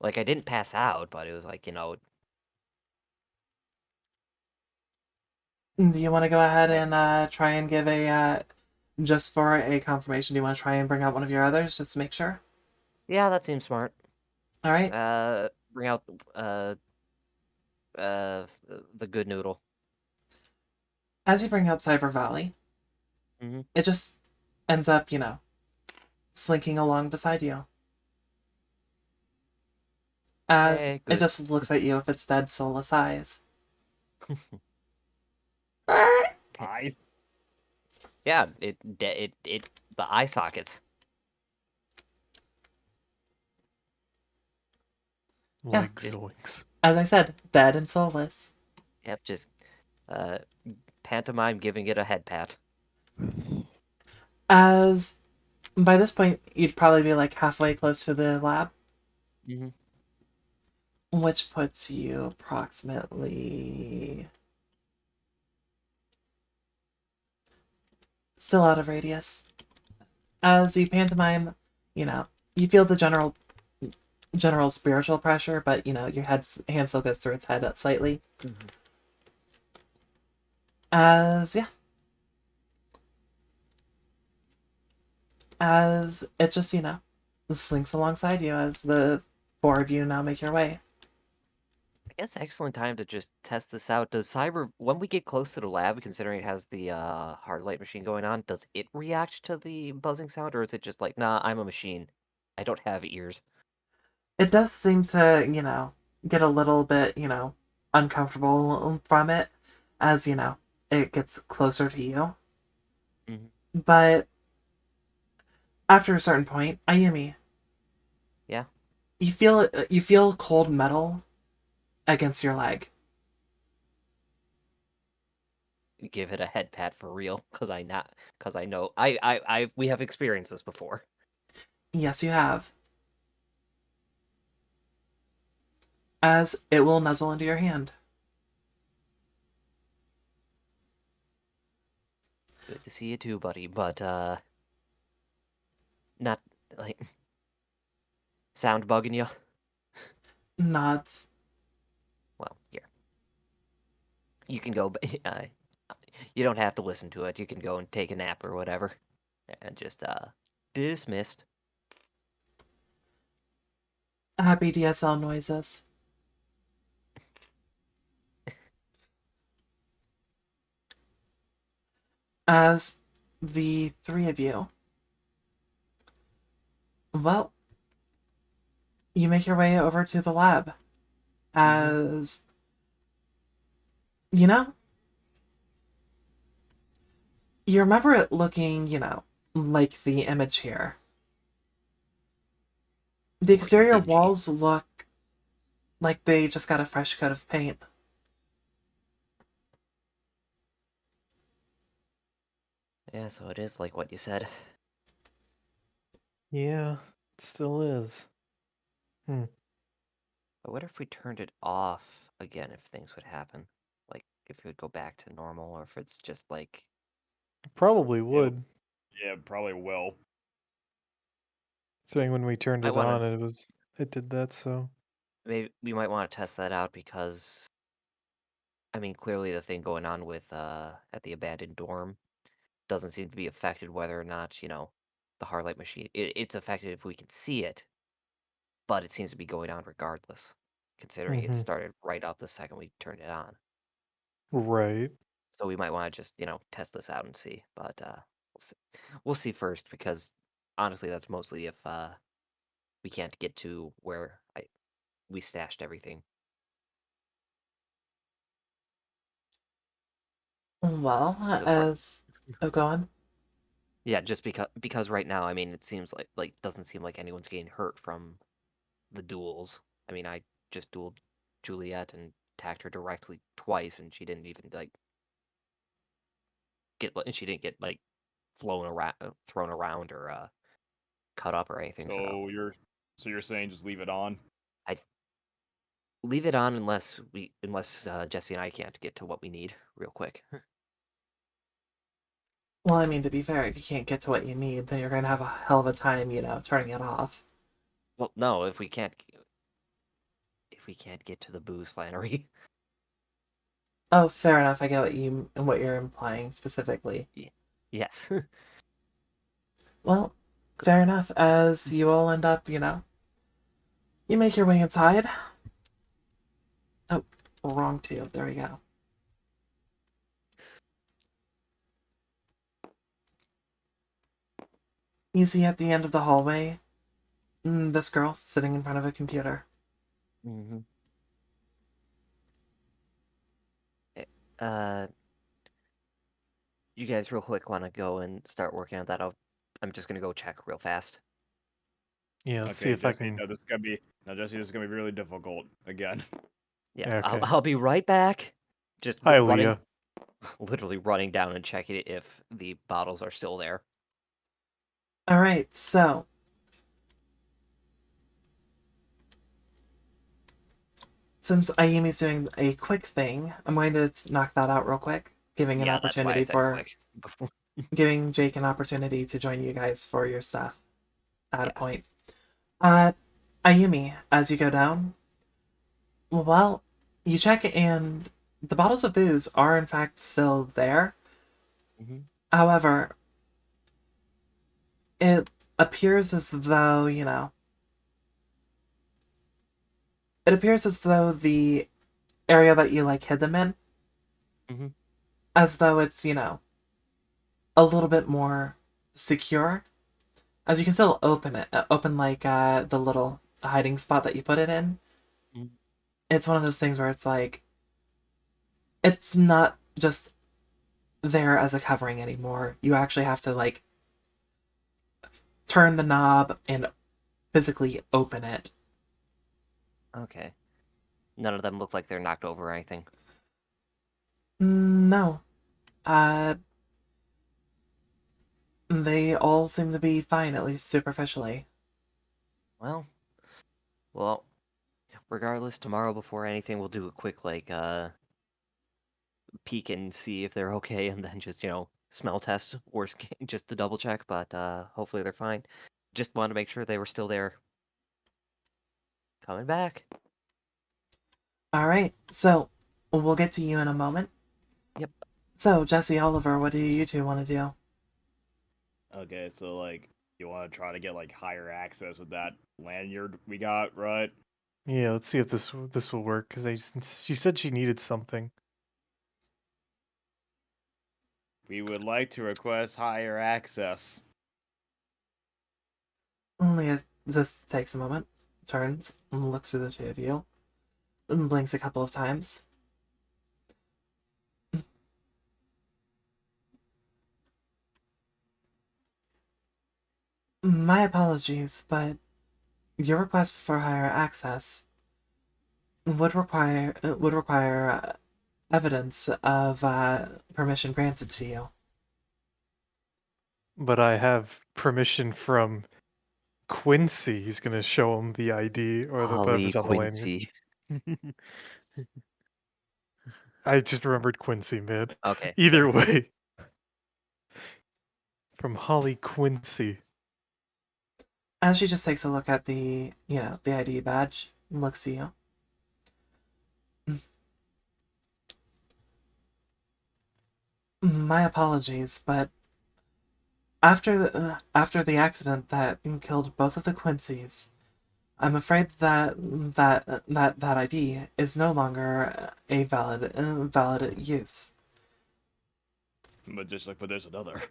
Like I didn't pass out, but it was like, Do you want to go ahead and try and give just for a confirmation, do you want to try and bring out one of your others just to make sure? yeah, that seems smart. All right. Bring out the good noodle. As you bring out Cyber Valley, Mm-hmm. it just ends up, slinking along beside you. As Okay, it good. just looks at you with its dead soulless eyes. Eyes. Yeah, the eye sockets. Yeah. Like zoinks. As I said, dead and soulless. Yep, just uh pantomime giving it a head pat. As by this point, you'd probably be like halfway close to the lab, Mm-hmm. which puts you approximately still out of radius. As you pantomime, you feel the general spiritual pressure, but your hand still goes through its head slightly. Mm-hmm. As yeah, as it just slinks alongside you as the four of you now make your way. I guess excellent time to just test this out. Does when we get close to the lab, considering it has the hard light machine going on, does it react to the buzzing sound, or is it just like, nah, I'm a machine. I don't have ears. It does seem to get a little bit uncomfortable from it as it gets closer to you. Mm-hmm. But after a certain point, Ayumi, Yeah. you feel cold metal against your leg. Give it a head pat for real, because I know we have experienced this before. Yes, you have. As it will nuzzle into your hand. Good to see you too, buddy, but not like sound bugging you. Nods. Well, here. You can go. You don't have to listen to it. You can go and take a nap or whatever, and just dismissed. Happy DSL noises. As the three of you, well, you make your way over to the lab. As you know, you remember it looking, like the image here. The Or exterior did she? walls look like they just got a fresh coat of paint. Yeah, so it is like what you said. Yeah, it still is. Hmm. But what if we turned it off again if things would happen? Like, if it would go back to normal, or if it's just like, Probably Yeah, would. yeah, probably will. Saying when we turned I it want on, to, it did that. So maybe we might want to test that out because, I mean, clearly the thing going on with, at the abandoned dorm doesn't seem to be affected whether or not, the Harlight machine, it's affected if we can see it, but it seems to be going on regardless, considering it hmm. started right up the second we turned it on. Right. So we might want to just, test this out and see. But we'll see. We'll see first because honestly, that's mostly if we can't get to where we stashed everything. Well, Because as oh, go on. yeah, just because right now, I mean, it seems like doesn't seem like anyone's getting hurt from the duels. I mean, I just dueled Juliet and attacked her directly twice, and she didn't even like she didn't get like thrown around or cut up or anything. So So you're saying just leave it on? I leave it on unless Jesse and I can't get to what we need real quick. Well, I mean, to be fair, if you can't get to what you need, then you're going to have a hell of a time, turning it off. Well, no, if we can't get to the booze Flannery. Oh, fair enough. I get what you're implying specifically. Yes. Well, fair enough. As you all end up, you make your way inside. Oh, wrong tube. There we go. You see at the end of the hallway, this girl sitting in front of a computer. hmm Uh, you guys real quick want to go and start working on that? I'm just gonna go check real fast. Yeah. Let's see Okay, if I Jesse. can. Jesse, this is gonna be really difficult again. Yeah, Yeah, I'll okay. I'll be right back. Just Hi, running, Leah. literally running down and checking if the bottles are still there. All right, so since Ayumi's doing a quick thing, I'm going to knock that out real quick, Yeah, that's why I said quick. Before. giving Jake an opportunity to join you guys for your stuff at a Yeah. point. Ayumi, as you go down, well, you check and the bottles of booze are in fact still there. hmm However, it appears as though, it appears as though the area that you hid them in, hmm as though it's, a little bit more secure. As you can still open it, open the little hiding spot that you put it in. It's one of those things where it's like, it's not just there as a covering anymore. You actually have to turn the knob and physically open it. Okay. None of them look like they're knocked over or anything. No. Uh, they all seem to be fine, at least superficially. Well, well, regardless, tomorrow before anything, we'll do a quick peek and see if they're okay, and then just smell test, worst case, just to double check. But hopefully they're fine. Just wanted to make sure they were still there. Coming back. All right, so we'll get to you in a moment. Yep. So, Jesse, Oliver, what do you two want to do? Okay, so you want to try to get higher access with that lanyard we got, right? Yeah. Let's see if this will work. She said she needed something. We would like to request higher access. Leah just takes a moment, turns, and looks through the two of you, and blinks a couple of times. My apologies, but your request for higher access would require evidence of permission granted to you. But I have permission from Quincy. He's gonna show him the ID or the Holly whatever's on the lanyard. Quincy. I just remembered Quincy, man. Okay. Either way. From Holly Quincy. As she just takes a look at the ID badge, and looks at you. My apologies, but after the accident that killed both of the Quincy's, I'm afraid that ID is no longer a valid use. But there's another.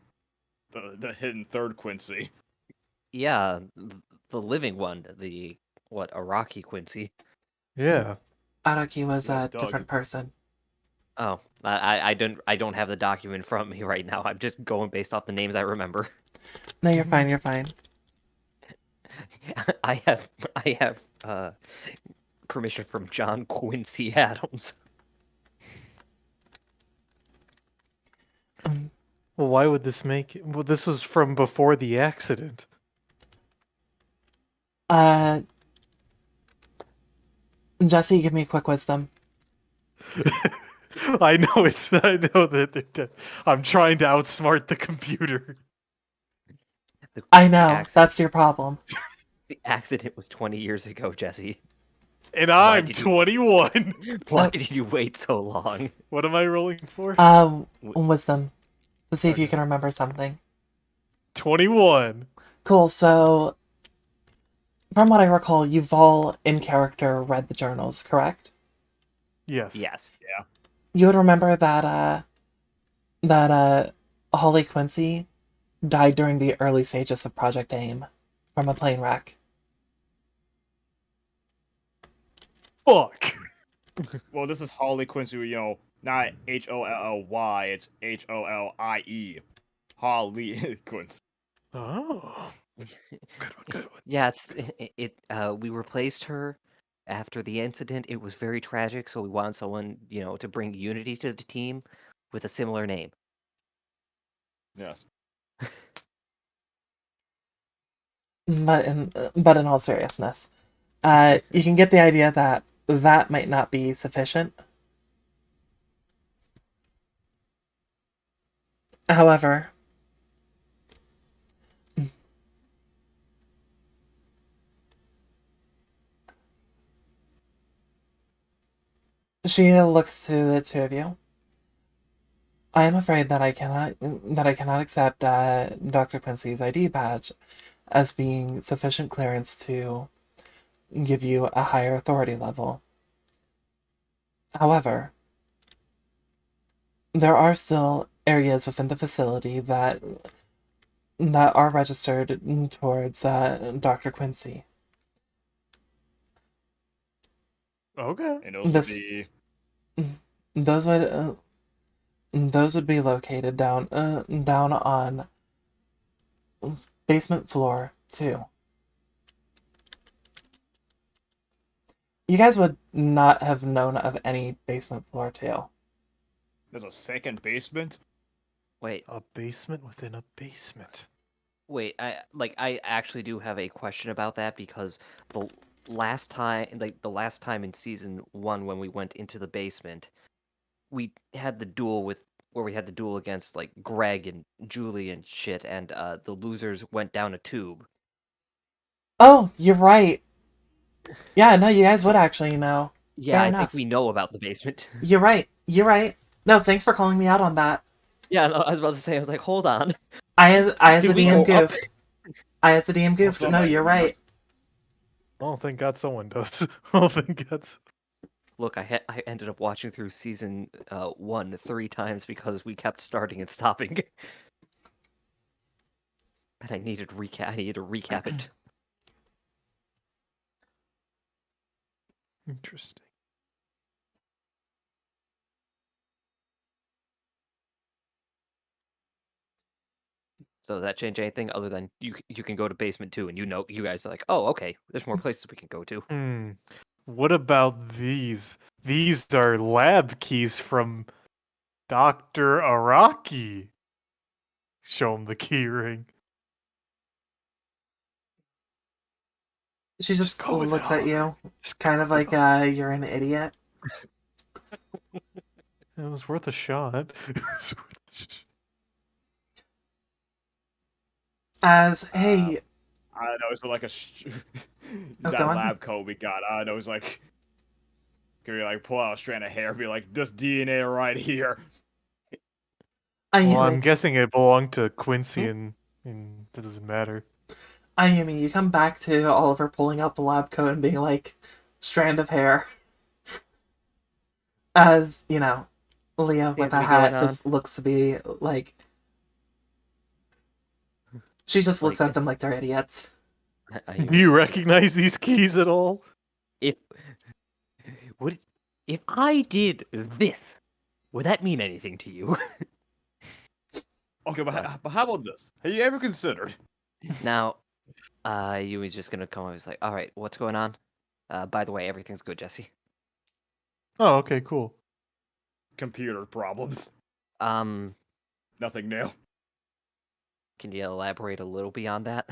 The hidden third Quincy. Yeah, the living one, the Iraqi Quincy. Yeah. Araki was Yeah, a Doug. different person. Oh, I don't have the document from me right now. I'm just going based off the names I remember. No, you're fine. You're fine. I have permission from John Quincy Adams. Well, why would this make it? Well, this was from before the accident. Jesse, give me a quick wisdom. I know that I'm trying to outsmart the computer. I know, accident. that's your problem. The accident was 20 years ago, Jesse. And Why I'm did you- 21. Why Nope. did you wait so long? What am I rolling for? Wisdom. Let's see if you can remember something. 21. Cool, so from what I recall, you've all in character read the journals, correct? Yes. Yes. You would remember that Holly Quincy died during the early stages of Project AIM from a plane wreck. Fuck. Well, this is Holly Quincy, not Holly, it's Holie. Holly Quincy. Oh. Good one. Yeah, we replaced her after the incident. It was very tragic, so we wanted someone, to bring unity to the team with a similar name. Yes. But in all seriousness, you can get the idea that that might not be sufficient. However, she looks to the two of you. I am afraid that I cannot accept Dr. Quincy's ID badge as being sufficient clearance to give you a higher authority level. However, there are still areas within the facility that are registered towards Dr. Quincy. Okay. And those This- Those would be located down on basement floor 2. You guys would not have known of any basement floor 2. there's a second basement? Wait, A basement within a basement. I actually do have a question about that because the last time in season 1 when we went into the basement, we had the duel against like Greg and Julie and shit, and the losers went down a tube. Oh, you're right. Yeah, no, you guys would actually know. Yeah, Fair I enough. think we know about the basement. You're right. You're right. No, thanks for calling me out on that. Yeah, no, I was about to say, I was like, hold on. I as a Did we DM go up? goofed. I as a DM goofed. No, somebody you're remembers. right. I don't think God someone does. I don't think that's. look, I ended up watching through season 1 3 times because we kept starting and stopping, and I needed to recap it. Interesting. So does that change anything other than you can go to basement 2 and you guys are like, oh, okay, there's more places we can go to. Hmm. What about these? These are lab keys from Dr. Araki. Show him the key ring. She just go with it, looks at Oliver. you, Just go kind of with like it. you're an idiot. It was worth a shot. As, hey, I don't know, it's like oh, go that on. lab coat we got. I don't know, it's like could be like pull out a strand of hair, be like this DNA right here. Well, I'm Ayumi, guessing it belonged to Quincy, Hmm? and that doesn't matter. Ayumi, you come back to Oliver pulling out the lab coat and being like, strand of hair. As, Leah with a Activity going hat on. just looks to be like, she just looks Like, at them like they're idiots. Do you recognize these keys at all? if would if I did this, would that mean anything to you? Okay, but how about this? Have you ever considered Now, Yumi's just gonna come over. He's like, all right, what's going on? By the way, everything's good, Jesse. Oh, okay, cool. computer problems? Um, Nothing new. can you elaborate a little beyond that?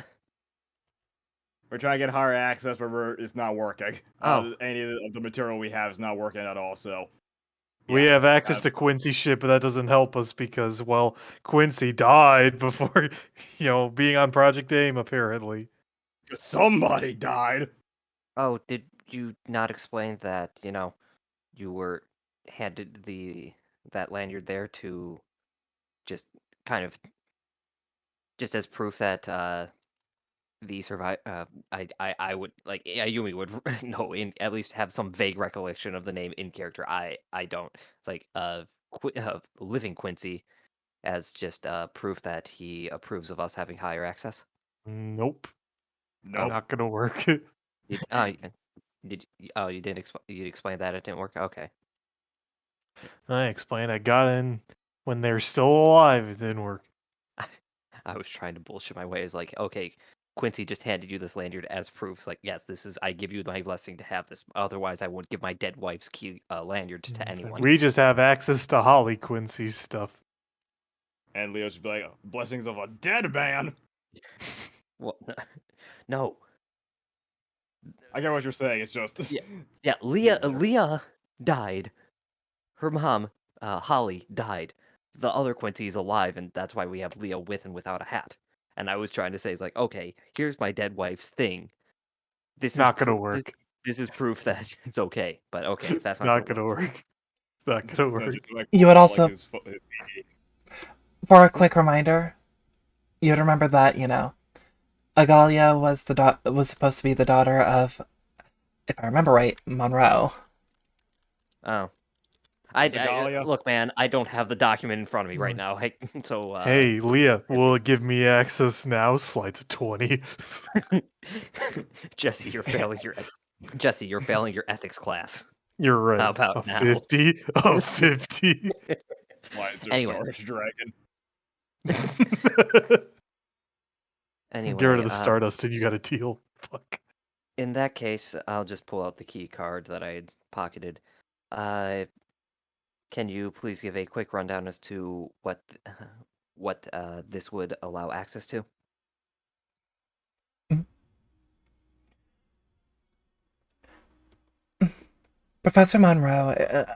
We're trying to get higher access, but it's not working. Oh, Any of the material we have is not working at all. So, We yeah. have access to Quincy's ship, but that doesn't help us because, well, Quincy died before, being on Project AIM, apparently. Somebody died. oh, did you not explain that, you were handed that lanyard there to just kind of just as proof that the survive I would like Ayumi would know in at least have some vague recollection of the name in character. I don't. It's like living Quincy as just proof that he approves of us having higher access. Nope, Oh, Nope. not gonna work. you didn't you explain that it didn't work? Okay. I explained I got in when they're still alive. It didn't work. I was trying to bullshit my way. It's like, okay, Quincy just handed you this lanyard as proof. It's like, yes, this is. I give you my blessing to have this. Otherwise, I wouldn't give my dead wife's key lanyard to It's like, anyone. we just have access to Holly Quincy's stuff. And Leo's just be like, blessings of a dead man. Well, no. I get what you're saying. It's just Yeah. Leah died. Her mom, Holly, died. The other Quincy's alive, and that's why we have Leah with and without a hat. And I was trying to say, it's like, okay, here's my dead wife's thing. This is Not gonna this work. this is proof that it's okay. But okay, if that's not Not gonna gonna work. work. Not gonna just work. like You would pull out, like also, his PD. for a quick reminder, you would remember that, Agalia was supposed to be the daughter of, if I remember right, Monroe. Oh. Zagalia? Look, man, I don't have the document in front of me right now. So Hey, Leah, will it give me access now? Slide to 20. Jesse, you're failing your ethics class. You're How right. about A now? 50? A 50? Why is there Anyway, Stardust Dragon? Get rid anyway, of the Stardust and you got a deal. Fuck. in that case, I'll just pull out the key card that I had pocketed. Can you please give a quick rundown as to what this would allow access to? Professor Monroe,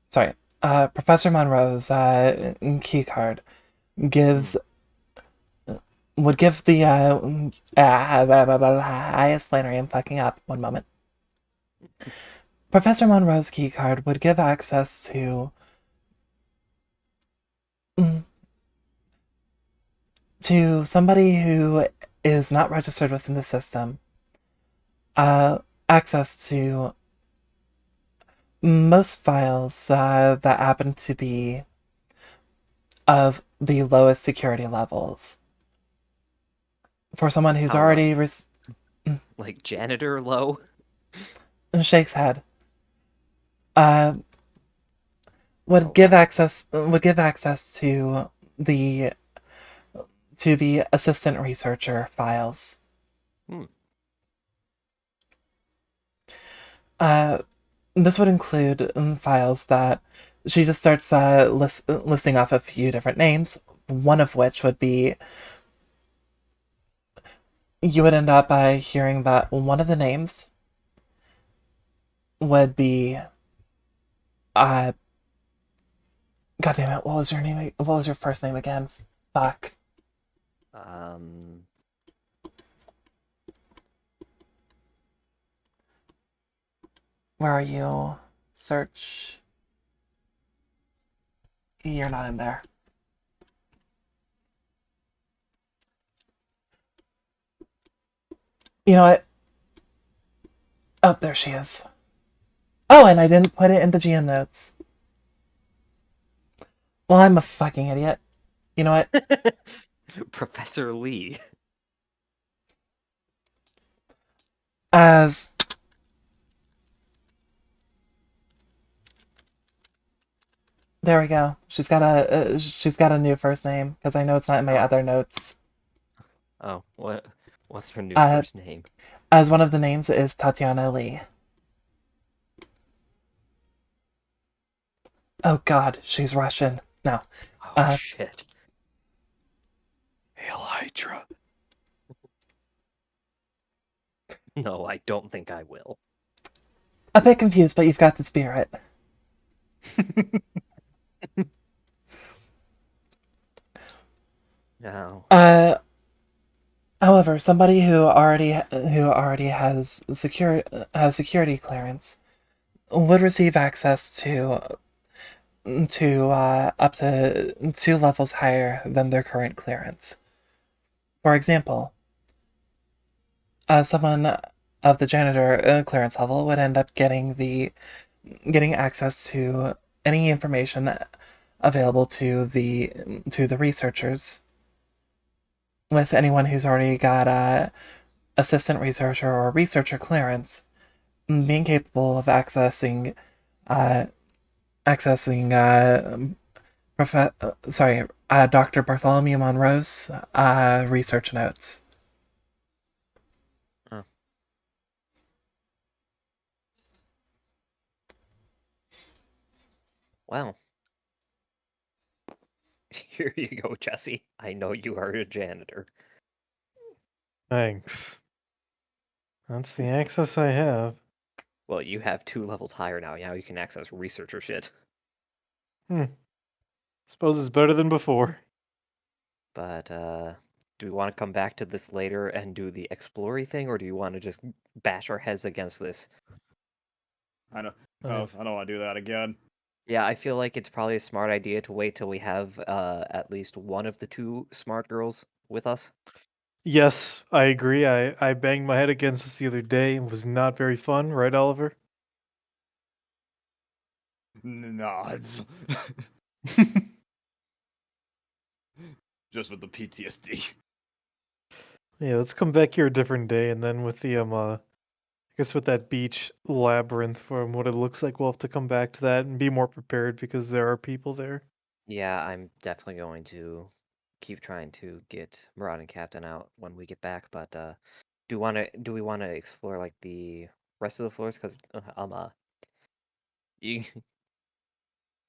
sorry, Professor Monroe's key card gives would give the highest flannery. I'm fucking up. One moment. Professor Monroe's key card would give access to somebody who is not registered within the system. Access to most files that happen to be of the lowest security levels. For someone who's How low? already Like janitor low? shakes head, uh, would Oh give wow. access the to the assistant researcher files. Hmm. Uh, this would include files that she just starts listing off a few different names. One of which would be you would end up by hearing that one of the names would be uh God damn it, what was your name? What was your first name again? Fuck. Um. Where are you? Search. You're not in there. You know what? Oh, there she is. Oh, and I didn't put it in the GM notes. Well, I'm a fucking idiot. You know what? Professor Lee. As there we go. She's got a new first name because I know it's not in my Oh. other notes. Oh. What's her new Uh, first name? as one of the names is Tatiana Lee. Oh God, she's Russian. No. Oh Uh, shit. Hail Hydra. No, I don't think I will. a bit confused, but you've got the spirit. No. Uh, however, somebody who already has security clearance would receive access to up to 2 levels higher than their current clearance. For example, someone of the janitor clearance level would end up getting access to any information available to the researchers. With anyone who's already got a assistant researcher or researcher clearance, being capable of uh, accessing Dr. Bartholomew Monroe's research notes. Oh. Well. Here you go, Jesse. I know you are a janitor. Thanks. That's the access I have. Well, you have 2 levels higher now. Now you can access researcher shit. Hmm. Suppose it's better than before. But do we want to come back to this later and do the explory thing, or do you want to just bash our heads against this? I know. Oh, I've I don't want to do that again. Yeah, I feel like it's probably a smart idea to wait till we have at least one of the 2 smart girls with us. Yes, I agree. I banged my head against this the other day and was not very fun, right, Oliver? Nods. Just with the PTSD. Yeah, let's come back here a different day, and then with the I guess with that beach labyrinth from what it looks like, we'll have to come back to that and be more prepared because there are people there. Yeah, I'm definitely going to keep trying to get Murad and Captain out when we get back. But do we want to explore like the rest of the floors? Because you,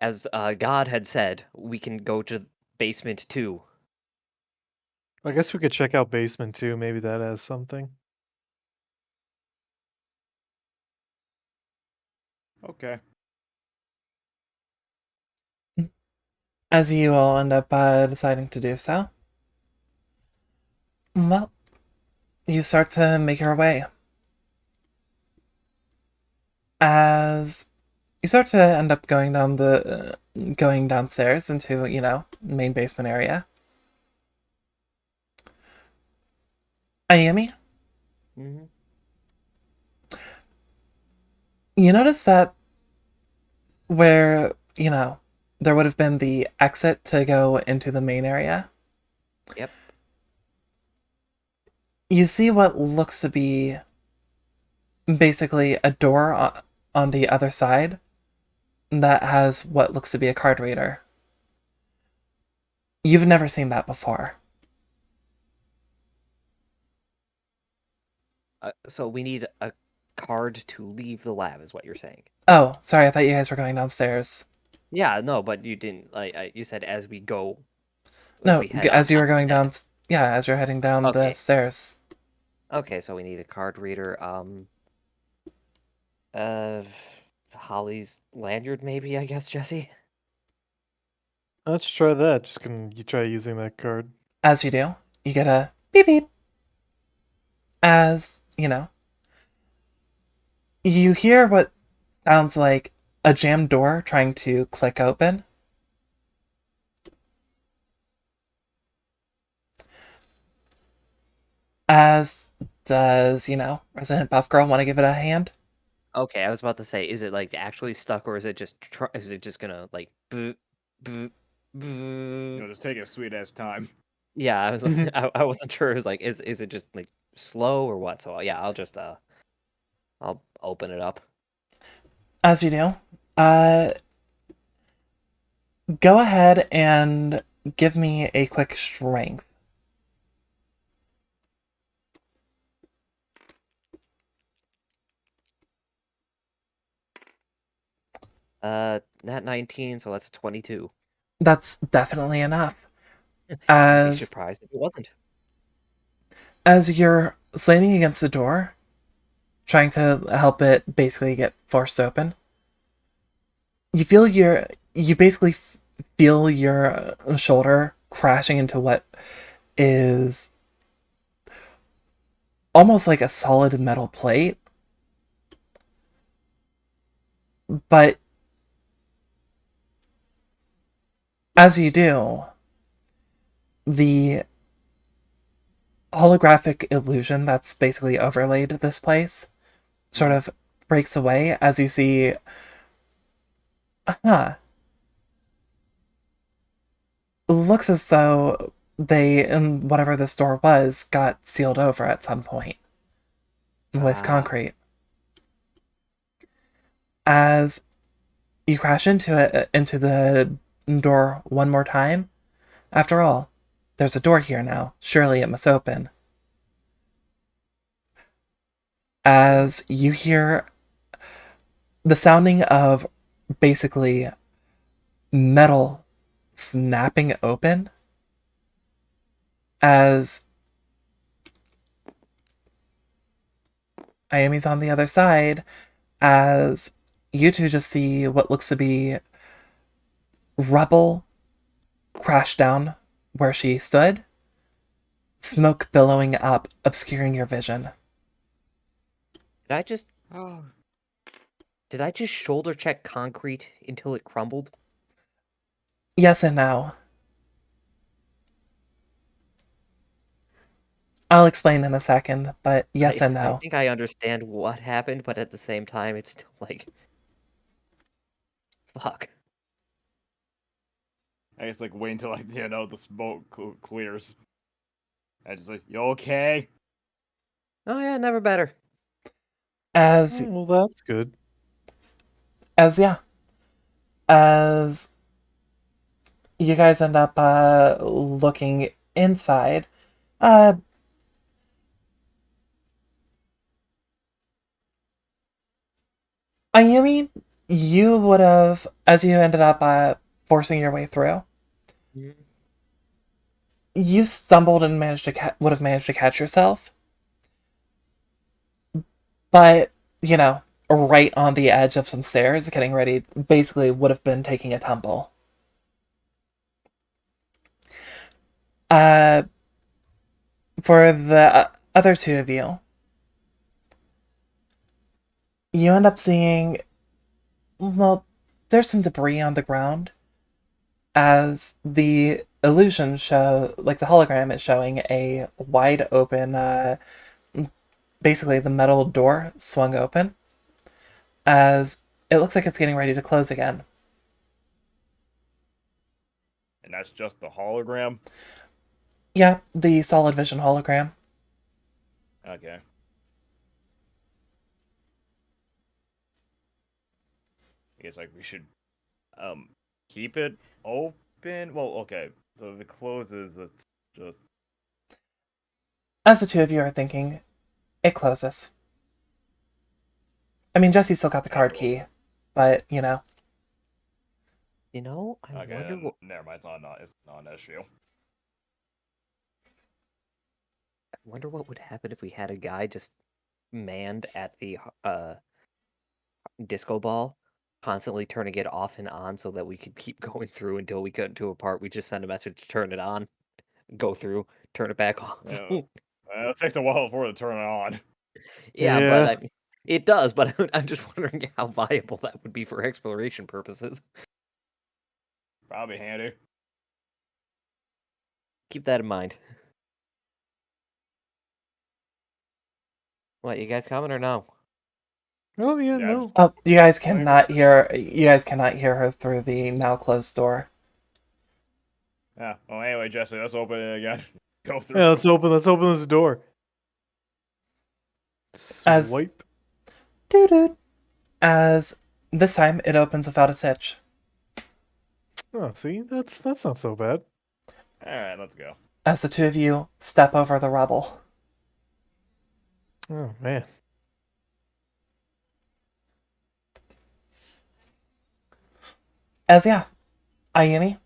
as God had said, we can go to basement 2. I guess we could check out basement too. Maybe that has something. Okay. As you all end up deciding to do so, well, you start to make your way. As you start to end up going downstairs into main basement area. Ayami, Mm-hmm. you notice that where, there would have been the exit to go into the main area. Yep. You see what looks to be basically a door on the other side that has what looks to be a card reader. You've never seen that before. So we need a card to leave the lab, is what you're saying. Oh, sorry, I thought you guys were going downstairs. Yeah, no, but you didn't. Like you said, as we go, as No, we head up. as you were Not going as- down, yeah, as you're heading down the Okay. stairs. Okay, so we need a card reader. Uh, Holly's lanyard, maybe. I guess, Jesse. Let's try that. Just can you try using that card? As you do, you get a beep beep. As, you hear what sounds like a jammed door trying to click open. As does, Resident Buff Girl want to give it a hand? Okay, I was about to say, is it like actually stuck, or is it just is it just gonna like boop, boop, boop? Just take a sweet ass time. Yeah, I was I wasn't sure. It was like, is it just like slow or what? So yeah, I'll open it up. As you do, go ahead and give me a quick strength. Nat 19, so that's 22. That's definitely enough. I'd be As surprised if it wasn't. as you're slamming against the door, trying to help it basically get forced open, you basically feel your shoulder crashing into what is almost like a solid metal plate. But as you do, the holographic illusion that's basically overlaid this place sort of breaks away as you see, huh, looks as though they, in whatever this door was, got sealed over at some point with concrete. As you crash into the door one more time, after all, there's a door here now. Surely it must open. As you hear the sounding of basically metal snapping open, as Ayami's on the other side, as you two just see what looks to be rubble crash down where she stood, smoke billowing up, obscuring your vision. Did I just Oh. did I just shoulder check concrete until it crumbled? Yes and no. I'll explain in a second, but yes and I no. think I understand what happened, but at the same time, it's still like, fuck. I guess like wait until the smoke clears. I just like, you okay? Oh yeah, never better. As Oh, well, that's good. yeah, as you guys end up looking inside, uh, Ayumi, you would have, as you ended up forcing your way through, you stumbled and would have managed to catch yourself, but right on the edge of some stairs, getting ready, basically would have been taking a tumble. Uh, for the other two of you, you end up seeing, well, there's some debris on the ground as the illusion like the hologram is showing a wide open, basically the metal door swung open as it looks like it's getting ready to close again. And that's just the hologram? Yeah, the solid vision hologram. Okay. I guess like we should keep it open. Well, okay. So if it closes, it's just As the two of you are thinking, it closes. I mean, Jesse's still got the card key, but, you know. You know, I okay. wonder Then what. never mind. It's not an issue. I wonder what would happen if we had a guy just manned at the disco ball, constantly turning it off and on so that we could keep going through until we get to a part. We just send a message to turn it on, go through, turn it back off. Yeah, it takes a while before to turn it on. Yeah, but Yeah. it does. But I'm just wondering how viable that would be for exploration purposes. Probably handy. Keep that in mind. What, you guys coming or no? Oh yeah, Yeah. no. Oh, you guys Waiting cannot hear. You guys cannot hear her through the now closed door. Yeah. Well, anyway, Jesse, let's open it again. Go through. Yeah, let's open this door. As Swipe. doo doo. As this time it opens without a hitch. Oh, see, that's not so bad. All right, let's go. As the two of you step over the rubble. Oh man. As yeah, Ayumi,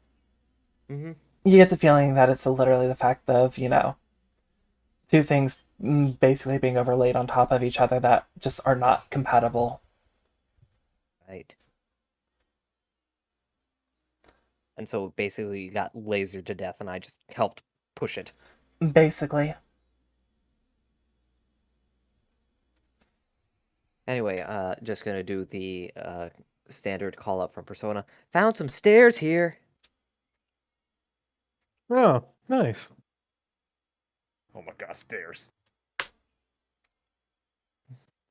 Mm-hmm. you get the feeling that it's literally the fact of, you know, two things basically being overlaid on top of each other that just are not compatible. Right. And so basically you got lasered to death and I just helped push it. Basically. Anyway, just gonna do the standard call up from Persona. Found some stairs here. Oh, nice. Oh my God, stairs.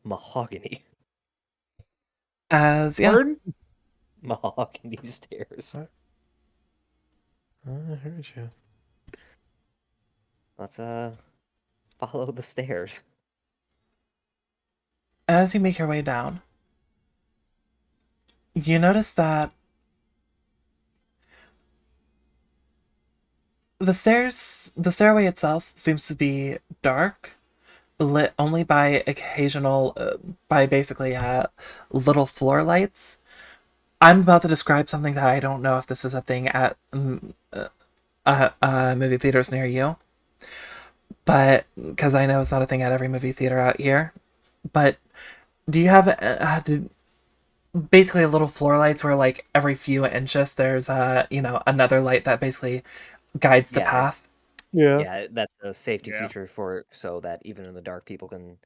Mahogany. As yeah, Pardon? Mahogany stairs. I heard you. Let's follow the stairs. as you make your way down, you notice that the stairway itself seems to be dark, lit only by occasional, by basically little floor lights. I'm about to describe something that I don't know if this is a thing at movie theaters near you, but because I know it's not a thing at every movie theater out here. But do you have basically little floor lights where like every few inches there's you know, another light that basically guides the Yeah, path? Yeah. yeah, that's a safety Yeah. feature for so that even in the dark people can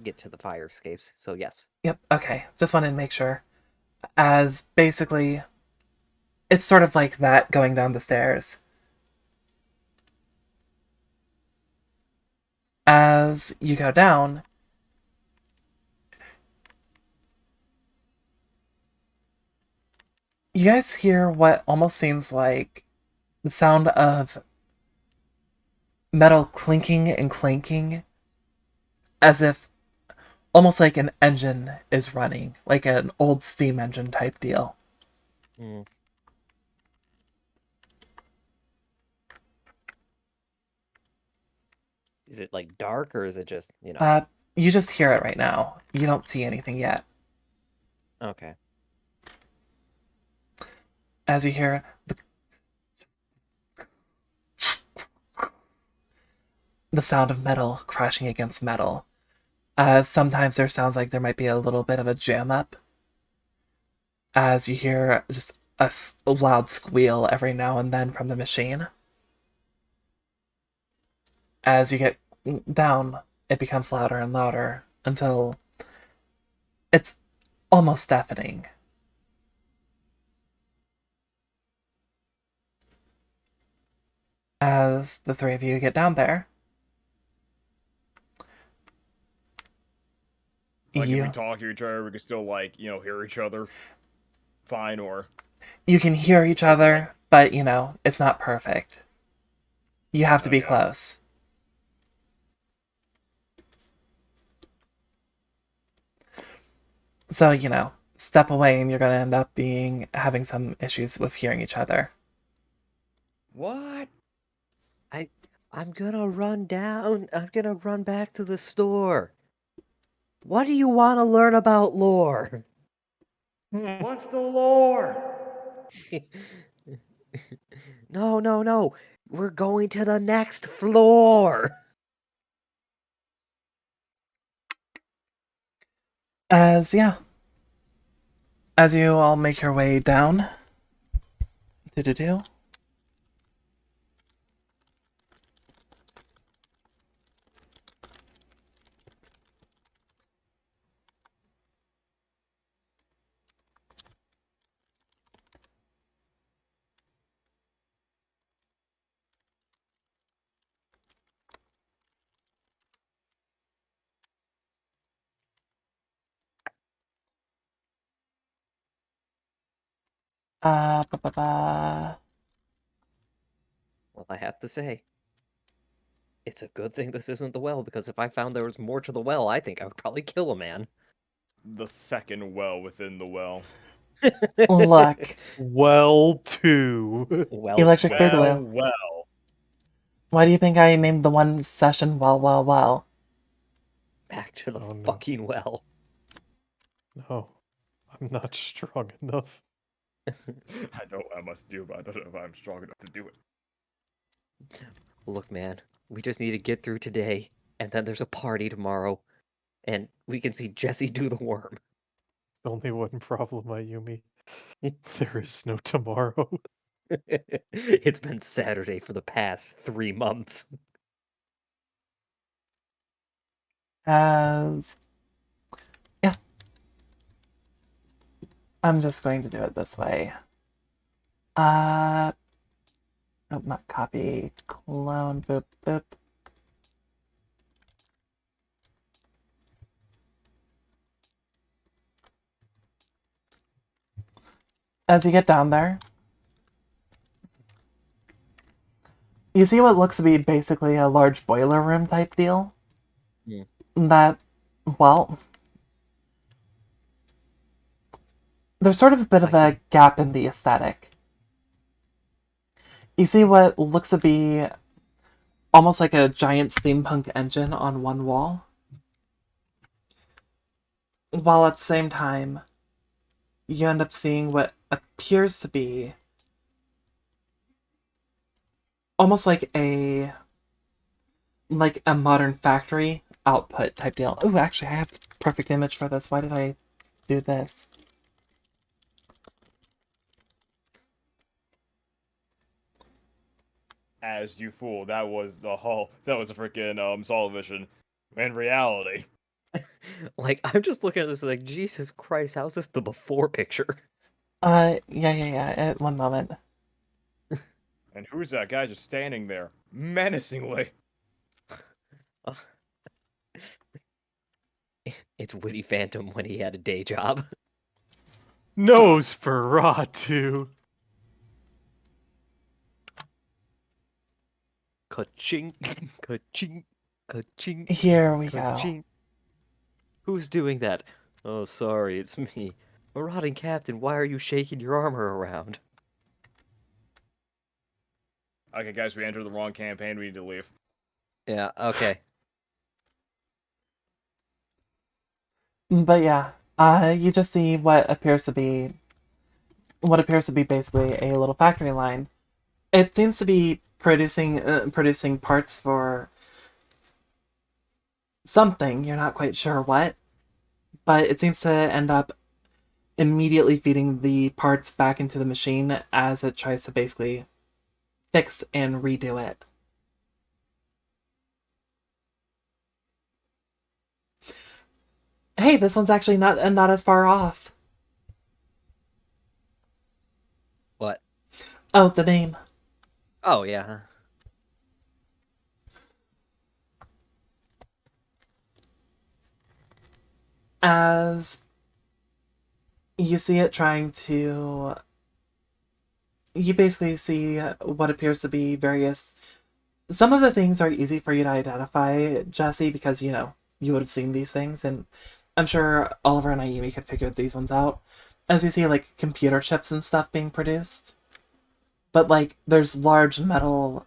get to the fire escapes. So yes. Yep. Okay. Just wanted to make sure. As basically, it's sort of like that going down the stairs. As you go down, you guys hear what almost seems like the sound of metal clinking and clanking, as if almost like an engine is running, like an old steam engine type deal. Mm. Is it like dark or is it just, you know? You just hear it right now. You don't see anything yet. Okay. As you hear the sound of metal crashing against metal. Sometimes there sounds like there might be a little bit of a jam up. As you hear just a loud squeal every now and then from the machine. As you get down, it becomes louder and louder until it's almost deafening. As the three of you get down there, Like if we You talk to each other, we can still like hear each other fine, or you can hear each is it like other, but it's not perfect. You have to oh be yeah. close. So, step away and you're gonna end up having some issues with hearing each other. What? I I'm gonna run down. I'm gonna run back to the store. What do you want to learn about lore? What's the lore? No, no, no. We're going to the next floor. As yeah, as you all make your way down, do do do. Ba, ba, ba. Well, I have to say, it's a good thing this isn't the well, because if I found there was more to the well, I think I would probably kill a man. The second well within the well. Look, Well, two. Well Electric square. Boogaloo. Well. Why do you think I named the one session well, well, well? Back to the Oh no. fucking well. No. I'm not strong enough. I know what I must do, but I don't know if I'm strong enough to do it. Look, man, we just need to get through today, and then there's a party tomorrow, and we can see Jesse do the worm. Only one problem, Ayumi. There is no tomorrow. It's been Saturday for the past 3 months. As yeah, I'm just going to do it this way. Oh, not copy, clone, boop, boop. As you get down there, you see what looks to be basically a large boiler room type deal. Hmm. That, well, there's sort of a bit of a gap in the aesthetic. You see what looks to be almost like a giant steampunk engine on one wall, while at the same time, you end up seeing what appears to be almost like a modern factory output type deal. Oh, actually, I have the perfect image for this. Why did I do this? As you fool, that was the whole. That was a freaking Sol mission. In reality. Like, I'm just looking at this like, Jesus Christ, how's this the before picture? Yeah. One moment. And who's that guy just standing there menacingly? It's Witty Phantom when he had a day job. Nosferatu. Ka-ching, ka-ching, ka-ching, Here we go. ka-ching. Who's doing that? Oh, sorry, it's me. Marauding Captain, why are you shaking your armor around? Okay, guys, we entered the wrong campaign. We need to leave. Yeah, okay. But yeah, you just see what appears to be basically a little factory line. It seems to be producing parts for something. You're not quite sure what, but it seems to end up immediately feeding the parts back into the machine as it tries to basically fix and redo it. Hey, this one's actually not as far off. What? Oh, the name. Oh, yeah. as you see it trying to. You basically see what appears to be various. Some of the things are easy for you to identify, Jesse, because, you would have seen these things, and I'm sure Oliver and Ayumi could figure these ones out. As you see, like, computer chips and stuff being produced. But, like, there's large metal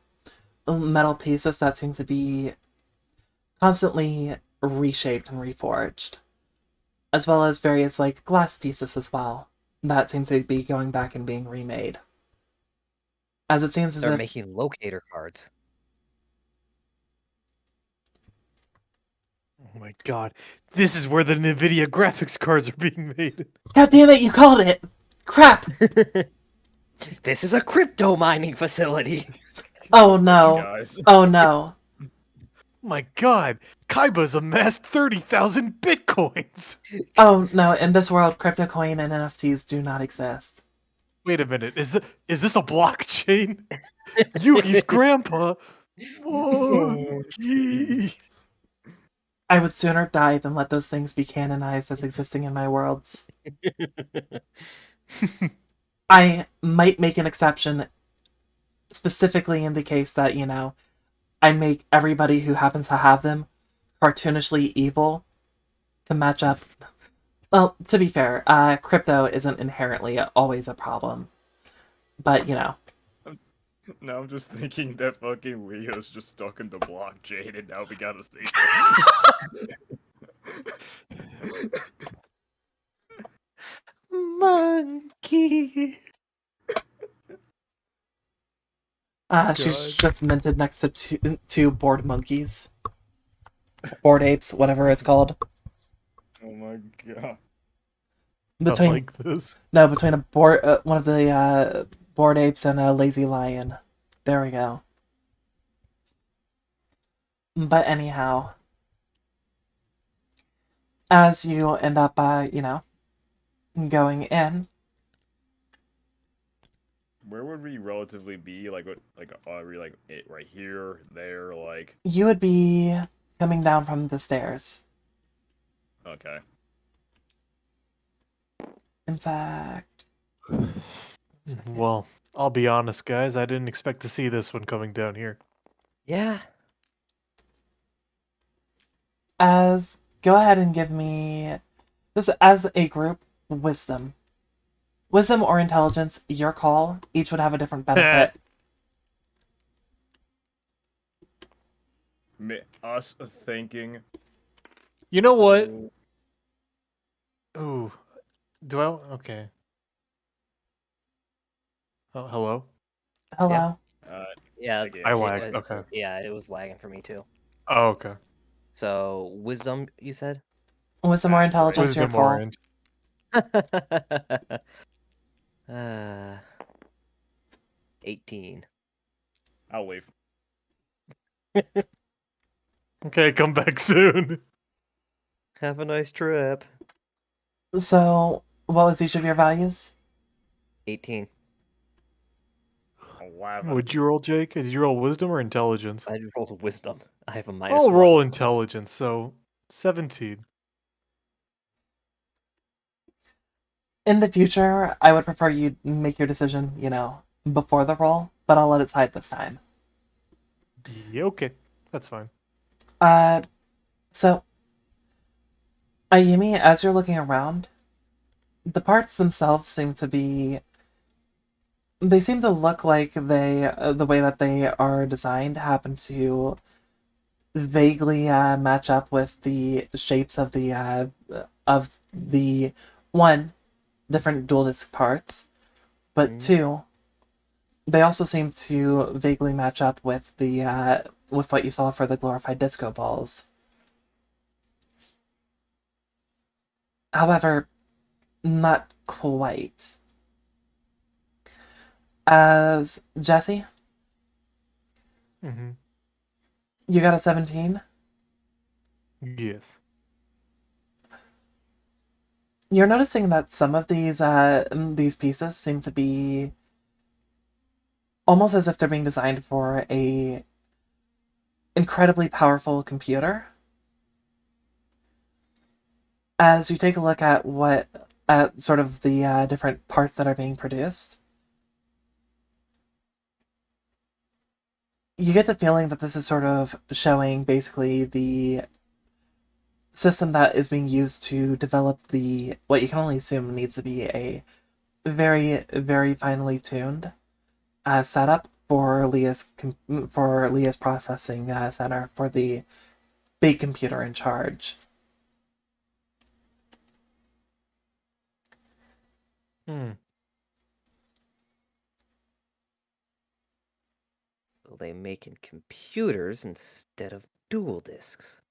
pieces that seem to be constantly reshaped and reforged, as well as various like glass pieces as well that seem to be going back and being remade. As it seems as They're if making locator cards. Oh my god. This is where the NVIDIA graphics cards are being made. God damn it, you called it! Crap! This is a crypto mining facility. Oh no. Guys. Oh no. My god. Kaiba's amassed 30,000 bitcoins. Oh no, in this world, crypto coin and NFTs do not exist. Wait a minute. Is this a blockchain? Yuki's grandpa. Monkey. I would sooner die than let those things be canonized as existing in my worlds. I might make an exception specifically in the case that, I make everybody who happens to have them cartoonishly evil to match up. Well, to be fair, crypto isn't inherently always a problem. But, Now I'm just thinking that fucking Leo's just stuck in the blockchain, and now we gotta see. Monkey. she's just minted next to two bored monkeys. Bored apes, whatever it's called. Oh my god. Between I like this. No, between one of the bored apes and a lazy lion. There we go. But anyhow, as you end up, going in, Where would we relatively be? Like, what? Like, are we like it right here, there? Like, you would be coming down from the stairs. okay. In fact, Well, I'll be honest, guys. I didn't expect to see this one coming down here. Yeah. go ahead and give me, just as a group, wisdom. Wisdom or intelligence, your call. Each would have a different benefit. Us thinking. You know what? Ooh. Do I? Okay. Oh, hello? Hello? Yeah. Okay. I lagged. Okay. Yeah, it was lagging for me too. Oh, okay. So, wisdom, you said? Wisdom or intelligence, your Wisdom call. orange. uh, 18. I'll leave. Okay, come back soon. Have a nice trip. So, what was each of your values? 18. 11. Would you roll, Jake? Did you roll wisdom or intelligence? I rolled wisdom. I have a -1. I'll roll intelligence, so 17. In the future, I would prefer you make your decision, before the roll, but I'll let it slide this time. Yeah, okay. That's fine. So, Ayumi, as you're looking around, the parts themselves seem to be. They seem to look like the way that they are designed happen to vaguely match up with the shapes of the one, different dual disc parts, but two, they also seem to vaguely match up with with what you saw for the glorified disco balls. However, not quite. As Jesse, Mm-hmm. you got a 17. Yes. You're noticing that some of these pieces seem to be almost as if they're being designed for a incredibly powerful computer. As you take a look at sort of the different parts that are being produced, you get the feeling that this is sort of showing basically the system that is being used to develop the what you can only assume needs to be a very, very finely tuned setup for Leah's processing center for the big computer in charge. Hmm. So they making computers instead of dual discs.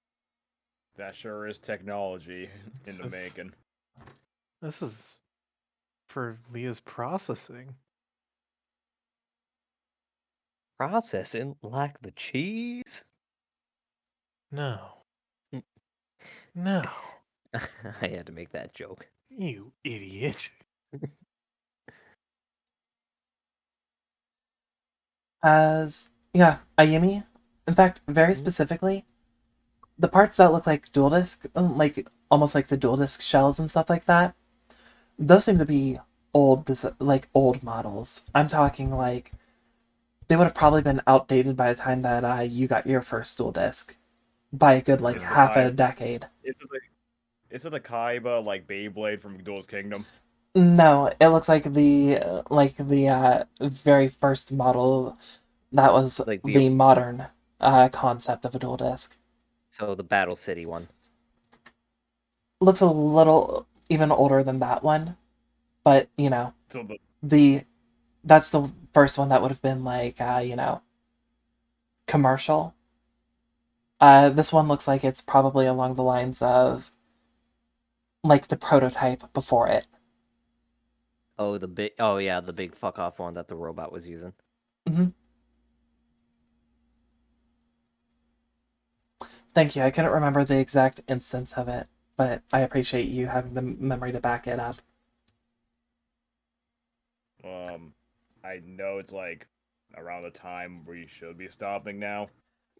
That sure is technology in This the is, making. this is for Leah's processing. Processing like the cheese? No. Mm. No. I had to make that joke. You idiot. As yeah, Ayumi. In fact, very specifically, the parts that look like dual disc, like almost like the dual disc shells and stuff like that, those seem to be like old models. I'm talking like they would have probably been outdated by the time that you got your first dual disc by a good like Is it the half a Kai? decade. Is it the is it the Kaiba like Beyblade from Duel's Kingdom? No, it looks like the very first model that was Like the the modern concept of a dual disc. so the Battle City one. Looks a little even older than that one, but So the the that's the first one that would have been like commercial. This one looks like it's probably along the lines of like the prototype before it. Oh yeah, the big fuck off one that the robot was using. hmm Thank you. I couldn't remember the exact instance of it, but I appreciate you having the memory to back it up. um, I know it's like around the time where you should be stopping now.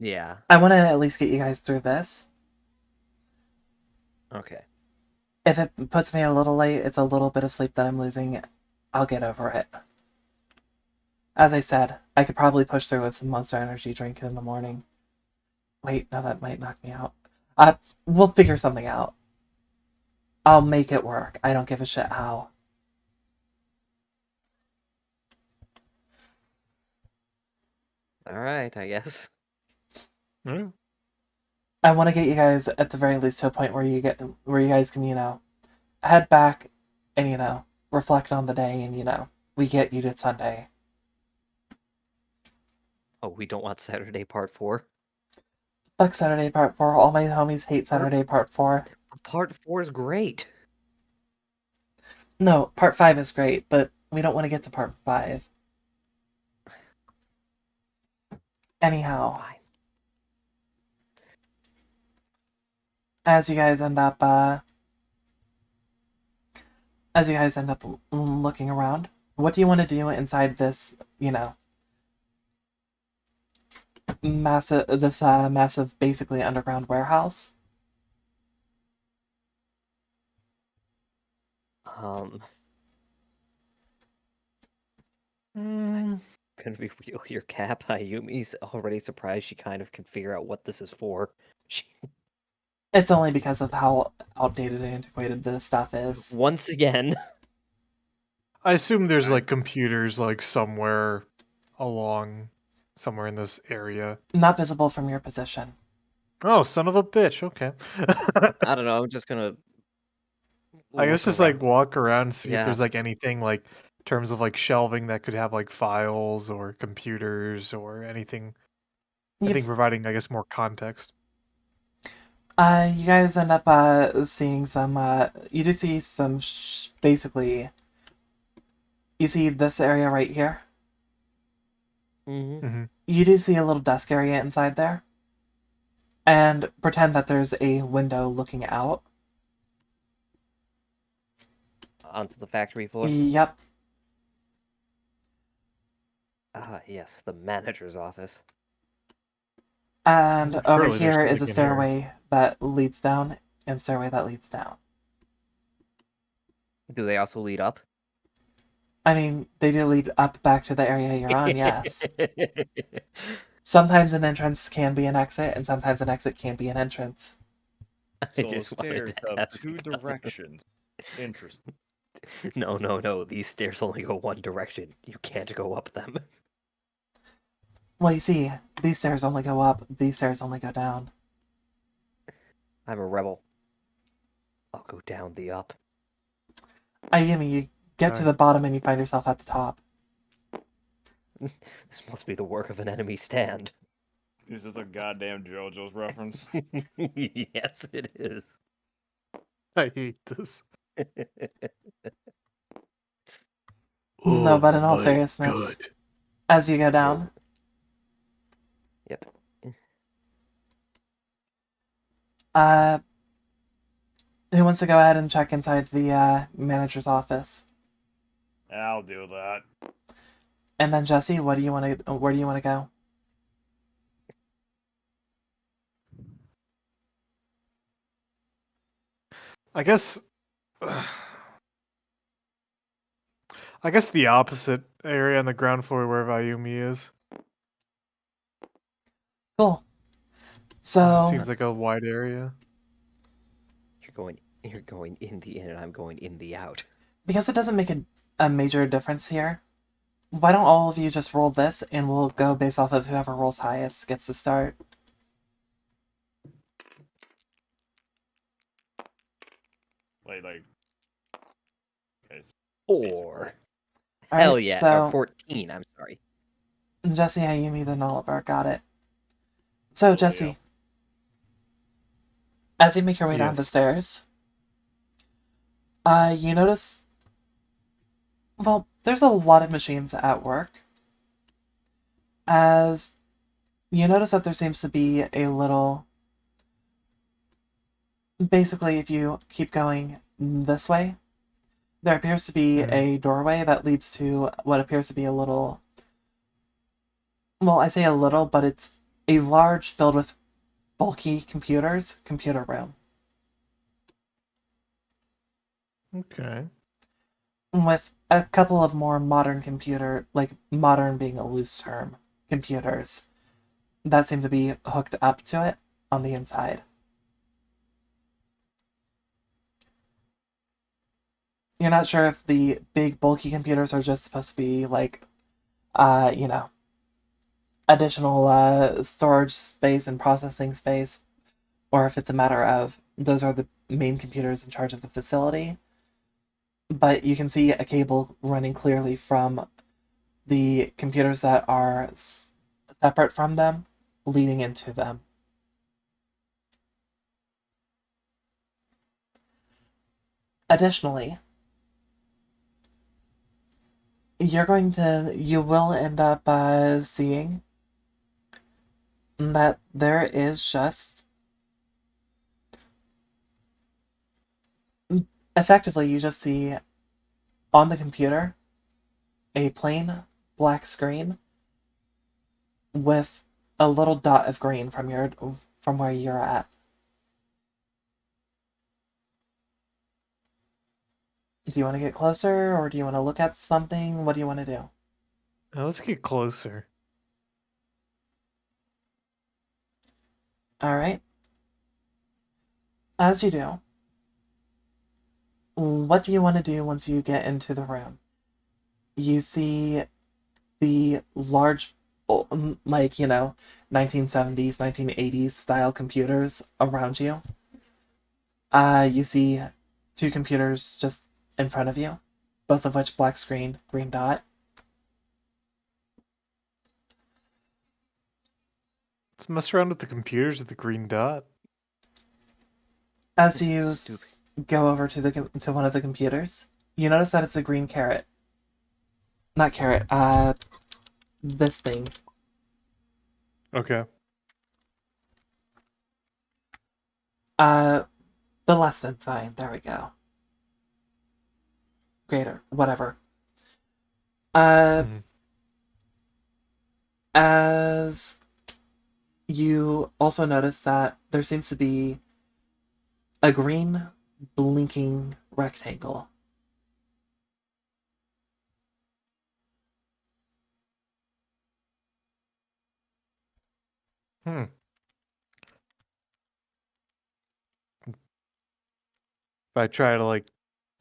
Yeah. I want to at least get you guys through this. Okay. If it puts me a little late, it's a little bit of sleep that I'm losing. I'll get over it. As I said, I could probably push through with some Monster Energy drink in the morning. Wait, no, that might knock me out. Uh, we'll figure something out. I'll make it work. I don't give a shit how. All right, I guess. Hmm. I want to get you guys at the very least to a point where you guys can head back and reflect on the day and we get you to Sunday. Oh, we don't want Saturday Part 4. Fuck Saturday Part 4. All my homies hate Saturday Part 4. Part 4 is great. No, Part 5 is great, but we don't want to get to Part 5. Anyhow, Fine. as you guys end up looking around, what do you want to do inside this, massive basically underground warehouse? Um, Mm, gonna be real here, Cap. Ayumi's already surprised she kind of can figure out what this is for. She, It's only because of how outdated and antiquated this stuff is. once again. I assume there's I like computers like somewhere somewhere in this area. Not visible from your position. Oh, son of a bitch. Okay. I don't know. I'm just gonna I guess look just around. like walk around and see if Yeah. there's like anything like in terms of like shelving that could have like files or computers or anything. I think You've providing I guess more context. you guys end up seeing some you do see some basically you see this area right here. Mm-hmm. Hmm. You do see a little desk area inside there. And pretend that there's a window looking out. Onto the factory floor. Yep. Ah, yes, the manager's office. And over Surely there's here is a something in here. stairway that leads down and stairway that leads down. Do they also lead up? I mean, they do lead up back to the area you're on, yes. Sometimes an entrance can be an exit, and sometimes an exit can be an entrance. I So just wanted stairs to have ask two because directions. Interesting. no. These stairs only go one direction. You can't go up them. Well, you see, these stairs only go up, these stairs only go down. I'm a rebel. I'll go down the up. Ayumi, you get to Alright. the bottom and you find yourself at the top. This must be the work of an enemy stand. This is a goddamn JoJo's reference. Yes, it is. I hate this. No, Oh but in all my seriousness, God. as you go down, Yep. uh, who wants to go ahead and check inside the manager's office? I'll do that. And then Jesse, where do you want to go? I guess. I guess the opposite area on the ground floor where Ayumi is. Cool. This So, seems like a wide area. You're going in the in and I'm going in the out. because it doesn't make a major difference here, why don't all of you just roll this, and we'll go based off of whoever rolls highest gets to start. Like. Okay. Or All hell right, yeah, so or 14. I'm sorry. Jesse, Ayumi, then Oliver. Got it. So, Coolio. Jesse, as you make your way down the Yes. stairs, you notice, well, there's a lot of machines at work. As you notice that there seems to be a little, basically, if you keep going this way, there appears to be Mhm. a doorway that leads to what appears to be a little, well, I say a little, but it's a large, filled with bulky computers, computer room. Okay. With a couple of more modern computer, like modern being a loose term, computers that seem to be hooked up to it on the inside. You're not sure if the big bulky computers are just supposed to be like, you know, additional storage space and processing space, or if it's a matter of those are the main computers in charge of the facility. But you can see a cable running clearly from the computers that are separate from them, leading into them. Additionally, you will end up seeing that there is just effectively you just see on the computer a plain black screen with a little dot of green from where you're at. Do you want to get closer, or do you want to look at something? What do you want to do? Now let's get closer. All right. As you do, what do you want to do once you get into the room? You see the large, like, 1970s, 1980s style computers around you. You see two computers just in front of you, both of which black screen, green dot. Let's mess around with the computers with the green dot. As you Stupid. go over to one of the computers, you notice that it's a green carrot. Not carrot, this thing. Okay. The less than sign. There we go. Greater, whatever. Mhm. As you also notice that there seems to be a green blinking rectangle Hmm. If I try to like,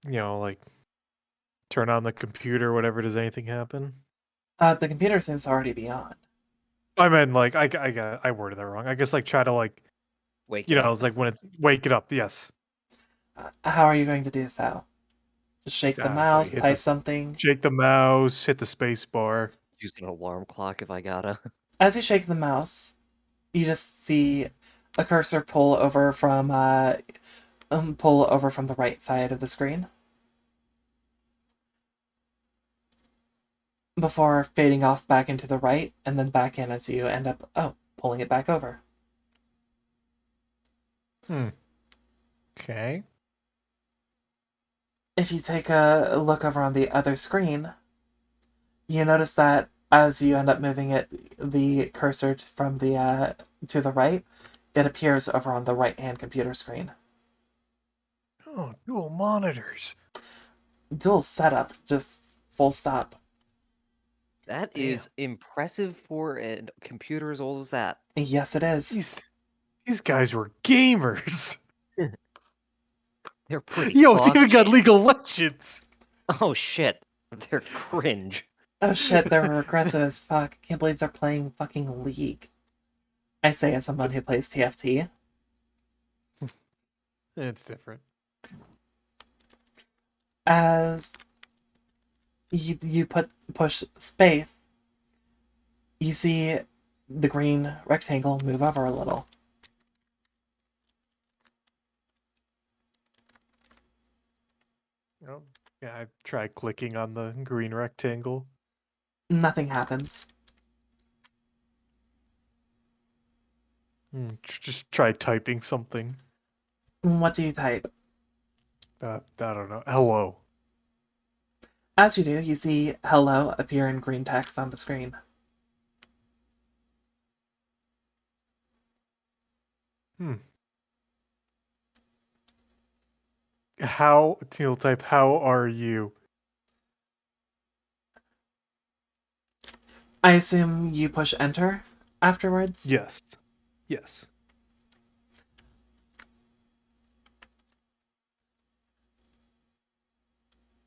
like turn on the computer or whatever, does anything happen? The computer seems to already be on. I mean, like, I worded that wrong. I guess like try to like, Wake it up. it's like when it's wake it up. Yes. How are you going to do so? Just shake the Okay. mouse, type something. Shake the mouse, hit the space bar. Use an alarm clock if I gotta. As you shake the mouse, you just see a cursor pull over from the right side of the screen before fading off back into the right and then back in as you end up pulling it back over. Okay. If you take a look over on the other screen, you notice that as you end up moving the cursor from the to the right, it appears over on the right-hand computer screen. Oh, dual monitors. Dual setup, just full stop. That Damn. is impressive for a computer as old as that. Yes, it is. These guys were gamers. They're pretty Yo, it's even got clutch. League of Legends. Oh shit. They're cringe. Oh shit, they're regressive as fuck. Can't believe they're playing fucking League. I say as someone who plays TFT. It's different. As you push space, you see the green rectangle move over a little. Oh, yeah, I tried clicking on the green rectangle. Nothing happens. Just try typing something. What do you type? I don't know. Hello. As you do, you see hello appear in green text on the screen. Teal type, how are you? I assume you push enter afterwards? Yes. Yes.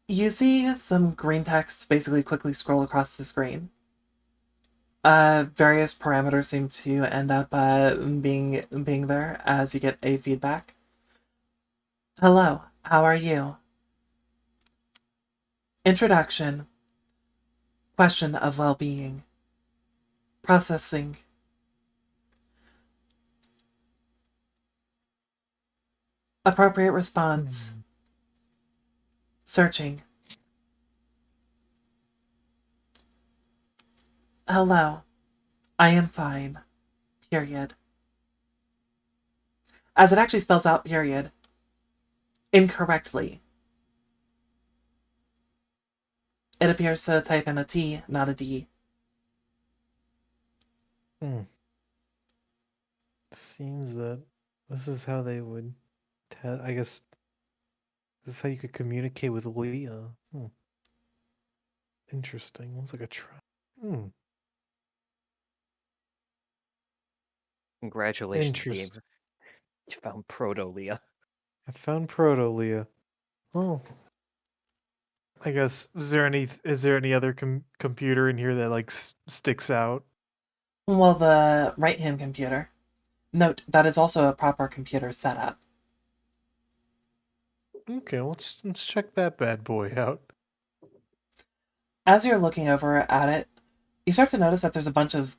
You see some green text basically quickly scroll across the screen. Various parameters seem to end up being there as you get a feedback. Hello, how are you? Introduction. Question of well-being. Processing. Appropriate response. Searching. Hello. I am fine. Period. As it actually spells out period incorrectly. It appears to type in a T, not a D. Seems that this is how they would I guess this is how you could communicate with Leah. Interesting. Looks like a try. Congratulations, Interesting. gamer. You found Proto Leah. I found Proto Leah. Oh. I guess is there any other computer in here that like sticks out? Well, the right-hand computer. Note, that is also a proper computer setup. Okay, let's check that bad boy out. As you're looking over at it, you start to notice that there's a bunch of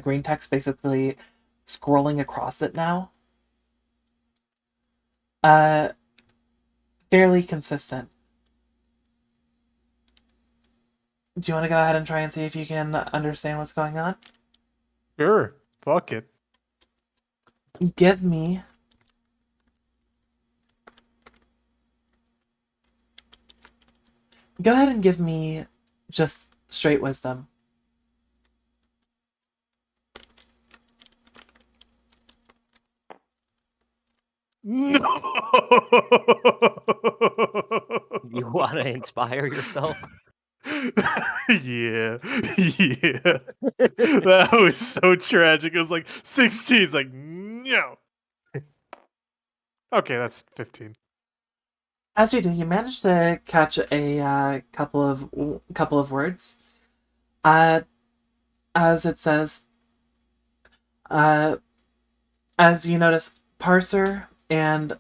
green text basically scrolling across it now. Fairly consistent. Do you want to go ahead and try and see if you can understand what's going on? Sure. Fuck it. Give me Go ahead and give me just straight wisdom. No. You want to inspire yourself? Yeah, yeah. That was so tragic. It was like 16. It's like, no. Okay, that's 15. As you do, you manage to catch a couple of words. Uh, as it says, uh, as you notice, parser and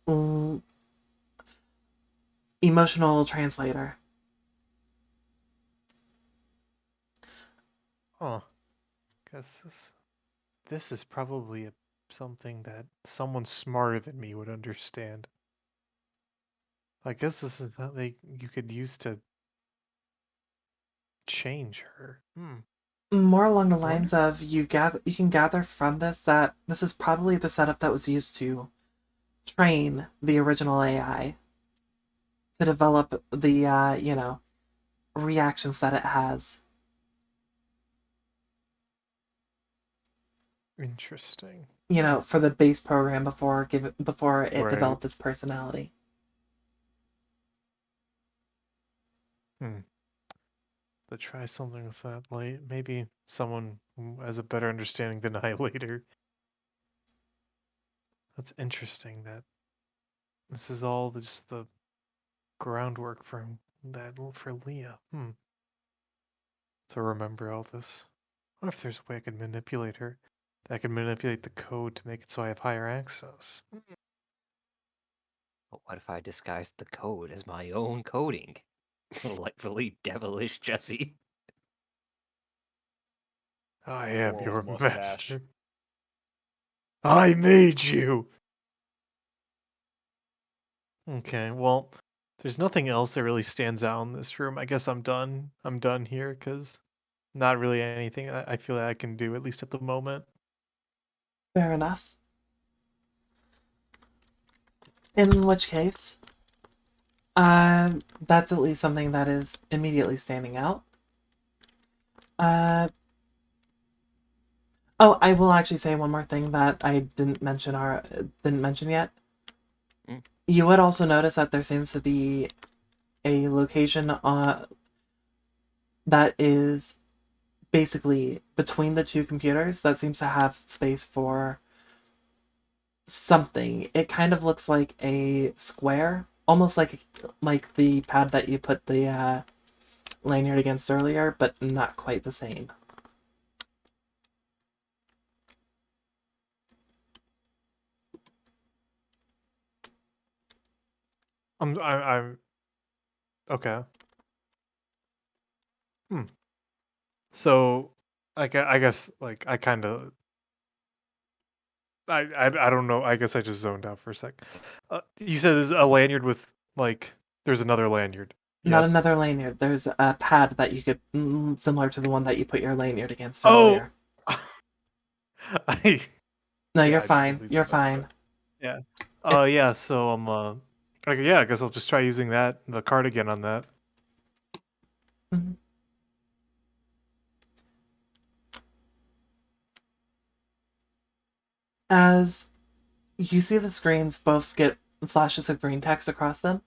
mm, emotional translator. Huh. Guess this is probably something that someone smarter than me would understand. I guess this is how you could use to change her. More along the I wonder. lines of you can gather from this that this is probably the setup that was used to train the original AI to develop the reactions that it has. Interesting. For the base program before it Right. developed its personality. Hmm. To try something with that light. Maybe someone who has a better understanding than I later. That's interesting that this is all just the groundwork for Leah. To remember all this. What if there's a way I could manipulate her? That I could manipulate the code to make it so I have higher access. But what if I disguised the code as my own coding? Delightfully devilish, Jesse. I am Twirls your mustache. master. I made you! Okay, well, there's nothing else that really stands out in this room. I guess I'm done. I'm done here because not really anything I feel that I can do, at least at the moment. Fair enough. In which case, that's at least something that is immediately standing out. Uh, oh, I will actually say one more thing that I didn't mention yet. Mm. You would also notice that there seems to be a location that is basically between the two computers that seems to have space for something. It kind of looks like a square, almost like the pad that you put the lanyard against earlier, but not quite the same. I'm okay. Hmm. So I guess like I kind of I don't know. I guess I just zoned out for a sec. You said there's a lanyard with like there's another lanyard. Not Yes. another lanyard. There's a pad that you could similar to the one that you put your lanyard against Oh, earlier. I No, yeah. you're I just fine. completely You're zoned out for a fine. sec. Yeah. It, Yeah. So okay, yeah. I guess I'll just try using the card again on that. mhm. As you see the screens both get flashes of green text across them,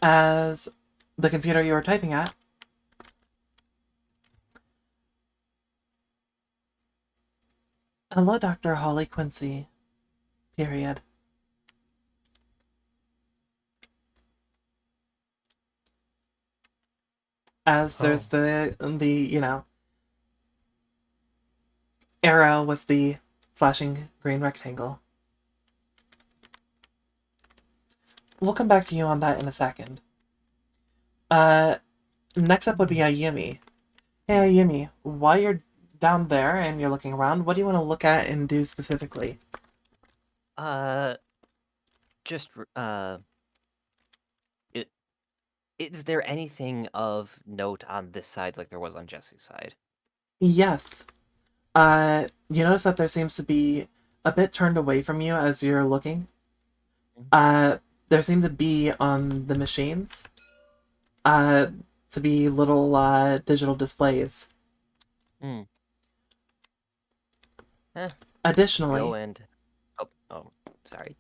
as the computer you were typing at, hello, Dr. Holly Quincy, period. As there's Oh. the arrow with the flashing green rectangle. We'll come back to you on that in a second. Uh, Next up would be Ayumi. Hey Ayumi, while you're down there and you're looking around, what do you want to look at and do specifically? Uh, just it, is there anything of note on this side like there was on Jesse's side? Yes. You notice that there seems to be a bit turned away from you as you're looking. Mm. There seem to be on the machines, to be little digital displays. Hmm. Eh, go Additionally, and oh, sorry.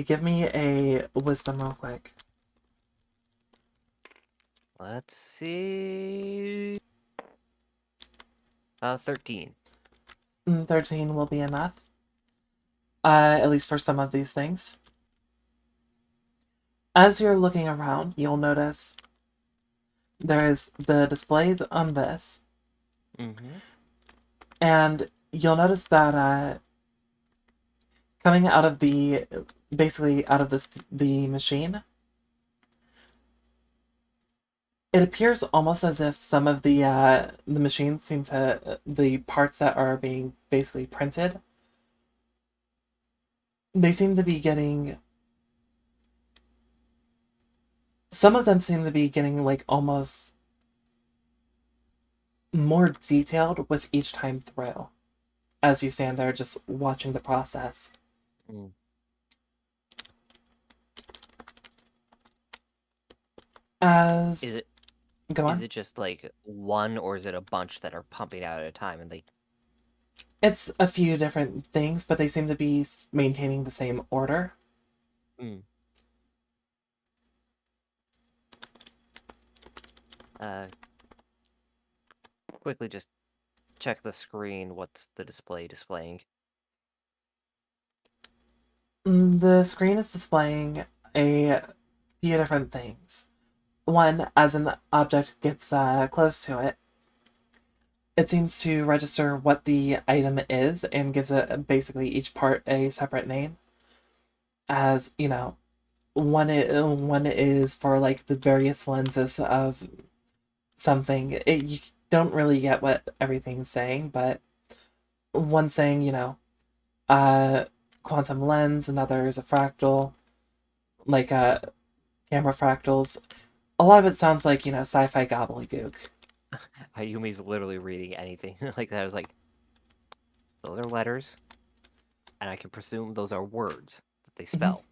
give me a wisdom real quick. Let's see. 13. 13 will be enough. At least for some of these things. As you're looking around, you'll notice there's the displays on this, Mm-hmm. and you'll notice that coming out of basically out of the machine, it appears almost as if some of the machines seem to the parts that are being basically printed, they seem to be getting some of them seem to be getting like almost more detailed with each time through as you stand there just watching the process. Mm. Is As it go is on. it just like one, or is it a bunch that are pumping out at a time and they? It's a few different things, but they seem to be maintaining the same order. Mm. Uh, quickly just check the screen. What's the display displaying? The screen is displaying a few different things. One, as an object gets close to it, it seems to register what the item is and gives it basically each part a separate name. As you know, one is for like the various lenses of something. You don't really get what everything's saying, but one saying, uh, quantum lens, another is a fractal, like camera fractals. A lot of it sounds like, sci-fi gobbledygook. Ayumi's literally reading anything like that. Is like, those are letters, and I can presume those are words that they Mhm. spell,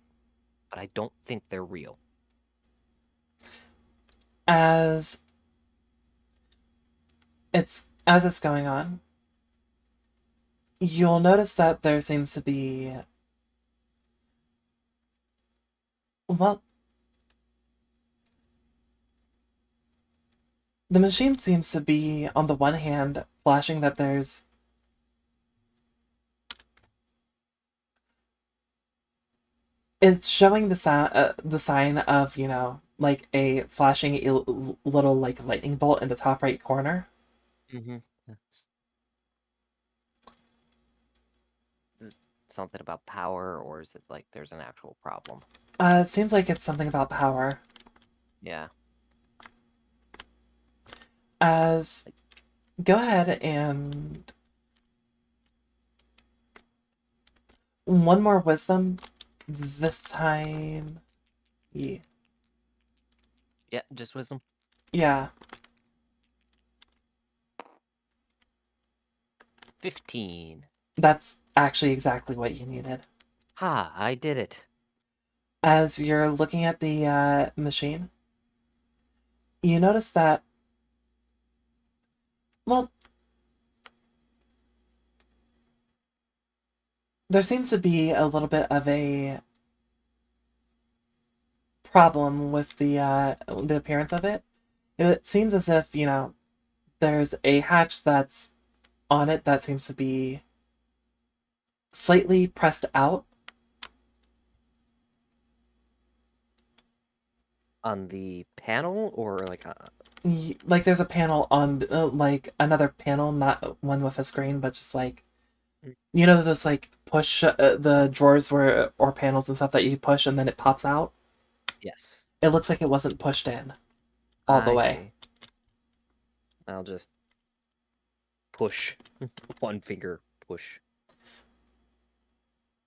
but I don't think they're real. As as it's going on, you'll notice that there seems to be, well, the machine seems to be, on the one hand, flashing that there's it's showing the sign of, like a flashing little like lightning bolt in the top right corner. Mm-hmm. Something about power, or is it like there's an actual problem? It seems like it's something about power. Yeah. As go ahead and one more wisdom. This time, yeah, Yeah, just wisdom. yeah, 15. that's actually exactly what you needed. Ha, I did it. As you're looking at the machine, you notice that, well, there seems to be a little bit of a problem with the appearance of it. It seems as if, there's a hatch that's on it that seems to be slightly pressed out. On the panel, or like Like there's a panel on like another panel, not one with a screen, but just like those like push the drawers where or panels and stuff that you push and then it pops out. yes. It looks like it wasn't pushed in all the I way. see. I'll just push. One finger push.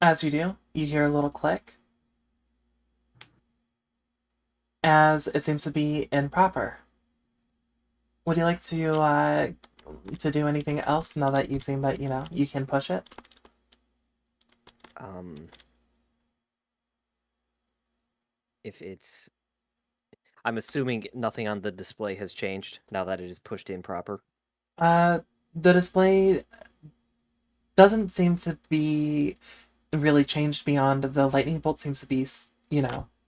As you do, you hear a little click as it seems to be improper. Would you like to do anything else now that you've seen that you can push it? Um, if it's, I'm assuming nothing on the display has changed now that it is pushed in proper. Uh, the display doesn't seem to be really changed beyond the lightning bolt seems to be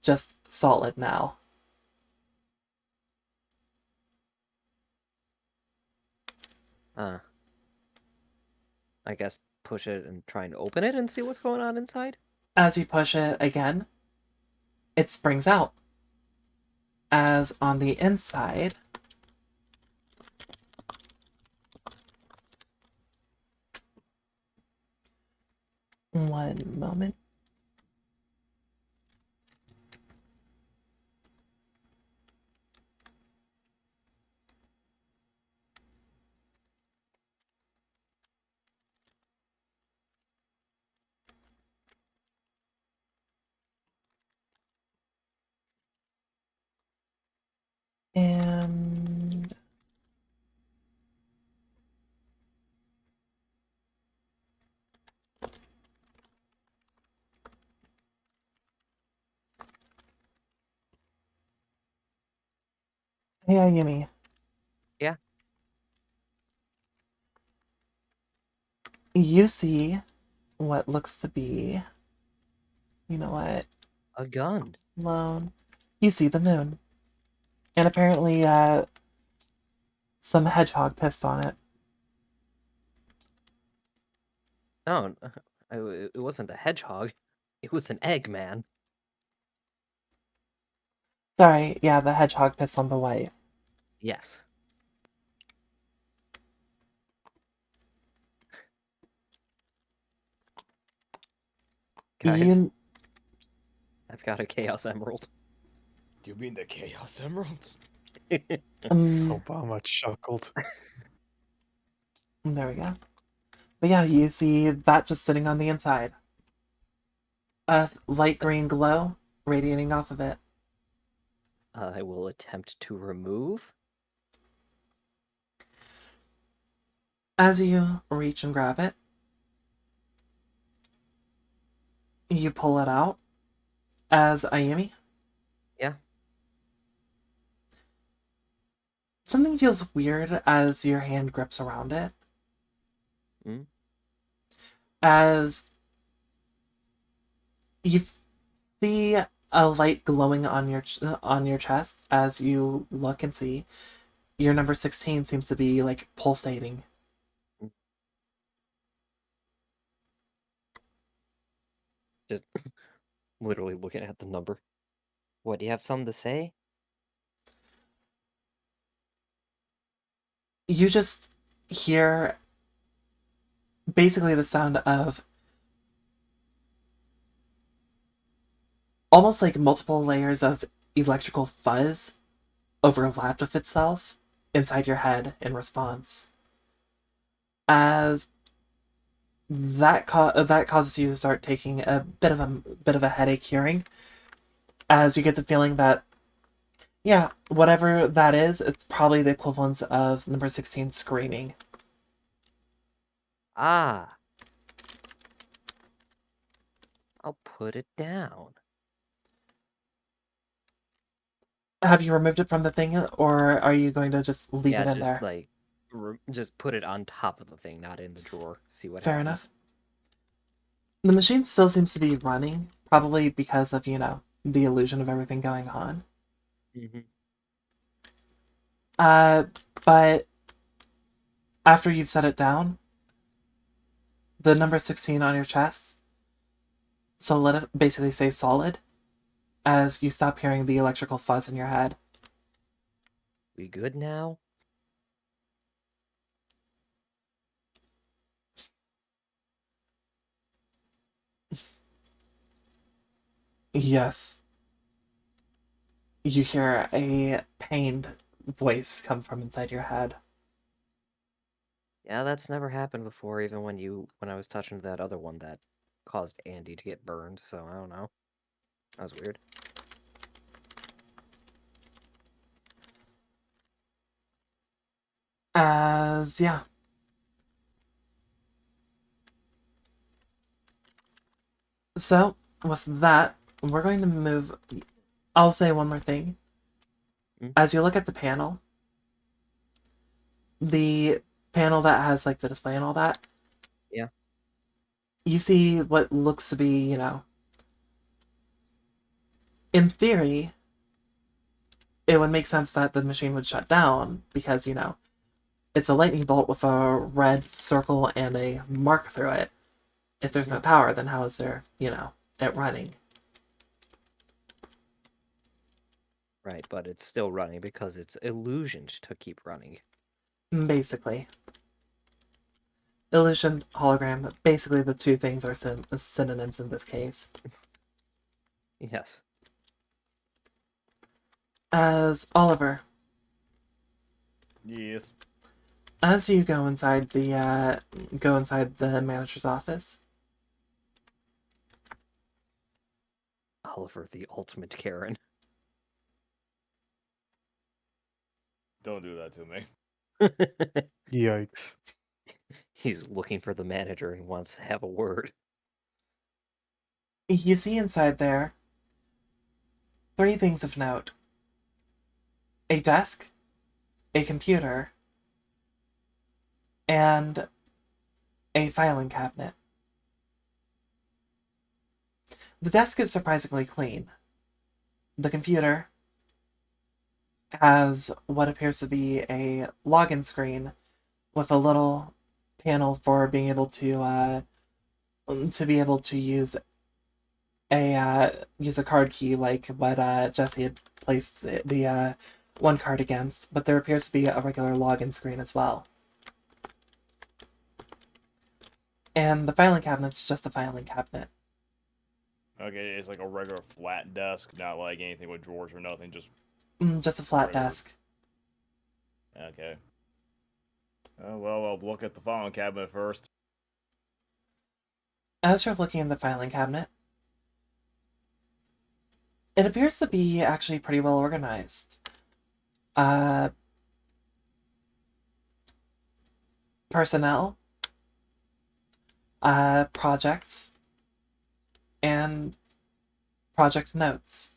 just solid now. Uh, I guess push it and try and open it and see what's going on inside. As you push it again, it springs out. As on the inside, one moment. And hey, Yumi, Yeah. you see what looks to be, you know what, A gun. alone. You see the moon. And apparently, some hedgehog pissed on it. No, it wasn't a hedgehog. It was an egg, man. Sorry, yeah, the hedgehog pissed on the wife. Yes. Guys, You, I've got a Chaos Emerald. Do you mean the Chaos Emeralds? Obama chuckled. there we go. But yeah, you see that just sitting on the inside. A light green glow radiating off of it. I will attempt to remove. As you reach and grab it, you pull it out as Ayumi. Yeah. Something feels weird as your hand grips around it. Mm. As you see a light glowing on your chest as you look and see your number 16 seems to be like pulsating. Just literally looking at the number. What, do you have something to say? You just hear basically the sound of almost like multiple layers of electrical fuzz overlapped with itself inside your head in response. As that causes you to start taking a bit of a headache hearing, as you get the feeling that yeah, whatever that is, it's probably the equivalent of number 16 screaming. Ah. I'll put it down. Have you removed it from the thing, or are you going to just leave Yeah, it in just there? like just put it on top of the thing, not in the drawer. See what Fair happens. enough. The machine still seems to be running, probably because of, the illusion of everything going on. Mm-hmm. Uh, but after you've set it down, the number 16 on your chest basically stays solid as you stop hearing the electrical fuzz in your head. We good now? Yes. You hear a pained voice come from inside your head. Yeah, that's never happened before, even when I was touching that other one that caused Andy to get burned, so I don't know. That was weird. Yeah. So, with that, we're going to move. I'll say one more thing. Mm. As you look at the panel that has like the display and all that, Yeah. you see what looks to be, in theory, it would make sense that the machine would shut down because, It's a lightning bolt with a red circle and a mark through it. If there's no power, then how is there, it running? Right, but it's still running because it's illusioned to keep running. Basically. Illusion, hologram, basically the two things are synonyms in this case. Yes. As Oliver, Yes. as you go inside the manager's office, Oliver, the ultimate Karen. Don't do that to me. Yikes. He's looking for the manager and wants to have a word. you see inside there 3 things of note: a desk, a computer, and a filing cabinet. The desk is surprisingly clean. The computer has what appears to be a login screen with a little panel for being able to use a card key like what Jesse had placed the one card against, but there appears to be a regular login screen as well. And the filing cabinet's just a filing cabinet. Okay, it's like a regular flat desk, not like anything with drawers or nothing, just... Just a flat Regular. desk. Okay. Oh, well, I'll look at the filing cabinet first. As you're looking in the filing cabinet, it appears to be actually pretty well organized. Personnel, projects, and project notes.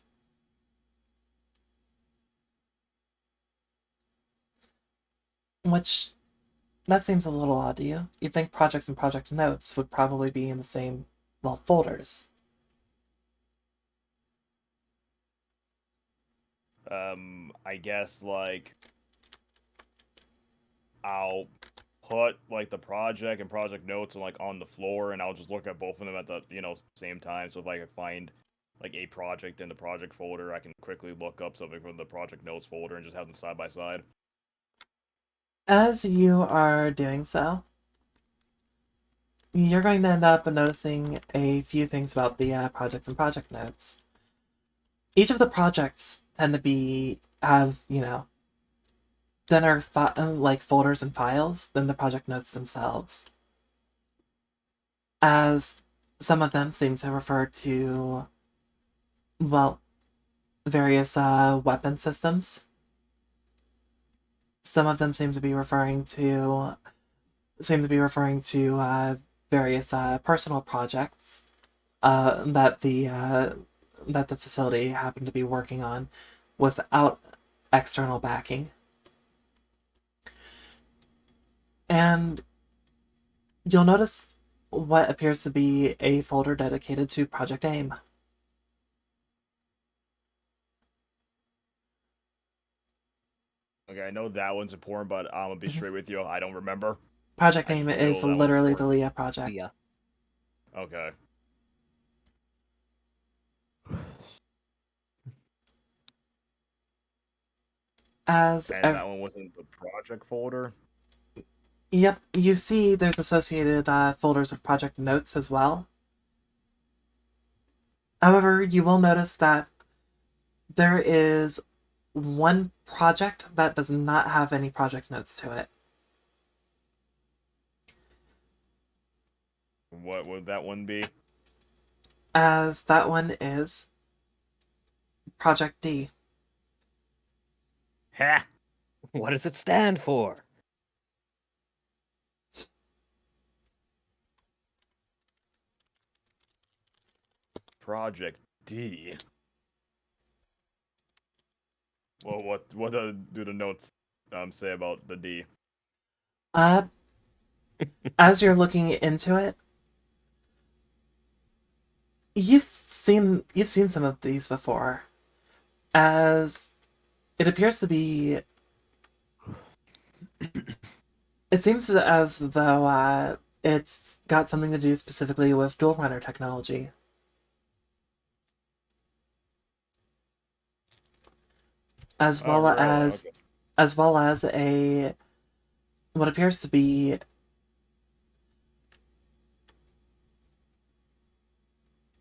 Which, that seems a little odd to you. You'd think projects and project notes would probably be in the same, folders. I guess, like... I'll put, like, the project and project notes, like, on the floor, and I'll just look at both of them at the, same time, so if I can find, like, a project in the project folder, I can quickly look up something from the project notes folder and just have them side by side. As you are doing so, you're going to end up noticing a few things about the projects and project notes. Each of the projects tend to have, thinner like folders and files than the project notes themselves, as some of them seem to refer to, various weapon systems. Some of them seem to be referring to various personal projects that the facility happened to be working on without external backing. And you'll notice what appears to be a folder dedicated to Project AIM. Okay, I know that one's important, but I'm gonna be straight with you, I don't remember. Project I AIM just know is that one's literally the important. Leah project. Yeah. Okay. As And that one was in the project folder? Yep, you see there's associated folders of project notes as well. However, you will notice that there is one project that does not have any project notes to it. What would that one be? As that one is Project D. Ha! What does it stand for? Project D. Well, what do the notes say about the D? Uh, as you're looking into it, you've seen some of these before, as it appears to be It seems as though it's got something to do specifically with dual runner technology, as Oh, well really? as Okay. as well as a what appears to be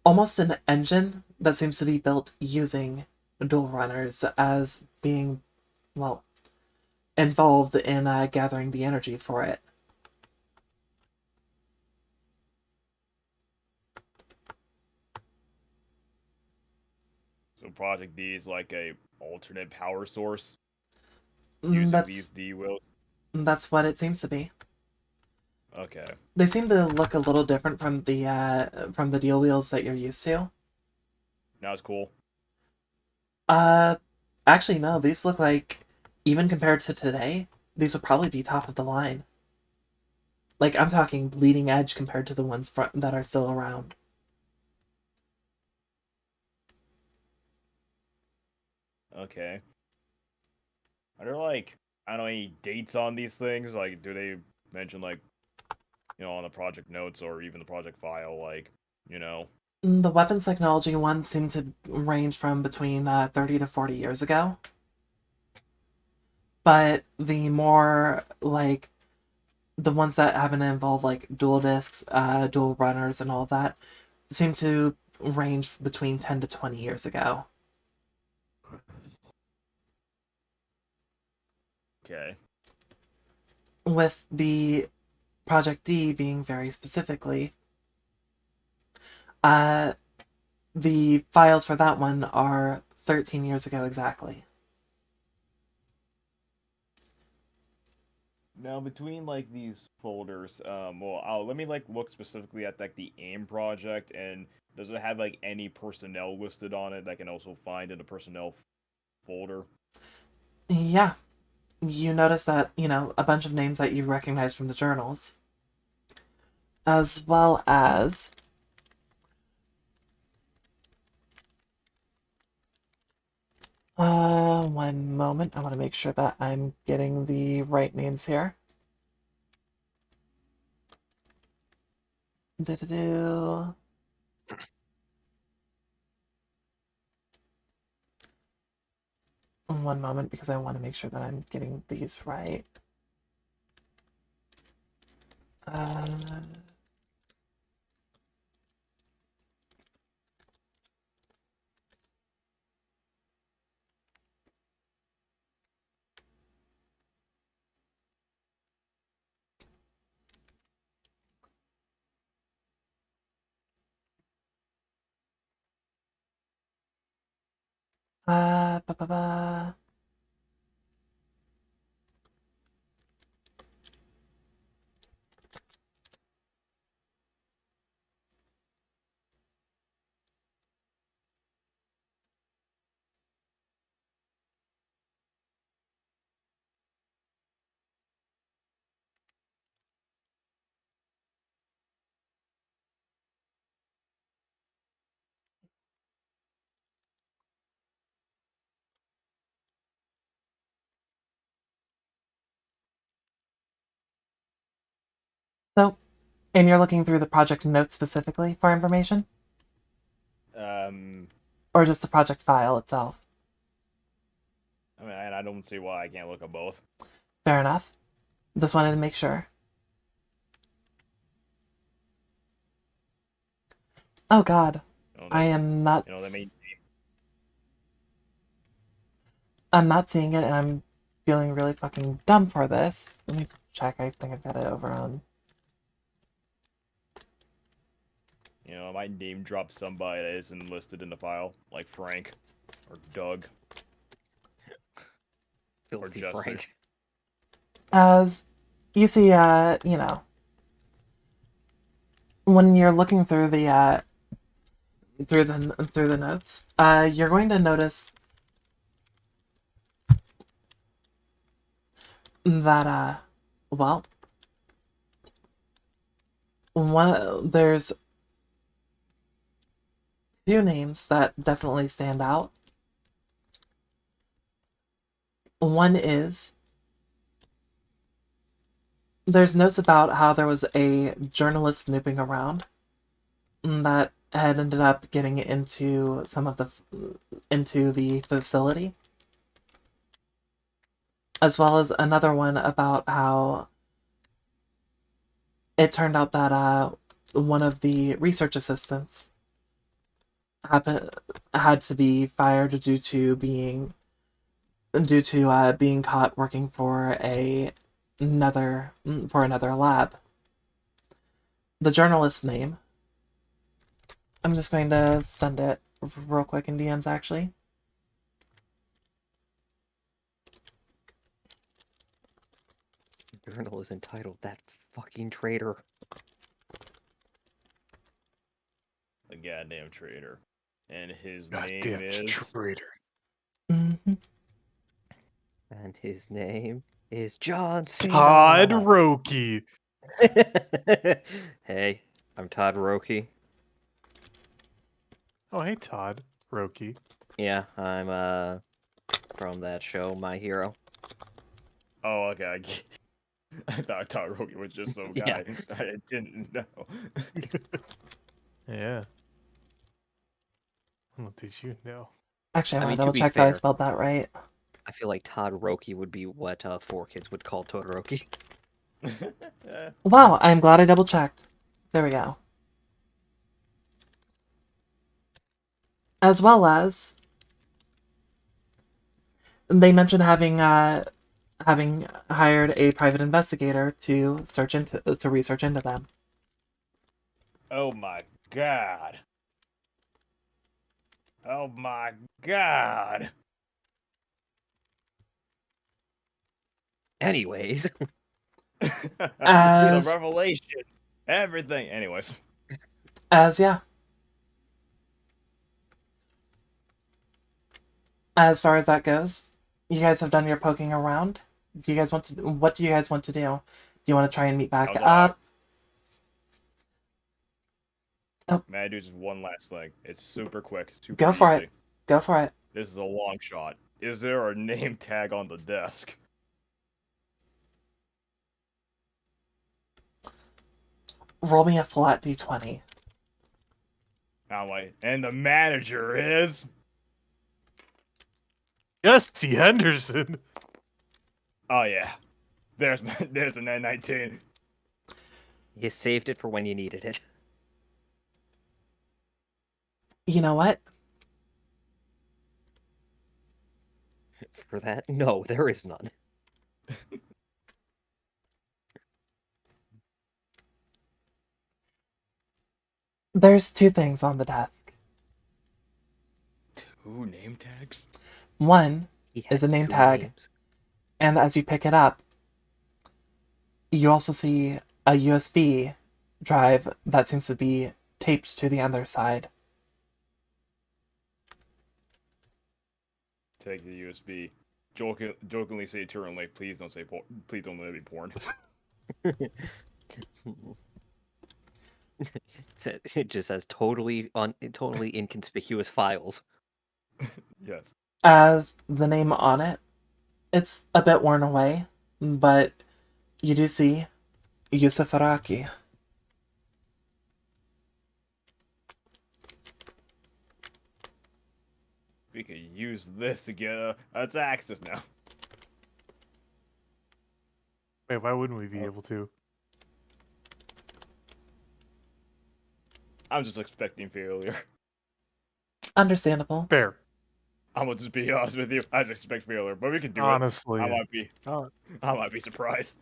almost an engine that seems to be built using dual runners as being, well, involved in gathering the energy for it. So Project D is like a alternate power source Mm, using That's these D wheels. that's what it seems to be. Okay. They seem to look a little different from the deal wheels that you're used to. Now it's cool. Uh, Actually, no. These look like, even compared to today, these would probably be top of the line. Like I'm talking bleeding edge compared to the ones that are still around. Okay. Are there like I don't know any dates on these things? Like, do they mention like on the project notes or even the project file, like you know? The weapons technology ones seem to range from between 30 to 40 years ago, but the more like the ones that haven't involved like dual discs, dual runners, and all that seem to range between 10 to 20 years ago. Okay. With the Project D being very specifically, uh, the files for that one are 13 years ago exactly. Now between like these folders, well, let me like look specifically at like the AIM project, and does it have like any personnel listed on it that I can also find in the personnel folder? Yeah, you notice that, a bunch of names that you recognize from the journals, as well as one moment. I want to make sure that I'm getting the right names here. Do-do-do. One moment, because I want to make sure that I'm getting these right. Uh, ba ba ba. So, and you're looking through the project notes specifically for information, Um, or just the project file itself? I mean, I don't see why I can't look at both. Fair enough. Just wanted to make sure. Oh God, You know, I am not. the main. I'm not seeing it, and I'm feeling really fucking dumb for this. Let me check. I think I've got it over on. I might name drop somebody that isn't listed in the file, like Frank, or Doug, or Filthy Jester. Frank. As you see, when you're looking through the notes, you're going to notice that well, there's two names that definitely stand out. One is there's notes about how there was a journalist snooping around that had ended up getting into into the facility, as well as another one about how it turned out that one of the research assistants had to be fired due to being caught working for another lab. The journalist's name, I'm just going to send it real quick in DMs actually. The journal is entitled "That Fucking Traitor." The goddamn traitor. And his name Goddamn is. traitor. Mm-hmm. And his name is John Todd Cena. Roki. Hey, I'm Todd Roki. Oh, hey, Todd Roki. Yeah, I'm from that show, My Hero. Oh, okay. I thought Roki was just some Yeah. guy. I didn't know. Yeah. What did you know? Actually, I I want mean, to to double be check that I fair, spelled that right. I feel like Todd Roki would be what 4Kids would call Todoroki. Wow, I'm glad I double checked. There we go. As well as they mentioned having hired a private investigator to research into them. Oh my god. Oh my god. Anyways, The As revelation. Everything. Anyways. yeah. As far as that goes, you guys have done your poking around. Do you guys want to? What do you guys want to do? Do you want to try and meet back Oh, no, up? Man, I do just one last thing. It's super quick, super Go for easy. it. Go for it. This is a long shot. Is there a name tag on the desk? Roll me a flat d20. I'm like, and the manager is. Jesse Henderson. Oh yeah, there's there's an N19. you saved it for when you needed it. You know what? For that, no, there is none. There's two things on the desk. Two name tags. One He is had a name two tag, names. and as you pick it up, you also see a USB drive that seems to be taped to the other side. Take the USB. Jokingly say eternally, please don't say please don't let it be porn. It just says totally inconspicuous files. Yes. As the name on it, it's a bit worn away, but you do see Yusuf Araki. We could use this to get us access now. Wait, why wouldn't we be able to? I'm just expecting failure. Understandable. Fair. I'm gonna just be honest with you. I just expect failure, but we can do it. Honestly. I might be. Uh, I might be surprised.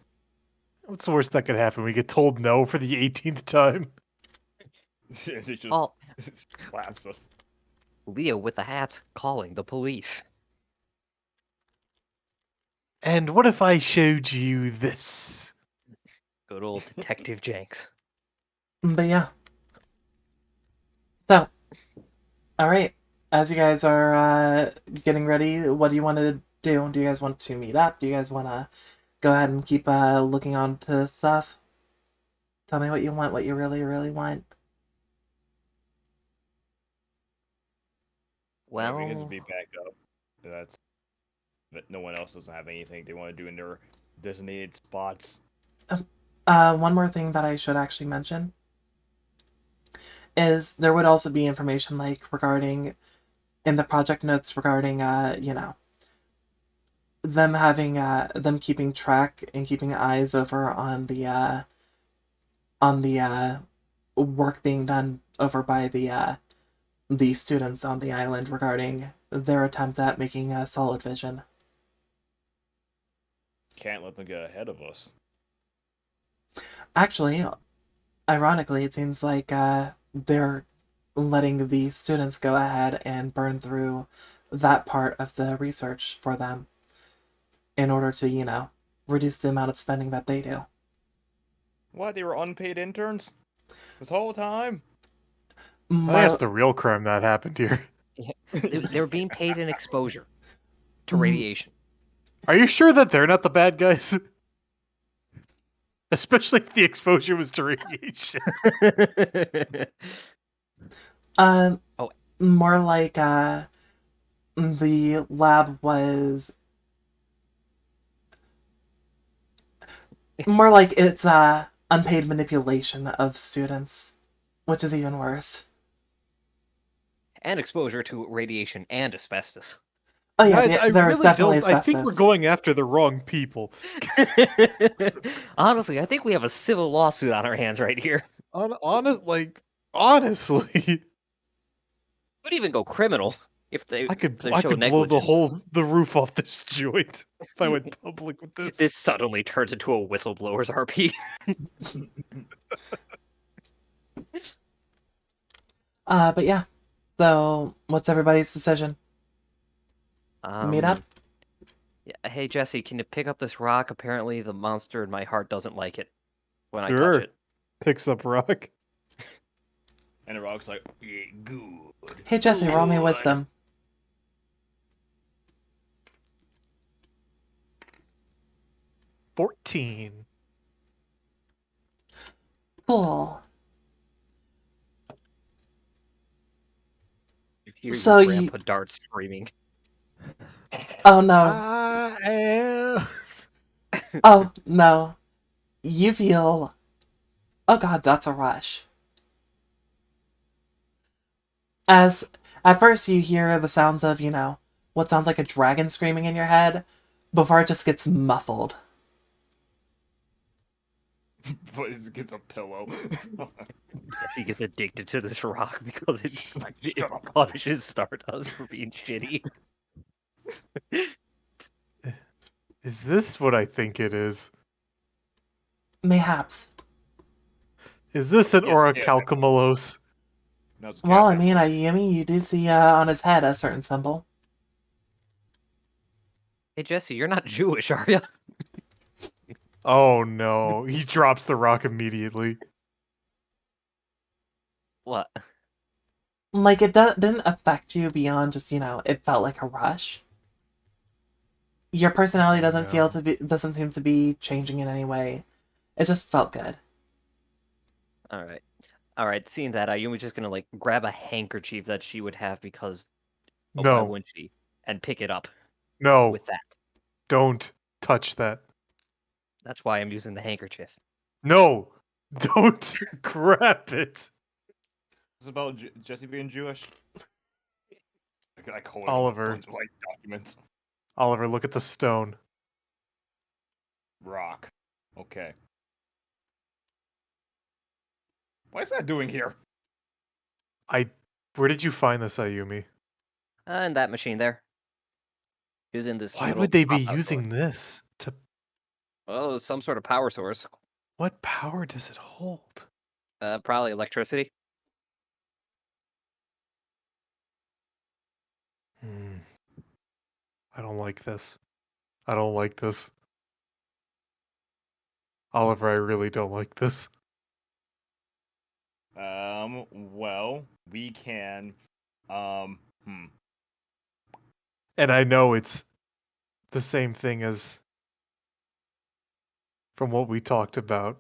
what's the worst that could happen? We get told no for the 18th time. It just Oh, slaps us. Leo with the hats calling the police. And what if I showed you this? Good old Detective Jenks. But yeah. So, alright. As you guys are getting ready, what do you want to do? Do you guys want to meet up? Do you guys want to go ahead and keep looking on to stuff? Tell me what you want, what you really, really want. Yeah, we can just Well, be back up. That's that. No one else doesn't have anything they want to do in their designated spots. One more thing that I should actually mention is there would also be information like regarding in the project notes regarding them having them keeping track and keeping eyes over on the work being done over by the students on the island regarding their attempt at making a solid vision. Can't let them get ahead of us. Actually, ironically, it seems like they're letting the students go ahead and burn through that part of the research for them in order to, reduce the amount of spending that they do. What? They were unpaid interns this whole time? I think More, that's the real crime that happened here. They're being paid in exposure to Mm. radiation. Are you sure that they're not the bad guys? Especially if the exposure was to radiation. Oh. Oh. More like the lab was more like it's unpaid manipulation of students, which is even worse. And exposure to radiation and asbestos. Oh yeah, Guys, I there is really definitely don't. I think we're asbestos. going after the wrong people. Honestly, I think we have a civil lawsuit on our hands right here. Honestly, Could even go criminal if they I could show blow negligence. the roof off this joint if I went public with this. This suddenly turns into a whistleblower's RP. But yeah. So, what's everybody's decision? Meet up? Yeah, hey Jesse, can you pick up this rock? Apparently the monster in my heart doesn't like it when I touch Sure. it. Picks up rock. And the rock's like, yeah, good. Hey Jesse, roll me wisdom. $14. Cool. You hear So your you- grandpa Dart screaming. Oh no. I am. Oh no. You feel. Oh god, that's a rush. As at first you hear the sounds of, what sounds like a dragon screaming in your head, before it just gets muffled. But it gets a pillow. Jesse gets addicted to this rock because it punishes Stardust for being shitty. Is this what I think it is? Mayhaps. Is this an Yes, orichalcumulose? No, it's Well, I cat. mean, you do see on his head a certain symbol. Hey Jesse, you're not Jewish, are you? Oh no, he drops the rock immediately. What? Like, it didn't affect you beyond just, it felt like a rush. Your personality doesn't seem to be changing in any way. It just felt good. Alright, seeing that, Ayumi's just gonna, grab a handkerchief that she would have because... Oh, why No, wouldn't she? And pick it up no, with that. don't touch that. That's why I'm using the handkerchief. No, don't grab it. It's about Jesse being Jewish. I coded Oliver. a bunch of documents. Oliver, look at the stone. Rock. Okay. What is that doing here? Where did you find this, Ayumi? And that machine there. Is in this Why little would they be pop-out using door. this? Well, some sort of power source. What power does it hold? Probably electricity. I don't like this. I don't like this. Oliver, I really don't like this. Well, we can, And I know it's the same thing as from what we talked about.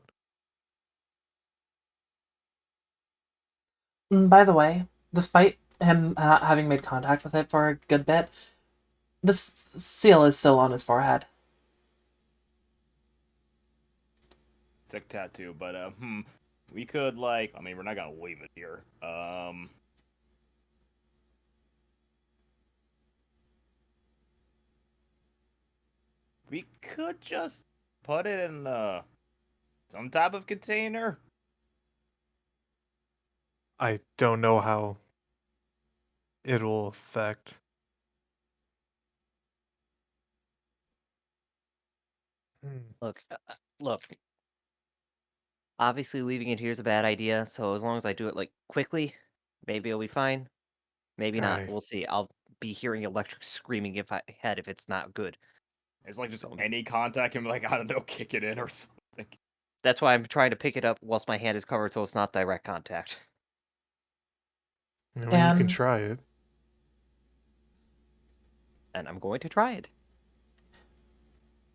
By the way, despite him having made contact with it for a good bit, this seal is still on his forehead. stick tattoo, but we could like, I mean, we're not gonna leave it here. We could just put it in some type of container. I don't know how it'll affect. Hmm. Look. Obviously, leaving it here is a bad idea. So as long as I do it like quickly, maybe it'll be fine. Maybe not. Aye. We'll see. I'll be hearing electric screaming if it's not good. It's like just So any contact and like I don't know, kick it in or something. that's why I'm trying to pick it up whilst my hand is covered, so it's not direct contact. I mean, you can And try it. And I'm going to try it.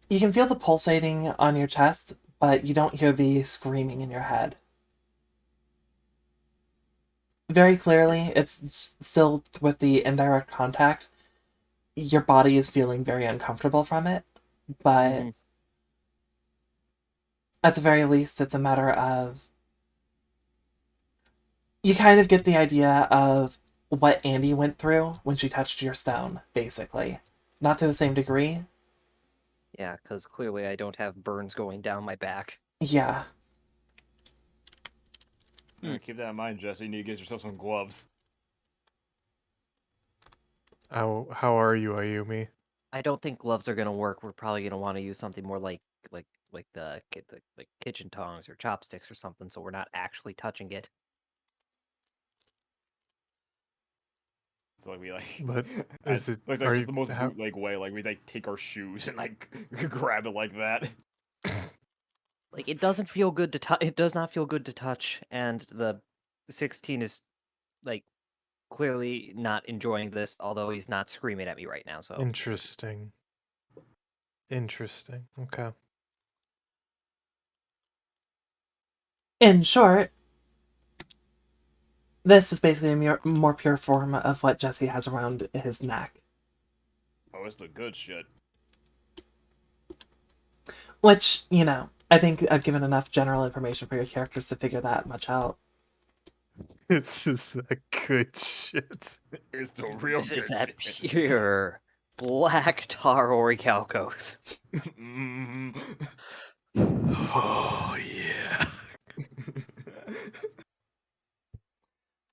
you can feel the pulsating on your chest, but you don't hear the screaming in your head. Very clearly, it's still with the indirect contact. Your body is feeling very uncomfortable from it, but Hmm. at the very least, it's a matter of. You kind of get the idea of what Andy went through when she touched your stone, basically. Not to the same degree. Yeah, because clearly I don't have burns going down my back. Yeah. Keep that in mind, Jesse. You need to get yourself some gloves. How are you, Ayumi? I don't think gloves are gonna work. We're probably gonna want to use something more like the like kitchen tongs or chopsticks or something, so we're not actually touching it. So like we like, But I, is it? like Are that's just you? the most How? bootleg way. Like we like take our shoes and like grab it like that. Like it doesn't feel good to touch. It does not feel good to touch, and the 16 is like clearly not enjoying this, although he's not screaming at me right now. So Interesting. Interesting. Okay. In short, this is basically a more pure form of what Jesse has around his neck. Oh, it's the good shit. Which, I think I've given enough general information for your characters to figure that much out. It's just that good shit. It's the real this is good that shit. pure black tar orichalcos. Mhm. Oh yeah.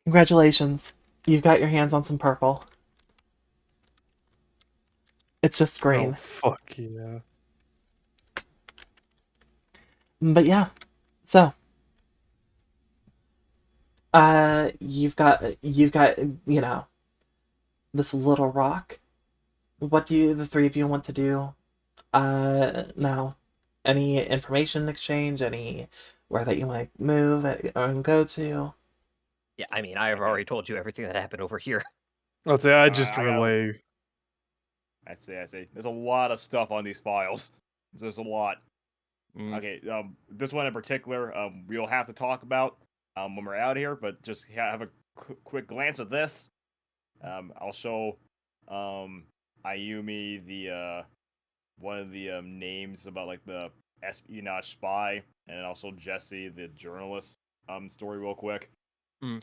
Congratulations. You've got your hands on some purple. It's just Oh green. fuck yeah. But yeah. So, you've got, this little rock. What do the three of you want to do? Now, any information exchange, any where that you might move or go to? Yeah, I mean, I have Okay. already told you everything that happened over here. I'll say I just I got. relay. I see. I see. There's a lot of stuff on these files. There's a lot. Mm. Okay. This one in particular, we'll have to talk about when we're out here. But just have a quick glance at this. I'll show Ayumi the one of the names about like the espionage spy, and also Jesse the journalist story real quick. Mm.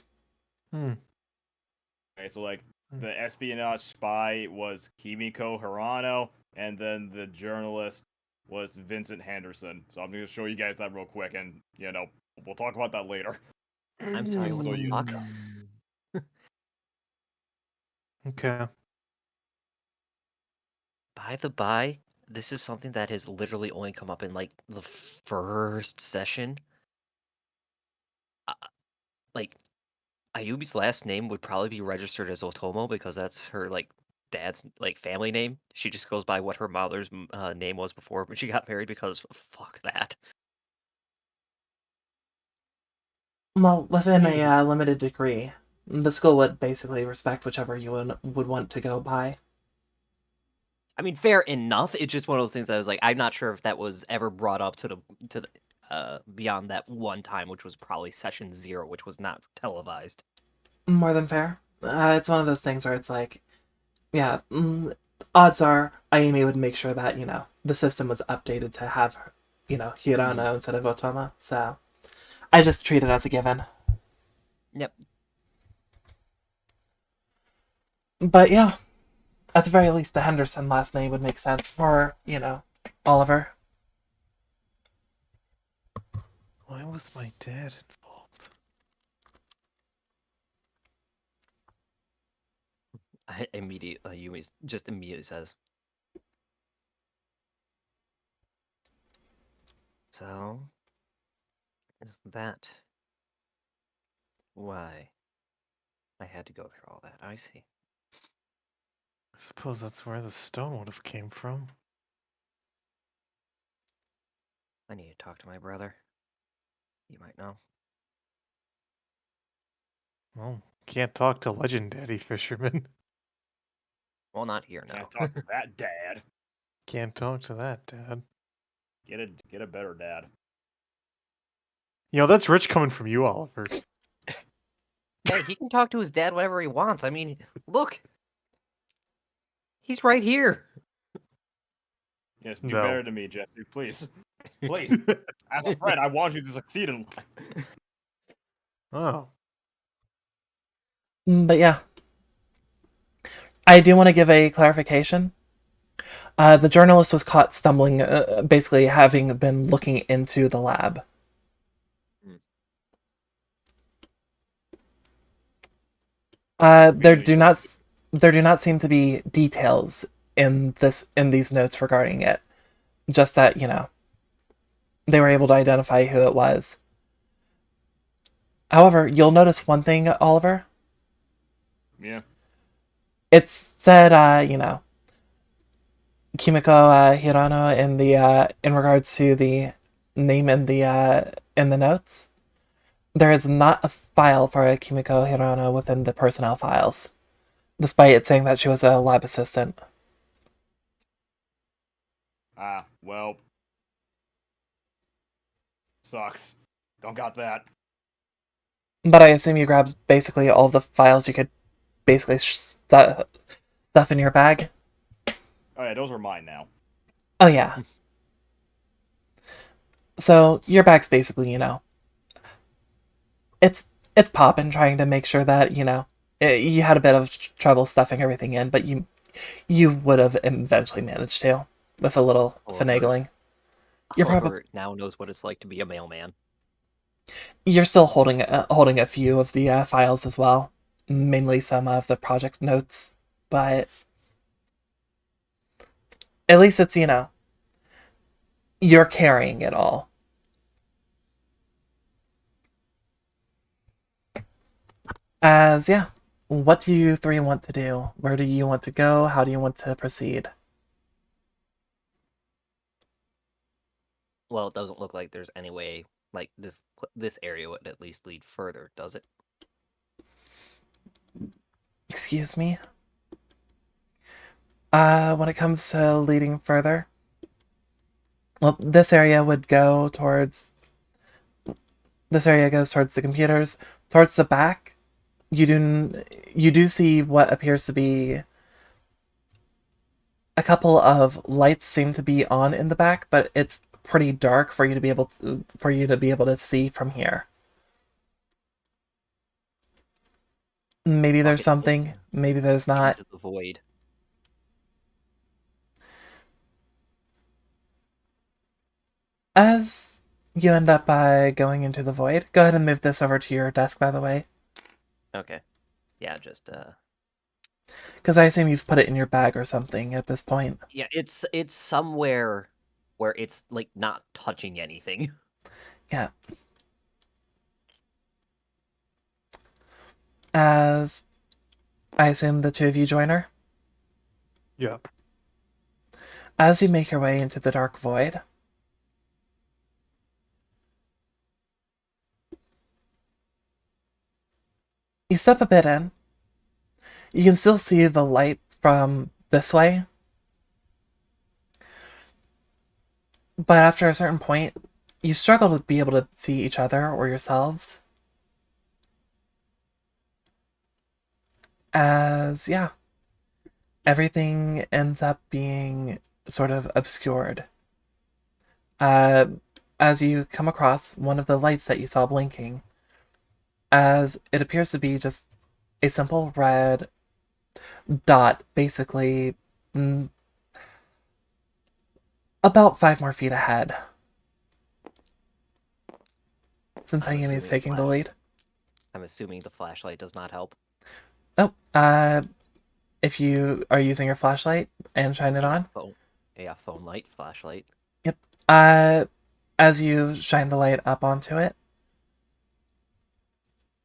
Hmm. Okay, so like the espionage spy was Kimiko Hirano, and then the journalist was Vincent Henderson. So I'm gonna show you guys that real quick, and we'll talk about that later. I'm sorry, Just what so the you. fuck? Okay. By the by, this is something that has literally only come up in like the first session. Uh, like Ayubi's last name would probably be registered as Otomo because that's her like dad's like family name. She just goes by what her mother's name was before when she got married because fuck that. Well, within a limited degree, the school would basically respect whichever you would want to go by. I mean, fair enough. It's just one of those things that I was like, I'm not sure if that was ever brought up to the beyond that one time, which was probably session 0, which was not televised. More than fair. It's one of those things where it's like, yeah, odds are Ayumi would make sure that, the system was updated to have Hirano instead of Otama. So I just treat it as a given. Yep. But yeah, at the very least, the Henderson last name would make sense for, Oliver. Why was my dad involved? I immediately, Yumi just immediately says. So, is that why I had to go through all that? I see. I suppose that's where the stone would have came from. I need to talk to my brother. You might know. Well, can't talk to legendary fishermen. Well, not here now. Can't talk to that dad. Can't talk to that, Dad. Get a better dad. That's rich coming from you, Oliver. Hey, he can talk to his dad whenever he wants. I mean, look. He's right here. Yes, do No. better to me, Jesse, please. Please. As a friend, I want you to succeed in life. Oh. But yeah. I do want to give a clarification. The journalist was caught stumbling, basically having been looking into the lab. There do not seem to be details in these notes regarding it. Just that, they were able to identify who it was. However, you'll notice one thing, Oliver. Yeah. It said, Kimiko Hirano in regards to the name in the notes. There is not a file for Kimiko Hirano within the personnel files, despite it saying that she was a lab assistant. Well. Sucks. Don't got that. But I assume you grabbed basically all of the files you could basically stuff in your bag. Oh yeah, those are mine now. Oh yeah. So your bag's basically, it's popping, trying to make sure that you had a bit of trouble stuffing everything in, but you would have eventually managed to with a little finagling. Oliver now knows what it's like to be a mailman. You're still holding a few of the files as well, mainly some of the project notes, but at least it's you're carrying it all. As yeah, what do you three want to do? Where do you want to go? How do you want to proceed? Well, it doesn't look like there's any way, like, this area would at least lead further, does it? Excuse me? When it comes to leading further, well, this area goes towards the computers. Towards the back, you do see what appears to be a couple of lights seem to be on in the back, but it's pretty dark for you to be able to see from here. Maybe there's something, maybe there's not. Into the void. As you end up going into the void, go ahead and move this over to your desk, by the way. Okay. Yeah, just Because I assume you've put it in your bag or something at this point. yeah, it's somewhere where it's like not touching anything. Yeah. As I assume the two of you join her. Yep. As you make your way into the dark void, you step a bit in. You can still see the light from this way. But after a certain point, you struggle to be able to see each other or yourselves. As, yeah, everything ends up being sort of obscured. as you come across one of the lights that you saw blinking, as it appears to be just a simple red dot, basically about 5 more feet ahead. Since I'm Ayumi is assuming taking the lead. I'm assuming the flashlight does not help. Oh, if you are using your flashlight and shine it on, Phone light, flashlight. yep. As you shine the light up onto it,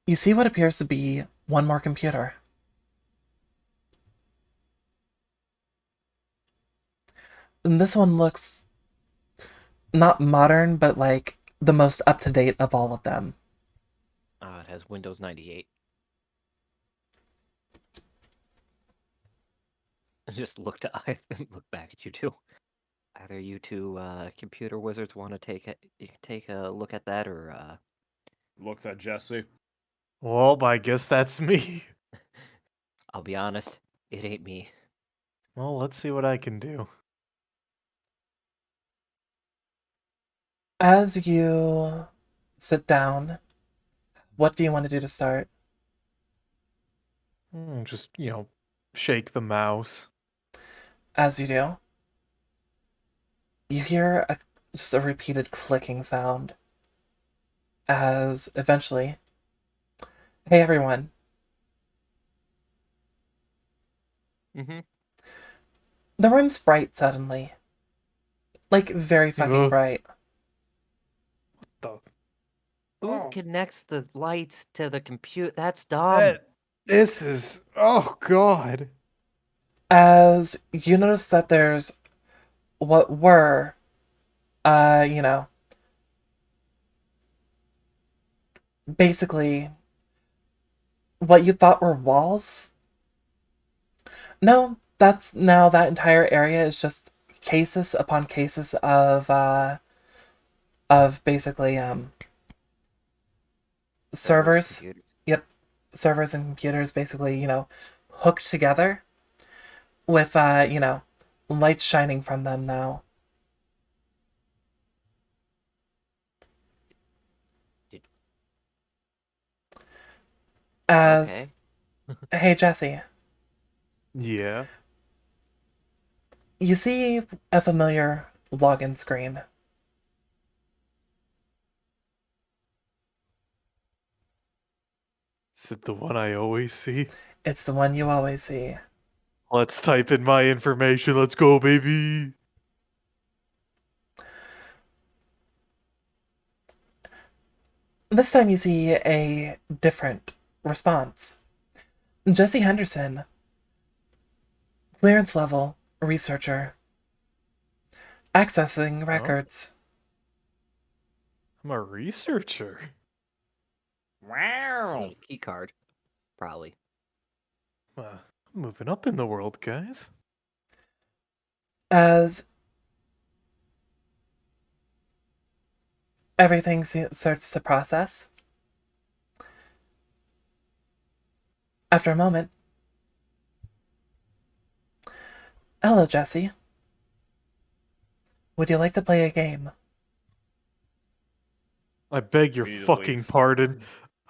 you see what appears to be one more computer. And this one looks not modern, but like the most up to date of all of them. It has Windows 98. Just look back at you two. Either you two computer wizards want to take a look at that, or Looks at Jesse. Well, I guess that's me. I'll be honest, it ain't me. Well, let's see what I can do. As you sit down, what do you want to do to start? Just, shake the mouse. As you do, you hear just a repeated clicking sound. As eventually, hey everyone, Mm-hmm. the room's bright suddenly. Like, very fucking Ugh. bright. The Who connects the lights to the computer? That's dumb. this is, oh god. As you notice that there's what were, basically what you thought were walls. No, that's now that entire area is just cases upon cases of basically servers. Computers. Yep, servers and computers basically, hooked together with lights shining from them now. Did- As Okay. hey Jesse, Yeah. you see a familiar login screen. Is it the one I always see? It's the one you always see. Let's type in my information. Let's go, baby. This time you see a different response. Jesse Henderson, clearance level researcher, accessing records. I'm a researcher. Wow. Key card, probably. I'm moving up in the world, guys. As everything starts to process, after a moment, hello, Jesse. Would you like to play a game? I beg your We need to fucking leave. pardon.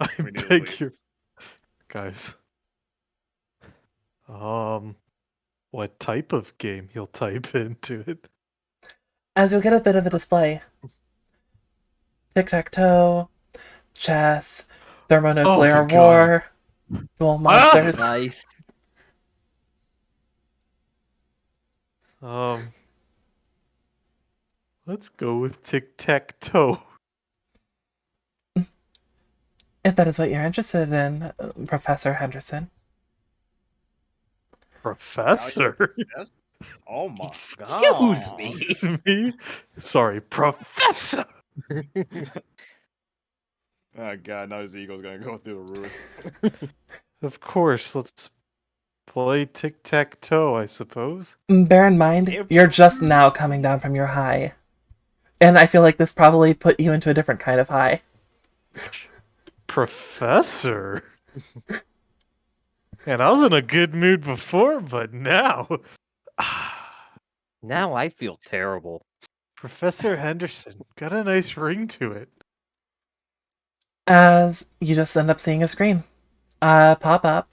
I We need to beg leave. your... Guys. What type of game you'll type into it? As you'll get a bit of a display. Tic-tac-toe, chess, thermonuclear Oh, God. war, duel monsters. Nice. Let's go with tic-tac-toe. If that is what you're interested in, Professor Henderson. Professor? Yes? Oh my Excuse god. me. Excuse me? Sorry, Professor! Oh god, now his ego's gonna go through the roof. Of course, let's play tic-tac-toe, I suppose. Bear in mind, you're just now coming down from your high. And I feel like this probably put you into a different kind of high. Professor? And I was in a good mood before, but now... Now I feel terrible. Professor Henderson got a nice ring to it. As you just end up seeing a screen pop up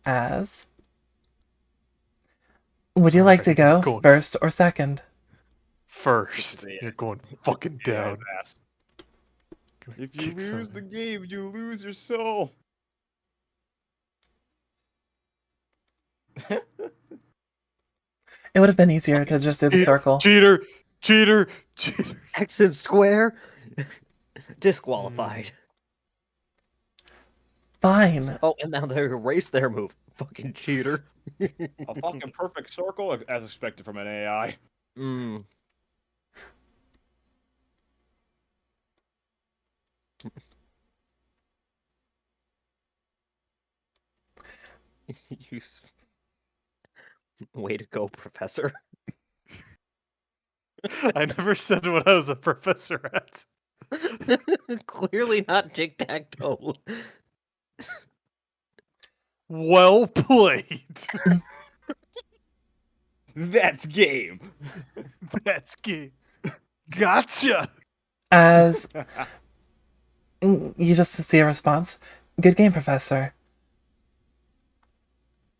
as would you like to Alright, I'm go going first or second? first. Yeah, You're going fucking yeah, down. ass. Gonna If you kick lose some- the game, you lose your soul. It would have been easier to Fucking just do the Cheater, circle. cheater, cheater, cheater. X and square. Disqualified. Fine. Oh, and now they erased their move. Fucking cheater. A fucking perfect circle, as expected from an AI. Mm. You s- Way to go, Professor. I never said what I was a professor at. Clearly not tic-tac-toe. Well played. That's game. That's good. Gotcha. As you just see a response. Good game, Professor.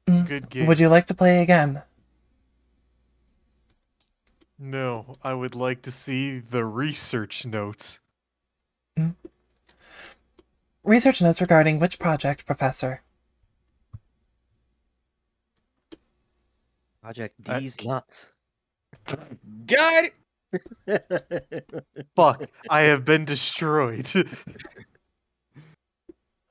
Good game. Would you like to play again? No, I would like to see the research notes. Research notes regarding which project, Professor? Project D's nuts. Got it. Fuck, I have been destroyed.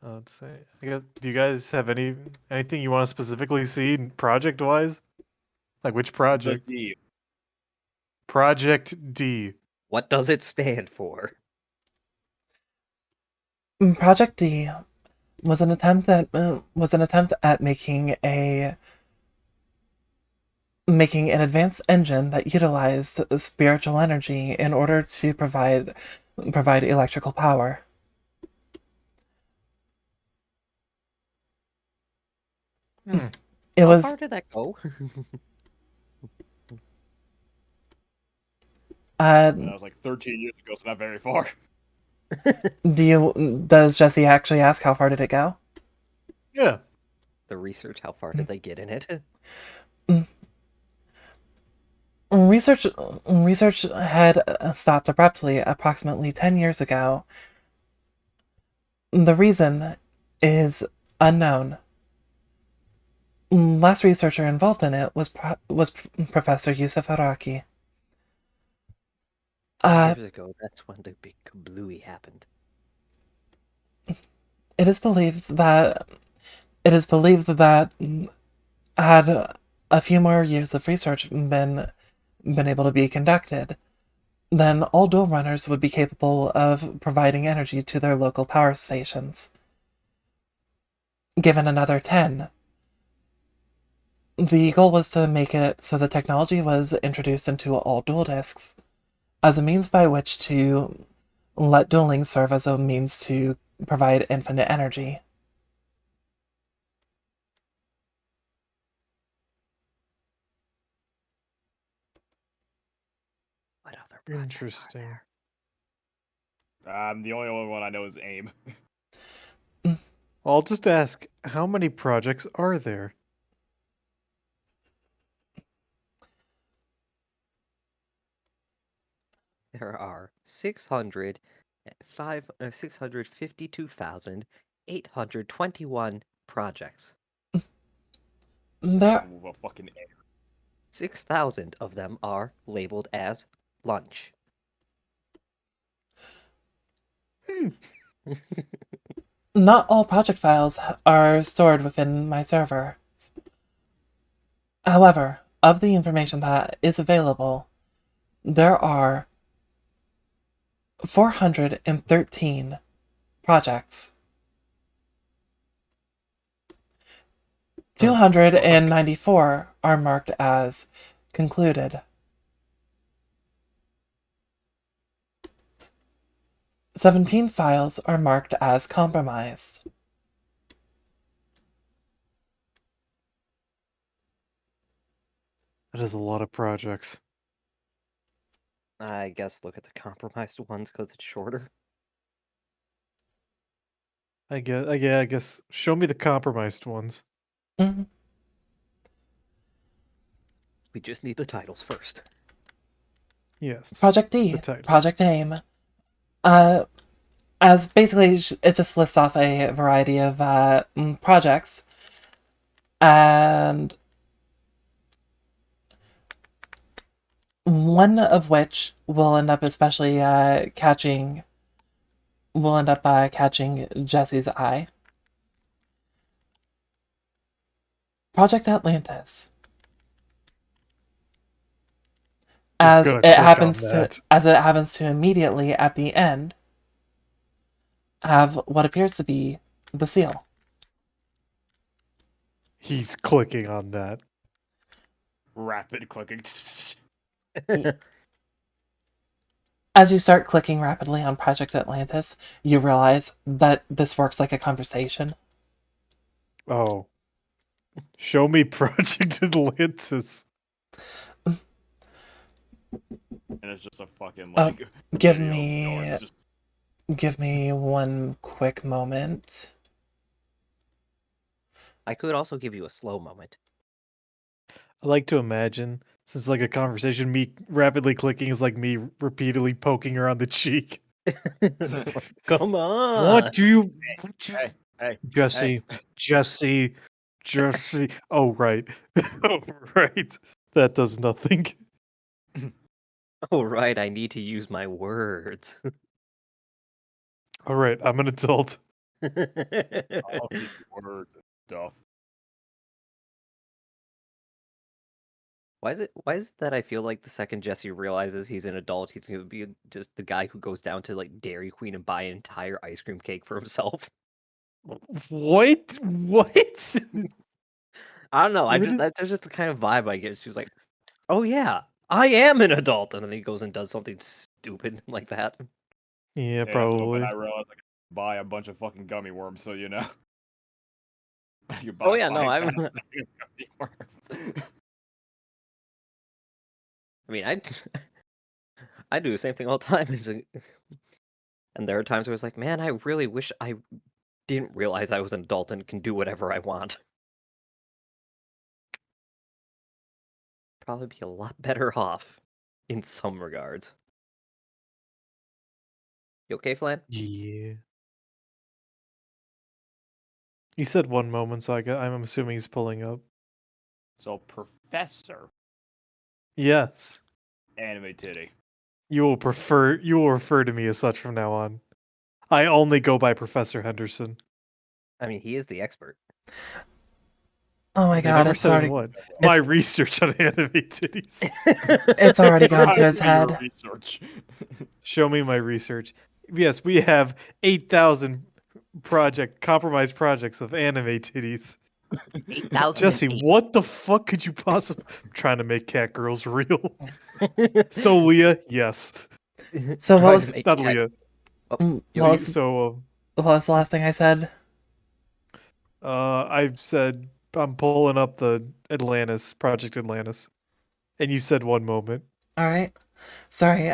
Let's say, I guess, do you guys have anything you want to specifically see project wise? Like which The project? D. Project D. What does it stand for? Project D was an attempt at making an advanced engine that utilized spiritual energy in order to provide electrical power. It How was far did that go? uh That was like 13 years ago, so not very far. does Jesse actually ask how far did it go? Yeah. The research, how far did they get in it? Research had stopped abruptly approximately 10 years ago. The reason is unknown. Last researcher involved in it was Professor Yusuf Araki. 10 years ago, that's when the big kablooey happened. It is believed that had a few more years of research been able to be conducted, then all dual runners would be capable of providing energy to their local power stations. Given another 10, the goal was to make it so the technology was introduced into all dual discs as a means by which to let dueling serve as a means to provide infinite energy. What other projects are Interesting. there? The only one I know is AIM. I'll just ask, how many projects are there? There are 652,821 projects. There, Move a fucking A. 6,000 of them are labeled as lunch. not all project files are stored within my server. However, of the information that is available, there are 413 projects. 294 are marked as concluded. 17 files are marked as compromised. That is a lot of projects. I guess look at the compromised ones because it's shorter. I guess. Show me the compromised ones. Mhm. We just need the titles first. Yes. Project The D, titles. Project AIM. As basically it just lists off a variety of projects, and one of which will end up especially catching Jesse's eye. Project Atlantis. You're gonna click on that. As it happens to immediately at the end have what appears to be the seal. He's clicking on that. Rapid clicking. As you start clicking rapidly on Project Atlantis, you realize that this works like a conversation. Oh. Show me Project Atlantis. And it's just a fucking Oh, like give video. me- It's just- Give me one quick moment. I could also give you a slow moment. I like to imagine, since like a conversation, me rapidly clicking is like me repeatedly poking her on the cheek. Come on. What do you Hey, Jesse, Jesse. Oh right. Oh right. That does nothing. Oh right, I need to use my words. Alright, I'm an adult. all these words and stuff. Why is it that I feel like the second Jesse realizes he's an adult, he's gonna be just the guy who goes down to like Dairy Queen and buy an entire ice cream cake for himself? What? What? I don't know. There's just the kind of vibe I get. She was like, "Oh yeah, I am an adult," and then he goes and does something stupid like that. Yeah, Yeah, that's when probably. I realized I could buy a bunch of fucking gummy worms, so you know. I could Oh buy yeah, no, 5,000 gummy worms. I mean, I do the same thing all the time. And there are times where it's like, man, I really wish I didn't realize I was an adult and can do whatever I want. Probably be a lot better off in some regards. You okay, Flan? Yeah. He said one moment, so I'm assuming he's pulling up. So Professor Yes. Anime Titty. You will refer to me as such from now on. I only go by Professor Henderson. I mean, he is the expert. Oh my They god, never it's said in already what. My it's- research on anime titties. it's already gone to I his see your head. research. Show me my research. Yes, we have 8,000 compromised projects of anime titties. 8,000 Jesse, what the fuck could you possibly... I'm trying to make cat girls real. So Leah, yes. So what Trying was to make Not cat- Leah. what So, was what was the last thing I said? I said I'm pulling up the Project Atlantis. And you said one moment. All right. Sorry,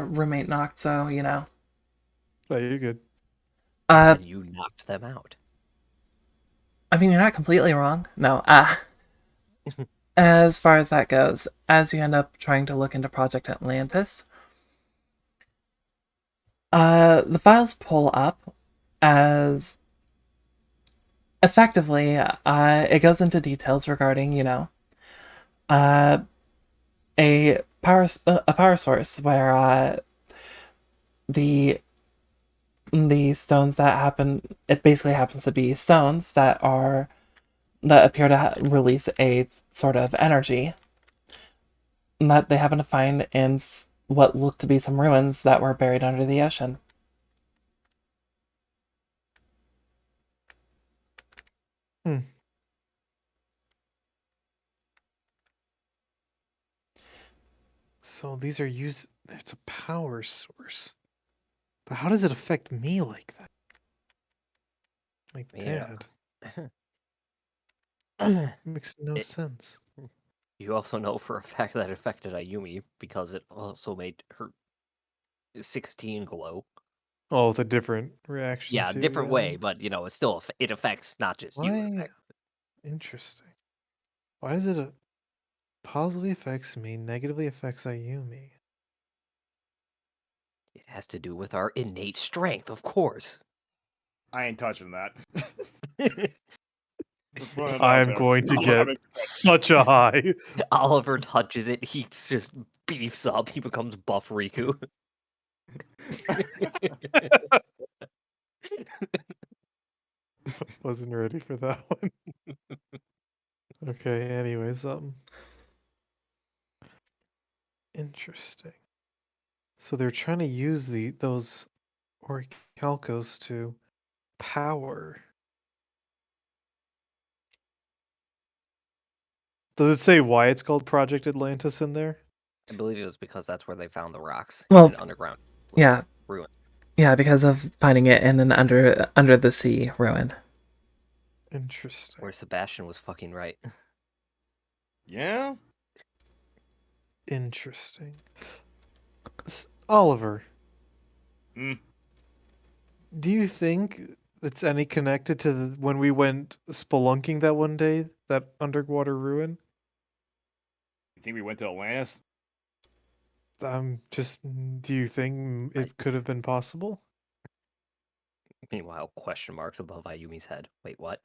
roommate knocked, so you know. Oh, you're good. And you knocked them out. I mean, you're not completely wrong. No. As far as that goes, as you end up trying to look into Project Atlantis, the files pull up as effectively, it goes into details regarding, you know, a power source where the stones that happen, it basically happens to be stones that appear to release a sort of energy that they happen to find in what look to be some ruins that were buried under the ocean. Hmm. So these are it's a power source. But how does it affect me like that? Like Yeah. dad. Makes no It- sense. You also know for a fact that it affected Ayumi because it also made her 16 glow. Oh, the different reaction Yeah, to different way, yeah. but it's still it affects not just you. It Why? affects Interesting. Why does it positively affects me, negatively affects Ayumi? It has to do with our innate strength, of course. I ain't touching that. Just putting it I out am there. going to I'm get having- such a high. Oliver touches it, he just beefs up. He becomes Buff Riku. Wasn't ready for that one. Okay, anyways, interesting. So they're trying to use those orichalcos to power. Does it say why it's called Project Atlantis in there? I believe it was because that's where they found the rocks Well, in an underground yeah, ruin. yeah, because of finding it in an under the sea ruin. Interesting. Where Sebastian was fucking right. Yeah? Interesting. Oliver, Hmm. do you think it's any connected to when we went spelunking that one day, that underwater ruin? You think we went to Atlantis? Do you think I- it could have been possible? Meanwhile, question marks above Ayumi's head. Wait, what?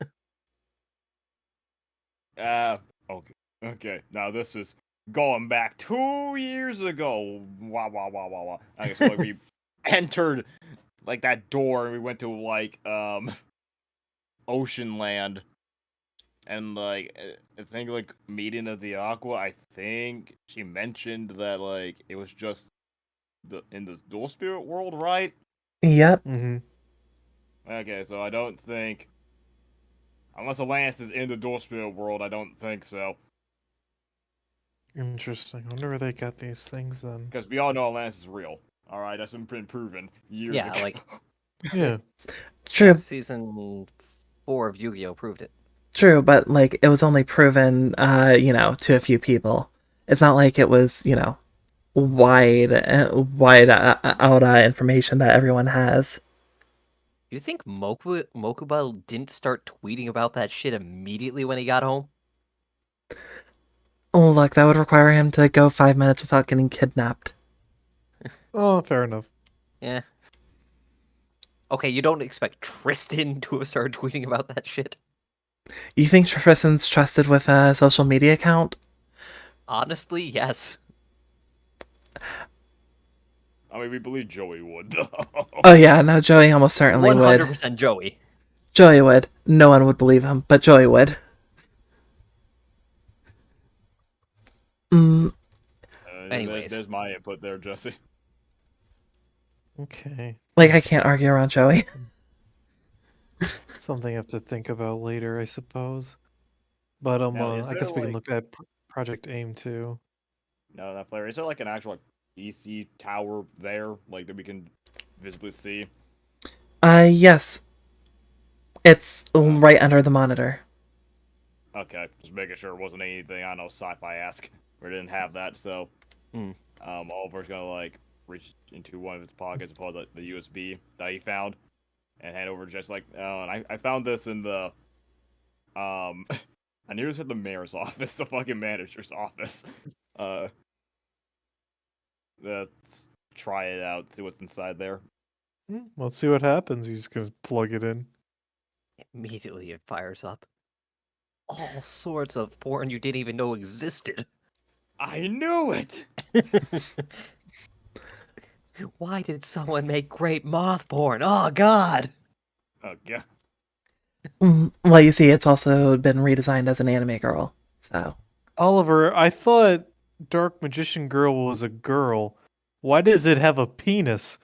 Okay. Okay. Now this is going back 2 years ago. Wow, wow, wow, wow, wow. I guess like we entered like that door and we went to like Ocean Land and like I think like meeting of the Aqua. I think she mentioned that like it was just in the dual spirit world, right? Yep. Mm-hmm. Okay, so I don't think unless Atlantis is in the dual spirit world, I don't think so. Interesting. I wonder where they got these things then. Because we all know Atlantis is real. Alright, that's been proven years Yeah, ago. like Yeah. True, season 4 of Yu-Gi-Oh! Proved it. true, but like it was only proven, to a few people. It's not like it was, wide out information that everyone has. You think Mokuba didn't start tweeting about that shit immediately when he got home? Oh, look, that would require him to go 5 minutes without getting kidnapped. Oh, fair enough. Yeah. Okay, you don't expect Tristan to have started tweeting about that shit. You think Tristan's trusted with a social media account? Honestly, yes. I mean, we believe Joey would. Oh yeah, no, Joey almost certainly would. 100% Joey. Joey would. No one would believe him, but Joey would. Mm, Anyways. There's my input there, Jesse. Okay. like, I can't argue around Joey. Something I have to think about later, I suppose. But Now, is I there guess we can like look at Project AIM too. no that flare? Is there like an actual like EC tower there, like that we can visibly see? Yes. It's right under the monitor. Okay, just making sure it wasn't anything I know sci-fi-esque. We didn't have that, so Mm. Oliver's gonna like reach into one of his pockets and pull out the USB that he found and hand over just like, oh, and I found this in the I knew it was at the mayor's office, the fucking manager's office. Uh, let's try it out, see what's inside there. Let's see what happens. He's gonna plug it in. Immediately it fires up. All sorts of porn you didn't even know existed. I knew it. Why did someone make great moth porn? Oh god! Oh god. Well, you see, it's also been redesigned as an anime girl, so. Oliver, I thought Dark Magician Girl was a girl. Why does it have a penis?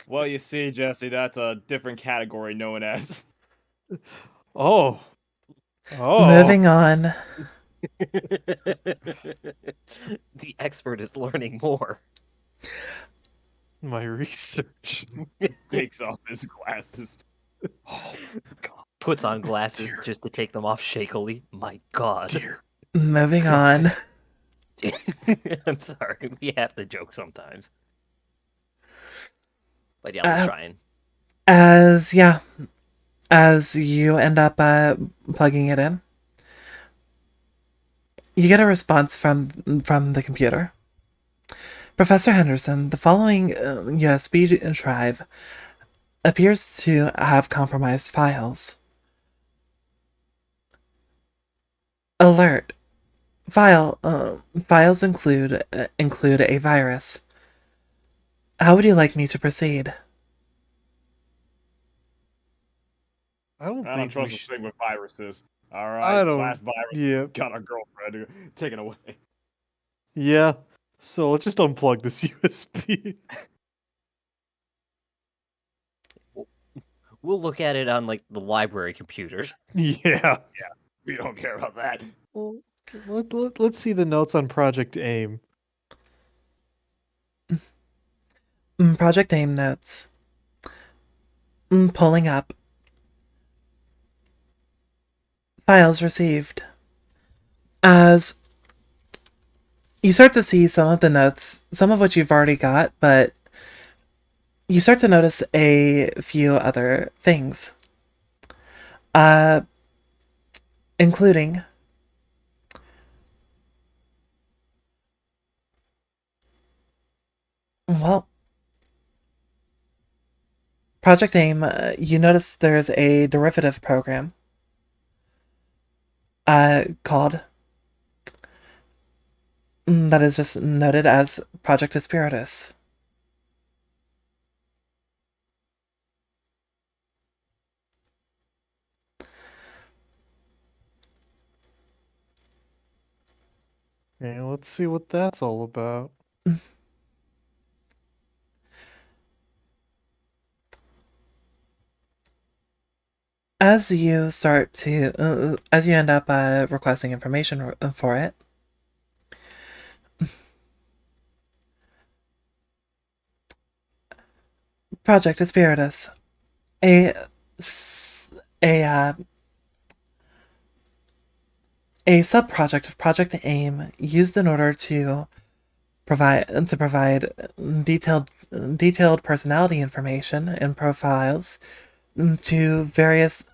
Well, you see, Jesse, that's a different category known as. Oh. Oh. Moving on. The expert is learning more. My research. Takes off his glasses. Oh god. Puts on glasses Dear. just to take them off shakily. My god. Dear. Moving on. I'm sorry, we have to joke sometimes. But yeah, let's Uh, try and. as yeah, as you end up plugging it in, you get a response from the computer. Professor Henderson, the following USB drive appears to have compromised files. Alert. Files include a virus. How would you like me to proceed? I don't I don't think we trust a should. thing with viruses. All I right, don't. last virus Yeah. got our girlfriend taken away. Yeah. So let's just unplug this USB. We'll look at it on like the library computers. Yeah. We don't care about that. Well, let's see the notes on Project AIM. Project AIM notes. Pulling up. Files received. As you start to see some of the notes, some of which you've already got, but you start to notice a few other things. Uh, including well, Project AIM, you notice there's a derivative program called that is just noted as Project Aspiratus. Yeah, let's see what that's all about. As you start to, as you end up requesting information for it, Project Aspiratus, a a a subproject of Project AIM used in order to provide detailed personality information and profiles to various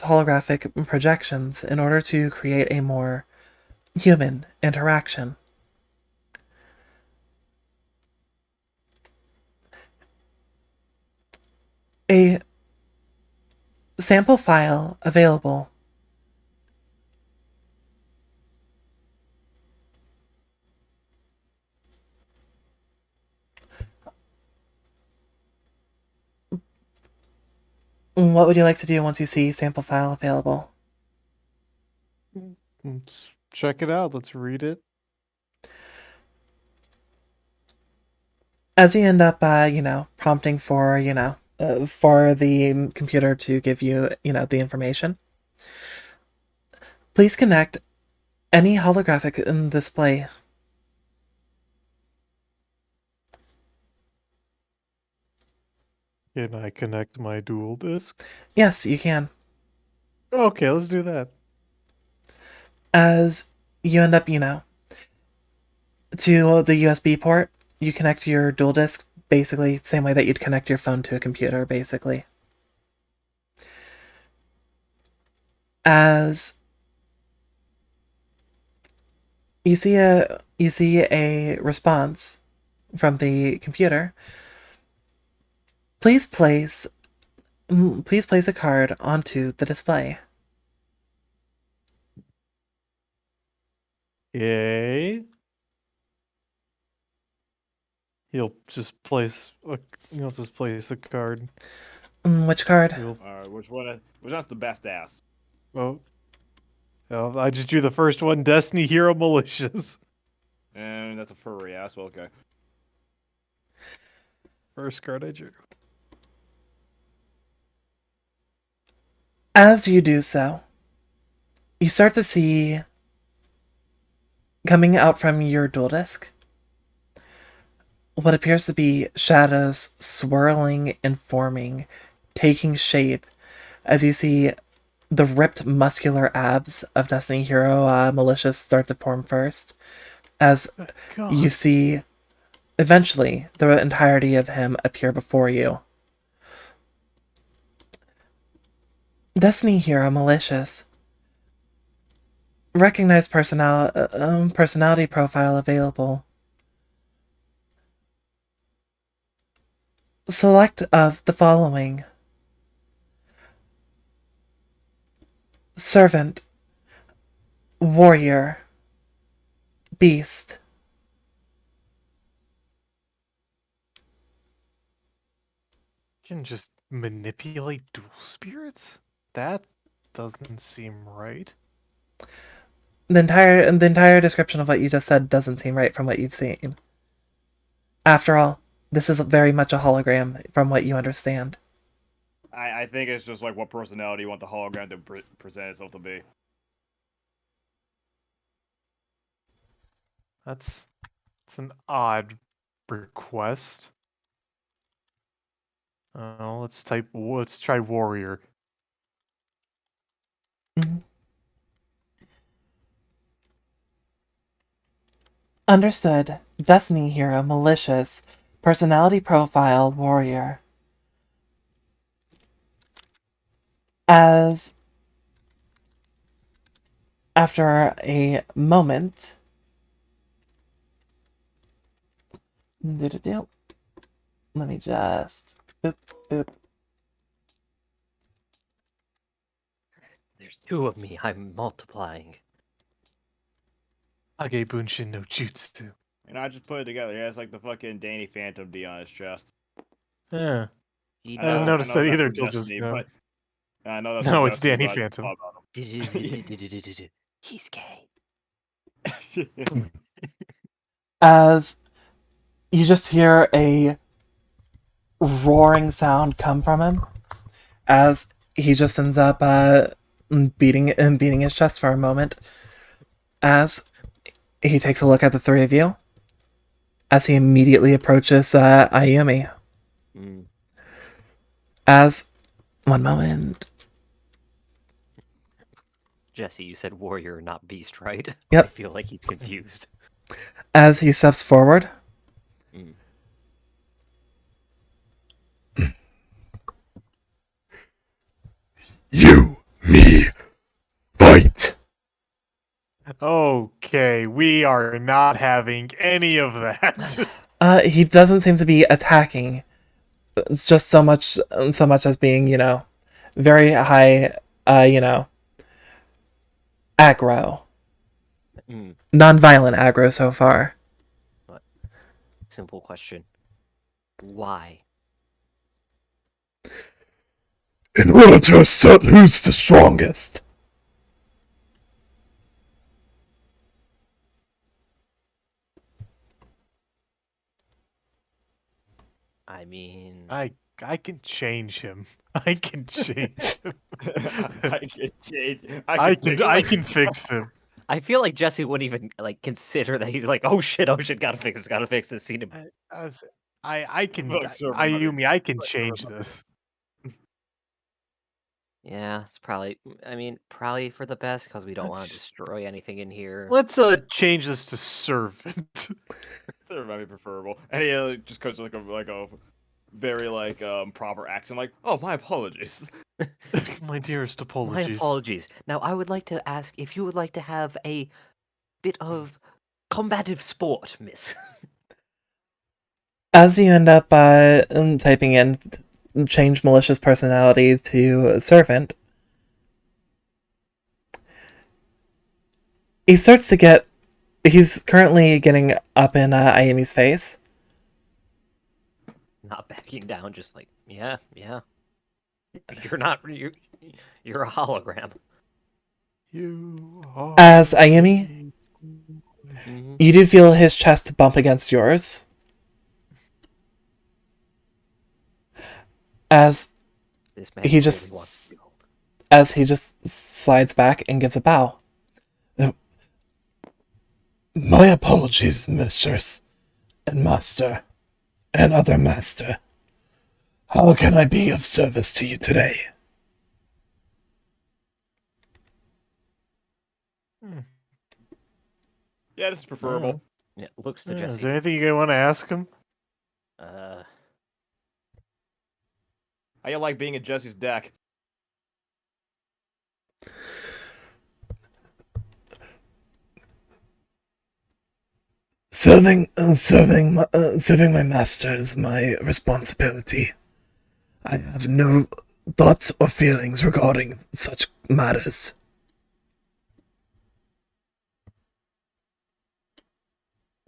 holographic projections in order to create a more human interaction. A sample file available. What would you like to do once you see sample file available? Let's check it out. Let's read it. As you end up, prompting for, for the computer to give you, the information, please connect any holographic display. Can I connect my dual disk? Yes, you can. Okay, let's do that. As you end up, to the USB port, you connect your dual disk basically same way that you'd connect your phone to a computer, basically. As you see a response from the computer. Please place a card onto the display. Yay. He'll just place a card. Which card? He'll All right, which one? Which one's the best ass? oh, oh, I just drew the first one, Destiny Hero Malicious. And that's a furry ass. Well, okay. First card I drew. As you do so, you start to see coming out from your dual disk what appears to be shadows swirling and forming, taking shape as you see the ripped muscular abs of Destiny Hero Malicious start to form first, as God. you see eventually the entirety of him appear before you. Destiny Hero Malicious. Recognize personality profile available. Select of the following: Servant, Warrior, Beast. You can just manipulate dual spirits? That doesn't seem right. The entire description of what you just said doesn't seem right from what you've seen. After all, this is very much a hologram from what you understand. I think it's just like what personality you want the hologram to present itself to be. It's an odd request. Let's try warrior. Mhm. Understood. Destiny Hero Malicious. Personality profile Warrior. As after a moment, let me just boop, boop. There's two of me. I'm multiplying. Age Bunshin no Jutsu. And I just put it together. He has like the fucking Danny Phantom D on his chest. Yeah. He I didn't does. notice that that's either for till just Destiny, now. but I know that's No, for it's Destiny, Danny but I just Phantom. thought He's gay. about him. As you just hear a roaring sound come from him, as he just ends up beating his chest for a moment, as he takes a look at the three of you, as he immediately approaches Ayumi. Mm. As one moment, Jesse, you said warrior, not beast, right? Yep. I feel like he's confused. as he steps forward, Mm. You, me, fight. Okay, we are not having any of that. he doesn't seem to be attacking. It's just so much as being, very high, aggro. Mm. Non-violent aggro so far. Simple question. Why? In order to assert who's the strongest. I mean, I can change him. I can change him. I can change. I fix can fix him. I feel like Jesse wouldn't even like consider that. He's like, oh shit, gotta fix this. Seen him. I can Look, sir, Ayumi, I can Look, sir, change remember. this. Yeah, it's probably. I mean, probably for the best because we don't want to Let's destroy anything in here. let's change this to servant. Sir, might be preferable. And he just goes like a very proper accent, like, oh, my apologies. My dearest My apologies. apologies. Now, I would like to ask if you would like to have a bit of combative sport, miss. As you end up typing in change malicious personality to servant, he's currently getting up in Ayumi's face. Not backing down, just like, yeah. You're not. You're a hologram. You are As Ayumi, Mm-hmm. you do feel his chest bump against yours. As This man he clearly just wants to go. as he just slides back and gives a bow. My apologies, mistress, and master, and other master. How can I be of service to you today? Yeah, this is preferable. Yeah, looks to Yeah, is Jesse. there anything you want to ask him? Uh, How you like being in Jesse's deck? Serving my master is my responsibility. I have no thoughts or feelings regarding such matters.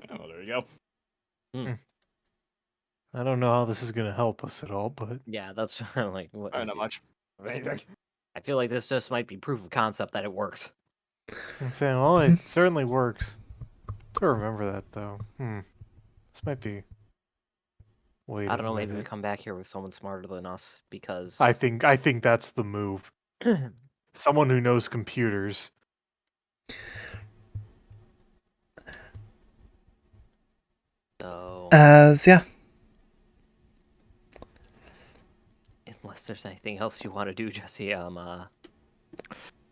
Oh, there you go. I don't know how this is going to help us at all, but yeah, that's like what. Not much. I feel like this just might be proof of concept that it works. I'm saying, well, it certainly works. To remember that, though. This might be. Wait I a don't know. Maybe we minute. come back here with someone smarter than us because. I think that's the move. Someone who knows computers. So, Yeah. unless there's anything else you want to do, Jesse, No,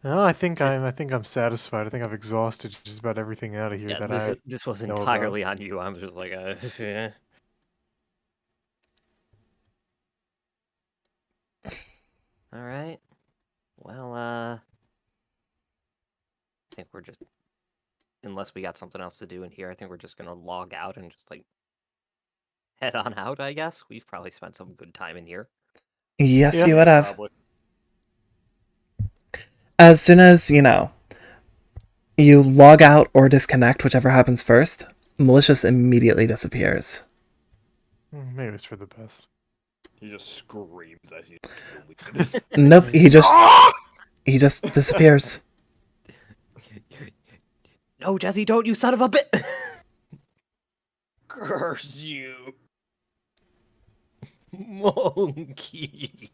I think I'm satisfied. I think I've exhausted just about everything out of here yeah, that I this was know about. entirely on you. I'm just like, All right. Well, I think we're just, unless we got something else to do in here, I think we're just gonna log out and just like head on out. I guess we've probably spent some good time in here. Yes, Yeah. you would have. Probably. As soon as, you log out or disconnect, whichever happens first, Malicious immediately disappears. Maybe it's for the best. He just screams as he's Nope, he just disappears. No, Jesse, don't, you son of a bit! Curse you. Monkey.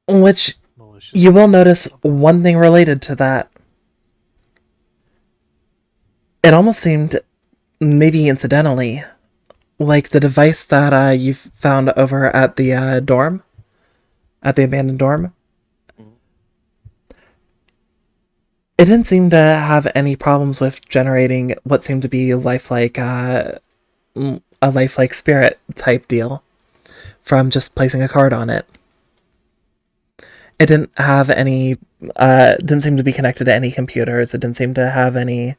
Which Malicious. you will notice one thing related to that. It almost seemed, maybe incidentally, like the device that you found over at the dorm, at the abandoned dorm. It didn't seem to have any problems with generating what seemed to be a lifelike spirit type deal from just placing a card on it. It didn't have any, didn't seem to be connected to any computers. It didn't seem to have any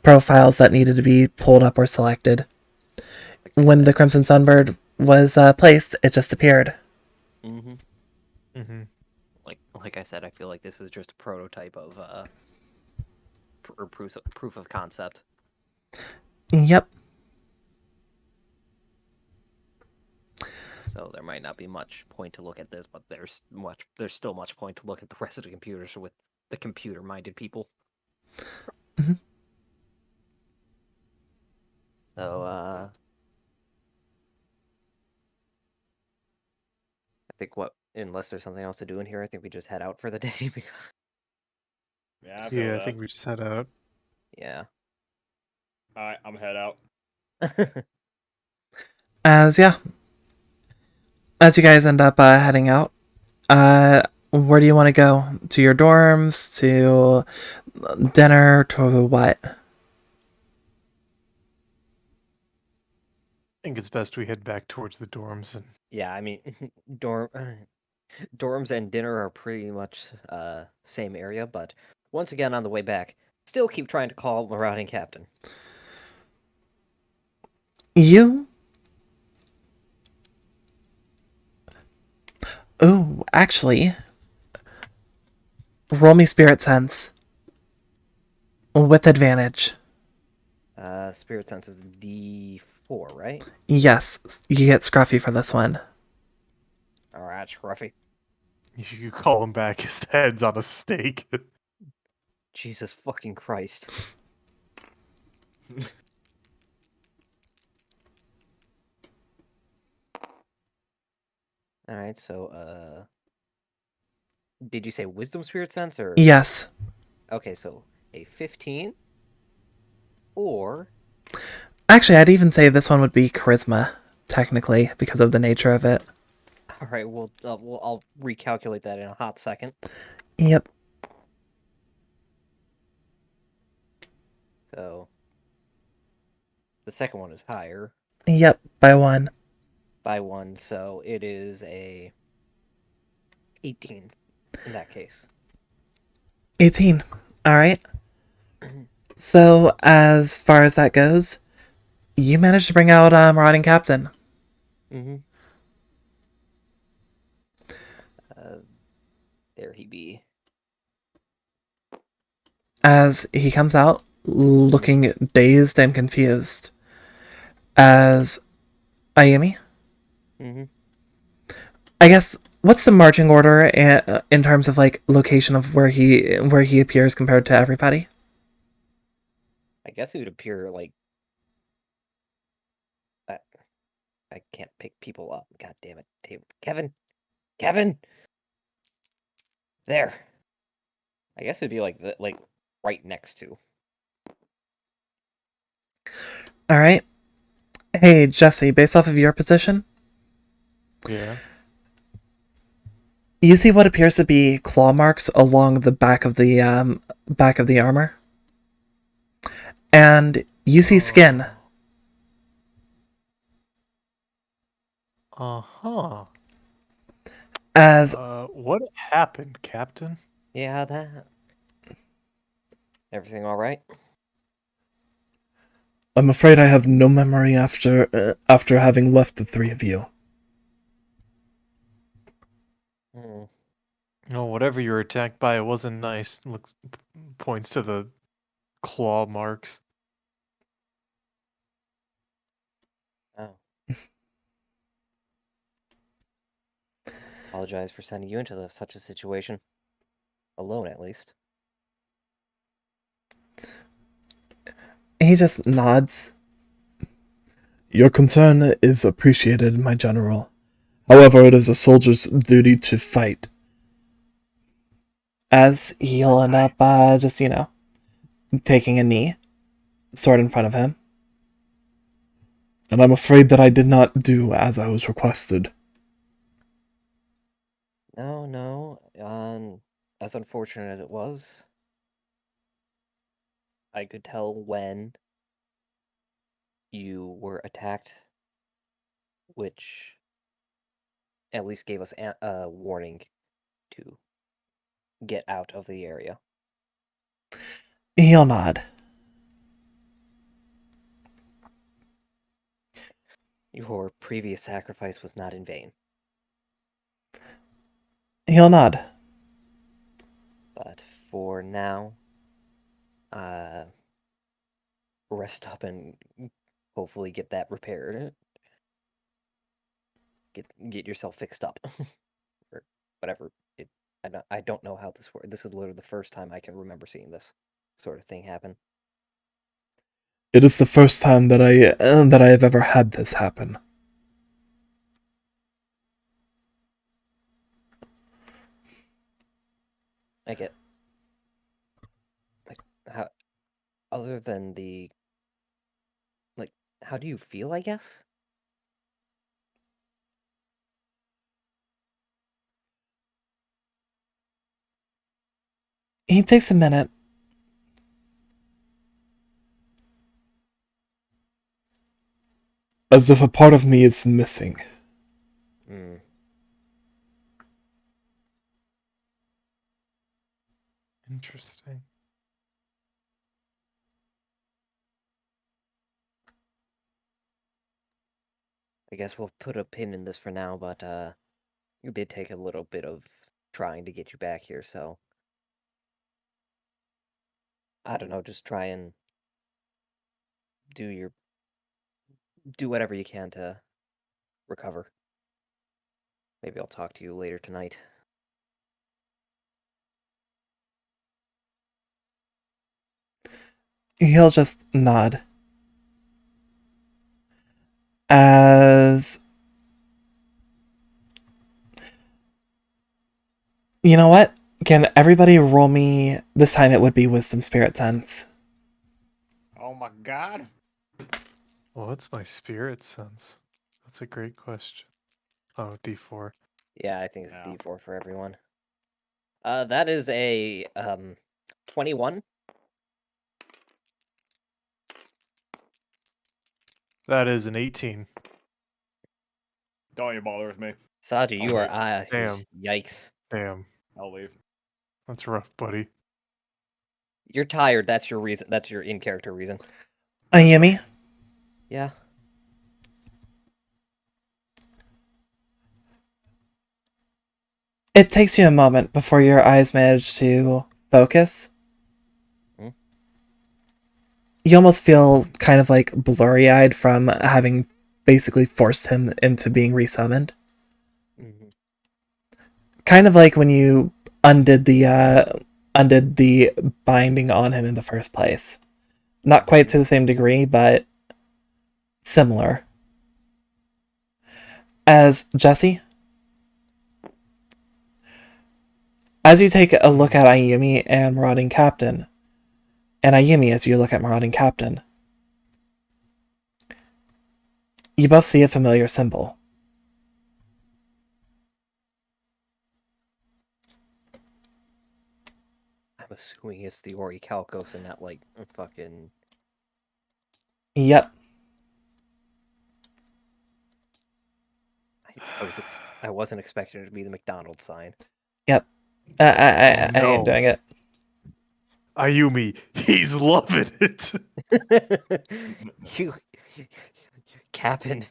profiles that needed to be pulled up or selected. When the Crimson Sunbird was placed, it just appeared. Like I said, I feel like this is just a prototype of proof of concept. Yep. So there might not be much point to look at this, but there's still much point to look at the rest of the computers with the computer-minded people. So I think unless there's something else to do in here, I think we just head out for the day. Yeah, I think we just head out. Yeah. Alright, I'm head out. As you guys end up heading out, where do you want to go? To your dorms? To dinner? To what? I think it's best we head back towards the dorms and. Yeah, I mean, dorms and dinner are pretty much same area, but once again on the way back, still keep trying to call marauding captain. You? Ooh, actually, roll me spirit sense with advantage. Spirit sense is D4, right? Yes, you get Scruffy for this one. Alright, Scruffy. You call him back, his head's on a stake. Jesus fucking Christ. Alright, so, did you say wisdom spirit sense, or? Yes. Okay, so a 15, or... Actually, I'd even say this one would be charisma, technically, because of the nature of it. Alright, I'll recalculate that in a hot second. Yep. So the second one is higher Yep, by 1. by 1, so it is a 18 in that case. 18. Alright. So, as far as that goes, you managed to bring out Marauding Captain. Mm-hmm. There he be. As he comes out, looking dazed and confused. As Ayumi, Mm-hmm. I guess, what's the marching order in terms of like location of where he appears compared to everybody? I guess he would appear like I can't pick people up. God damn it, Kevin, Kevin, there. I guess it'd be like right next to. All right. Hey Jesse, based off of your position, Yeah. you see what appears to be claw marks along the back of the armor, and you see skin. Uh-huh. As What happened, Captain? Yeah, that. Everything all right? I'm afraid I have no memory after having left the three of you. Hmm. No, whatever you were attacked by, it wasn't nice. Looks points to the claw marks. Oh. Apologize for sending you into such a situation. Alone, at least. He just nods. Your concern is appreciated, my general. However, it is a soldier's duty to fight. As he'll end up just, taking a knee, sword in front of him. And I'm afraid that I did not do as I was requested. No. As unfortunate as it was, I could tell when you were attacked, which at least gave us a warning to get out of the area. He'll nod. Your previous sacrifice was not in vain. He'll nod. But for now, rest up and hopefully get that repaired. Get yourself fixed up, or whatever. I don't know how this works. This is literally the first time I can remember seeing this sort of thing happen. It is the first time that I have ever had this happen. I get like how other than the like how do you feel, I guess? He takes a minute. As if a part of me is missing. Hmm. Interesting. I guess we'll put a pin in this for now, but it did take a little bit of trying to get you back here, so I don't know, just try and do whatever you can to recover. Maybe I'll talk to you later tonight. He'll just nod. As you know what? Can everybody roll me? This time it would be Wisdom Spirit Sense. Oh my god. Well, what's my spirit sense? That's a great question. Oh, D4. Yeah, I think it's Yeah. D4 for everyone. That is a 21. That is an 18. Don't even bother with me. Saji, you are Damn. yikes. Damn. I'll leave. That's rough, buddy. You're tired. That's your reason. That's your in-character reason. Ayumi, Yeah. it takes you a moment before your eyes manage to focus. Hmm? You almost feel kind of like blurry-eyed from having basically forced him into being resummoned. Mm-hmm. Kind of like when you undid the binding on him in the first place. Not quite to the same degree, but similar. As Jesse, as you take a look at Ayumi and Marauding Captain, and Ayumi as you look at Marauding Captain, you both see a familiar symbol. I'm assuming it's the Orichalcos and not like fucking. Yep. I wasn't expecting it to be the McDonald's sign. Yep. I ain't doing it. Ayumi, he's loving it. you, Captain,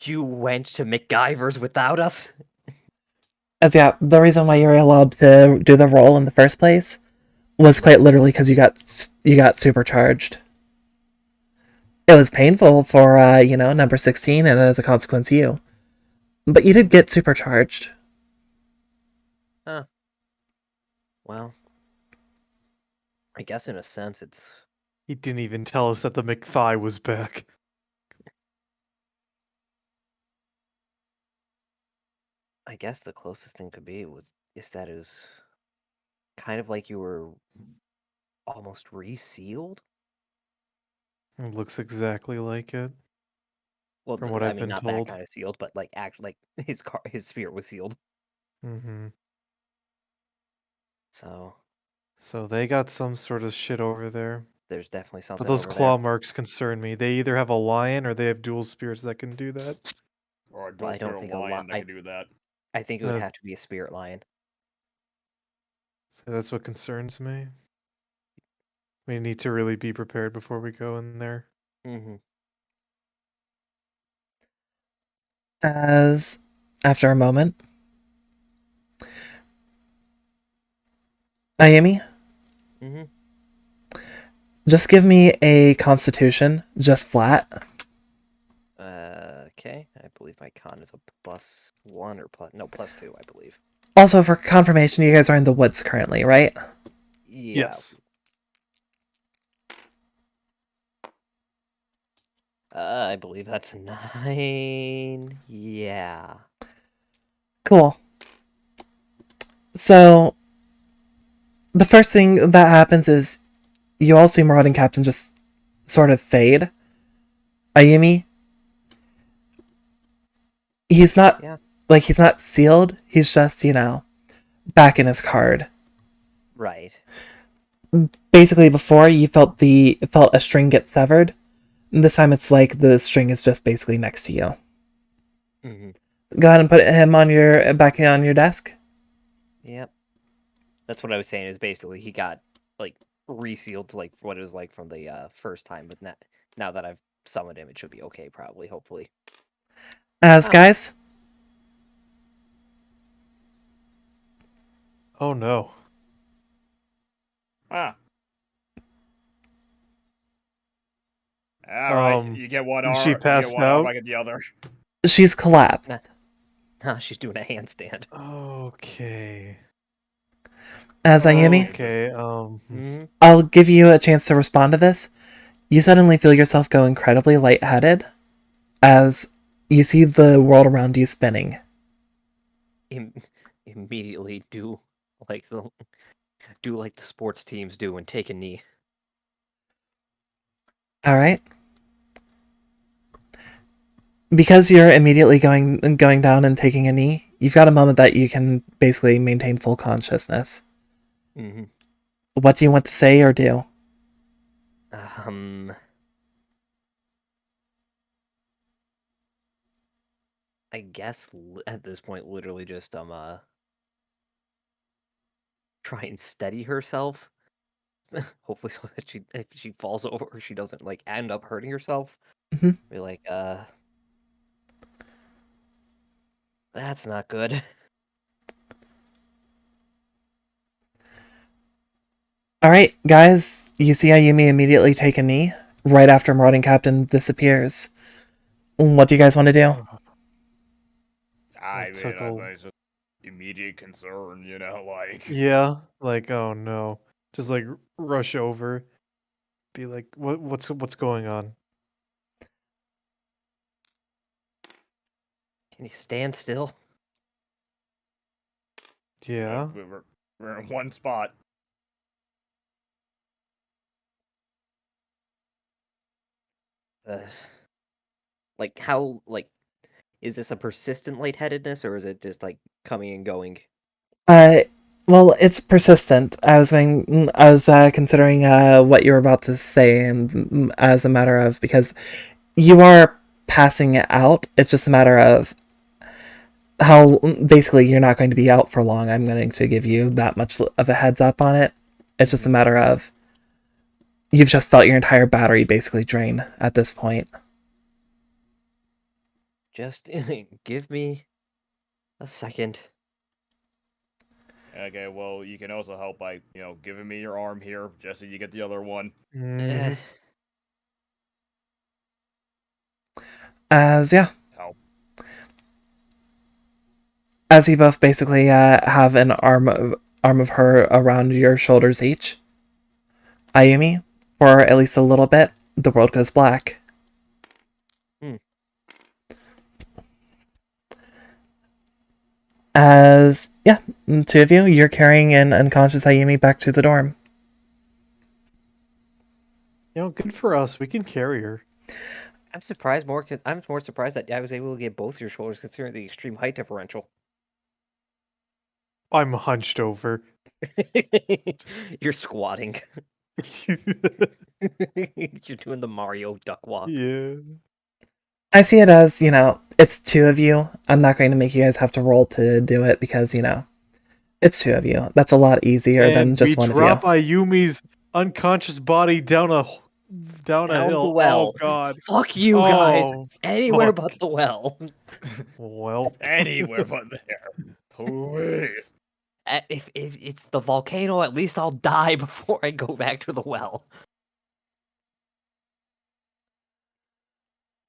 you went to MacGyver's without us? As yeah, the reason why you were allowed to do the role in the first place was quite literally because you got supercharged. It was painful for number 16, and as a consequence, you. But you did get supercharged. Huh. Well, I guess in a sense it's. He didn't even tell us that the McThigh was back. I guess the closest thing could be is that it was kind of like you were almost resealed. It looks exactly like it, Well, from what I I've mean, been not told. that kind of sealed, but like his spirit was sealed. Mm-hmm. So So they got some sort of shit over there. there's definitely But something those over claw there. marks concern me. They either have a lion or they have dual spirits that can do that. Or a Well, dual I don't spirit think lion that can do that. I think it would Uh, have to be a spirit lion. So that's what concerns me. We need to really be prepared before we go in there. Mm-hmm. As after a moment, Ayumi, Mm-hmm. just give me a Constitution, just flat. Okay. I believe my con is a +1 or +2, I believe. Also, for confirmation, you guys are in the woods currently, right? Yeah. Yes. I believe that's a 9. Yeah. Cool. So, the first thing that happens is you all see Marauding Captain just sort of fade. Ayumi, he's not Yeah. he's not sealed. He's just back in his card. Right. Basically, before you felt a string get severed. This time it's like the string is just basically next to you. Mm-hmm. Go ahead and put him on your back on your desk. Yep. That's what I was saying. Is basically he got like resealed to like what it was like from the first time, but now that I've summoned him, it should be okay. Probably, hopefully. As guys, Oh no. Ah. Alright, you get one Is she arm, you get passed one arm, out? I get the other. she's collapsed. Nah, she's doing a handstand. Okay. As Ayumi, Okay. Mm-hmm. I'll give you a chance to respond to this. You suddenly feel yourself go incredibly lightheaded as you see the world around you spinning. Immediately like the do like the sports teams do and take a knee. All right. Because you're immediately going down and taking a knee, you've got a moment that you can basically maintain full consciousness. Mm-hmm. What do you want to say or do? I guess at this point, literally just try and steady herself. Hopefully, so that if she falls over, she doesn't like end up hurting herself. Mhm. Be like, that's not good. All right, guys, you see Ayumi immediately take a knee right after Marauding Captain disappears. What do you guys want to do? I mean, Tickle. that's just immediate concern, you know, like. Yeah, like oh no, just like rush over, be like, what's going on? Can you stand still? Yeah, We're in one spot. Uh, like how like is this a persistent lightheadedness or is it just like coming and going? Uh, well, it's persistent. I was considering what you were about to say, and as a matter of because you are passing it out. It's just a matter of how basically you're not going to be out for long. I'm going to give you that much of a heads up on it. It's just a matter of you've just felt your entire battery basically drain at this point. Just give me a second. Okay, well, you can also help by, giving me your arm here. Jesse, you get the other one. Uh, As yeah, Help. as you both basically have an arm of her around your shoulders each. Ayumi, for at least a little bit, the world goes black. Hmm. As yeah, two of you, you're carrying an unconscious Ayumi back to the dorm. good for us. We can carry her. I'm surprised more. I'm more surprised that I was able to get both your shoulders considering the extreme height differential. I'm hunched over. You're squatting. You're doing the Mario duck walk. Yeah. I see it as, it's two of you. I'm not going to make you guys have to roll to do it because, it's two of you. That's a lot easier than And we just one of you. drop Ayumi's unconscious body down a Down the hill. Oh well. god. Fuck you guys. Oh Anywhere fuck. but the well. Well. Anywhere but there. Please. If it's the volcano, at least I'll die before I go back to the well.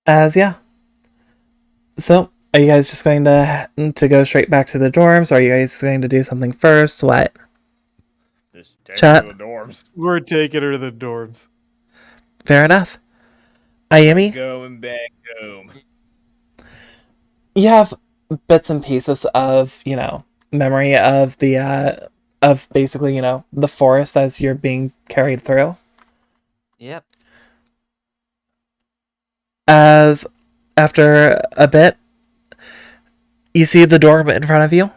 As yeah. So, are you guys just going to go straight back to the dorms, or are you guys going to do something first? What? Just take Chat. her to the dorms. We're taking her to the dorms. Fair enough. Ayumi, Going back home. you have bits and pieces of, memory of of basically, the forest as you're being carried through. Yep. As after a bit, you see the dorm in front of you.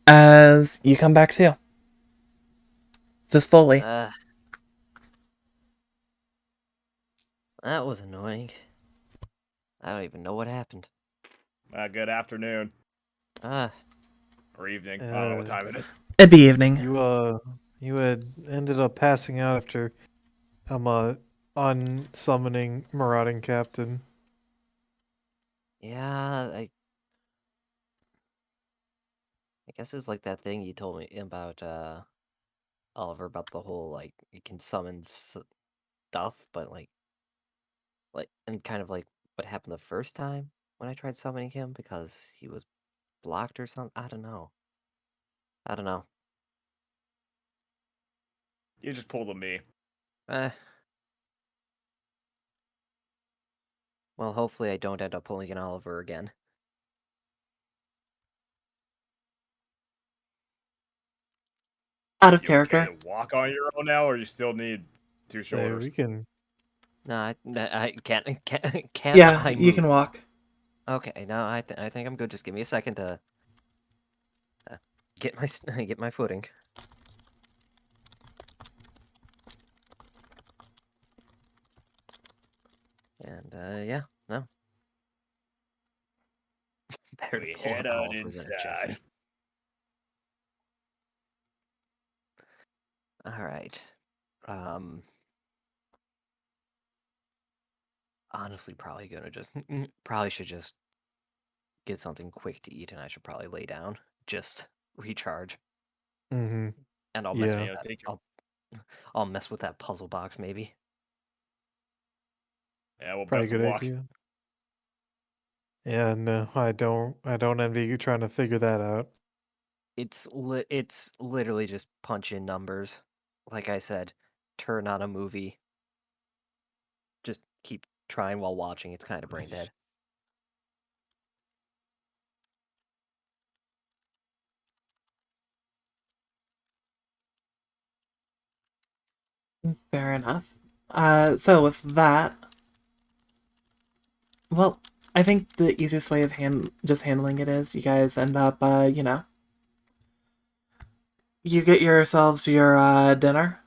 As you come back to. Just slowly. That was annoying. I don't even know what happened. Good afternoon. Ah. Or evening. I don't know what time it is. It'd be evening. You had ended up passing out after unsummoning Marauding Captain. Yeah, I guess it was like that thing you told me about Oliver about the whole like you can summon stuff, but like and kind of like what happened the first time when I tried summoning him because he was blocked or something. I don't know. I don't know. You just pulled a me. Eh. Well, hopefully I don't end up pulling an Oliver again. Out of You character. okay to walk on your own now, or you still need two Hey, shoulders? we can. No, I can't. Can Yeah, I you move? can walk. Okay, no, I think I'm good. Just give me a second to get my footing. And yeah, no. Better to We pull head a on golfer than a Jesse. inside. All right. Honestly, probably gonna just probably should just get something quick to eat, and I should probably lay down, just recharge, Mm-hmm. and I'll mess Yeah. with Yeah, that. take your, I'll mess with that puzzle box maybe. yeah, well, Probably a best of good luck. idea. Yeah, no, I don't envy you trying to figure that out. It's literally just punch in numbers. Like I said, turn on a movie. Just keep trying while watching. It's kind of brain dead. Fair enough. So with that, well, I think the easiest way of just handling it is you guys end up, you get yourselves your dinner,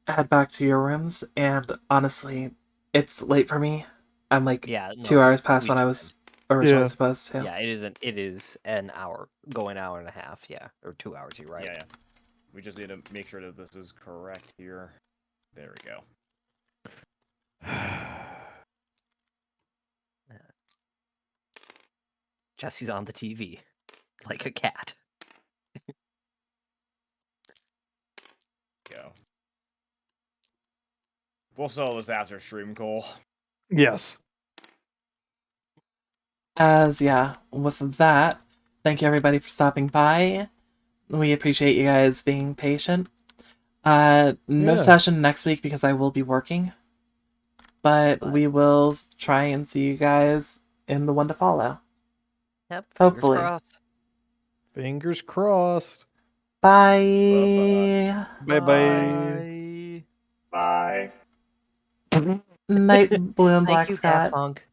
head back to your rooms, and honestly, it's late for me. I'm like Yeah, 2 hours past we when I can was end. originally Yeah. supposed to. Yeah, it is an hour, going an hour and a half, yeah, or 2 hours. You're right. Yeah. We just need to make sure that this is correct here. There we go. Jesse's on the TV, like a cat. Go. We'll settle this after stream, Cole. Yes. With that, thank you everybody for stopping by. We appreciate you guys being patient. No Yeah. session next week because I will be working. But we will try and see you guys in the one to follow. Yep, Hopefully. fingers crossed. Fingers crossed. Bye. Bye. Bye. Night, Blue and Thank Black you, Cat Scott. Punk.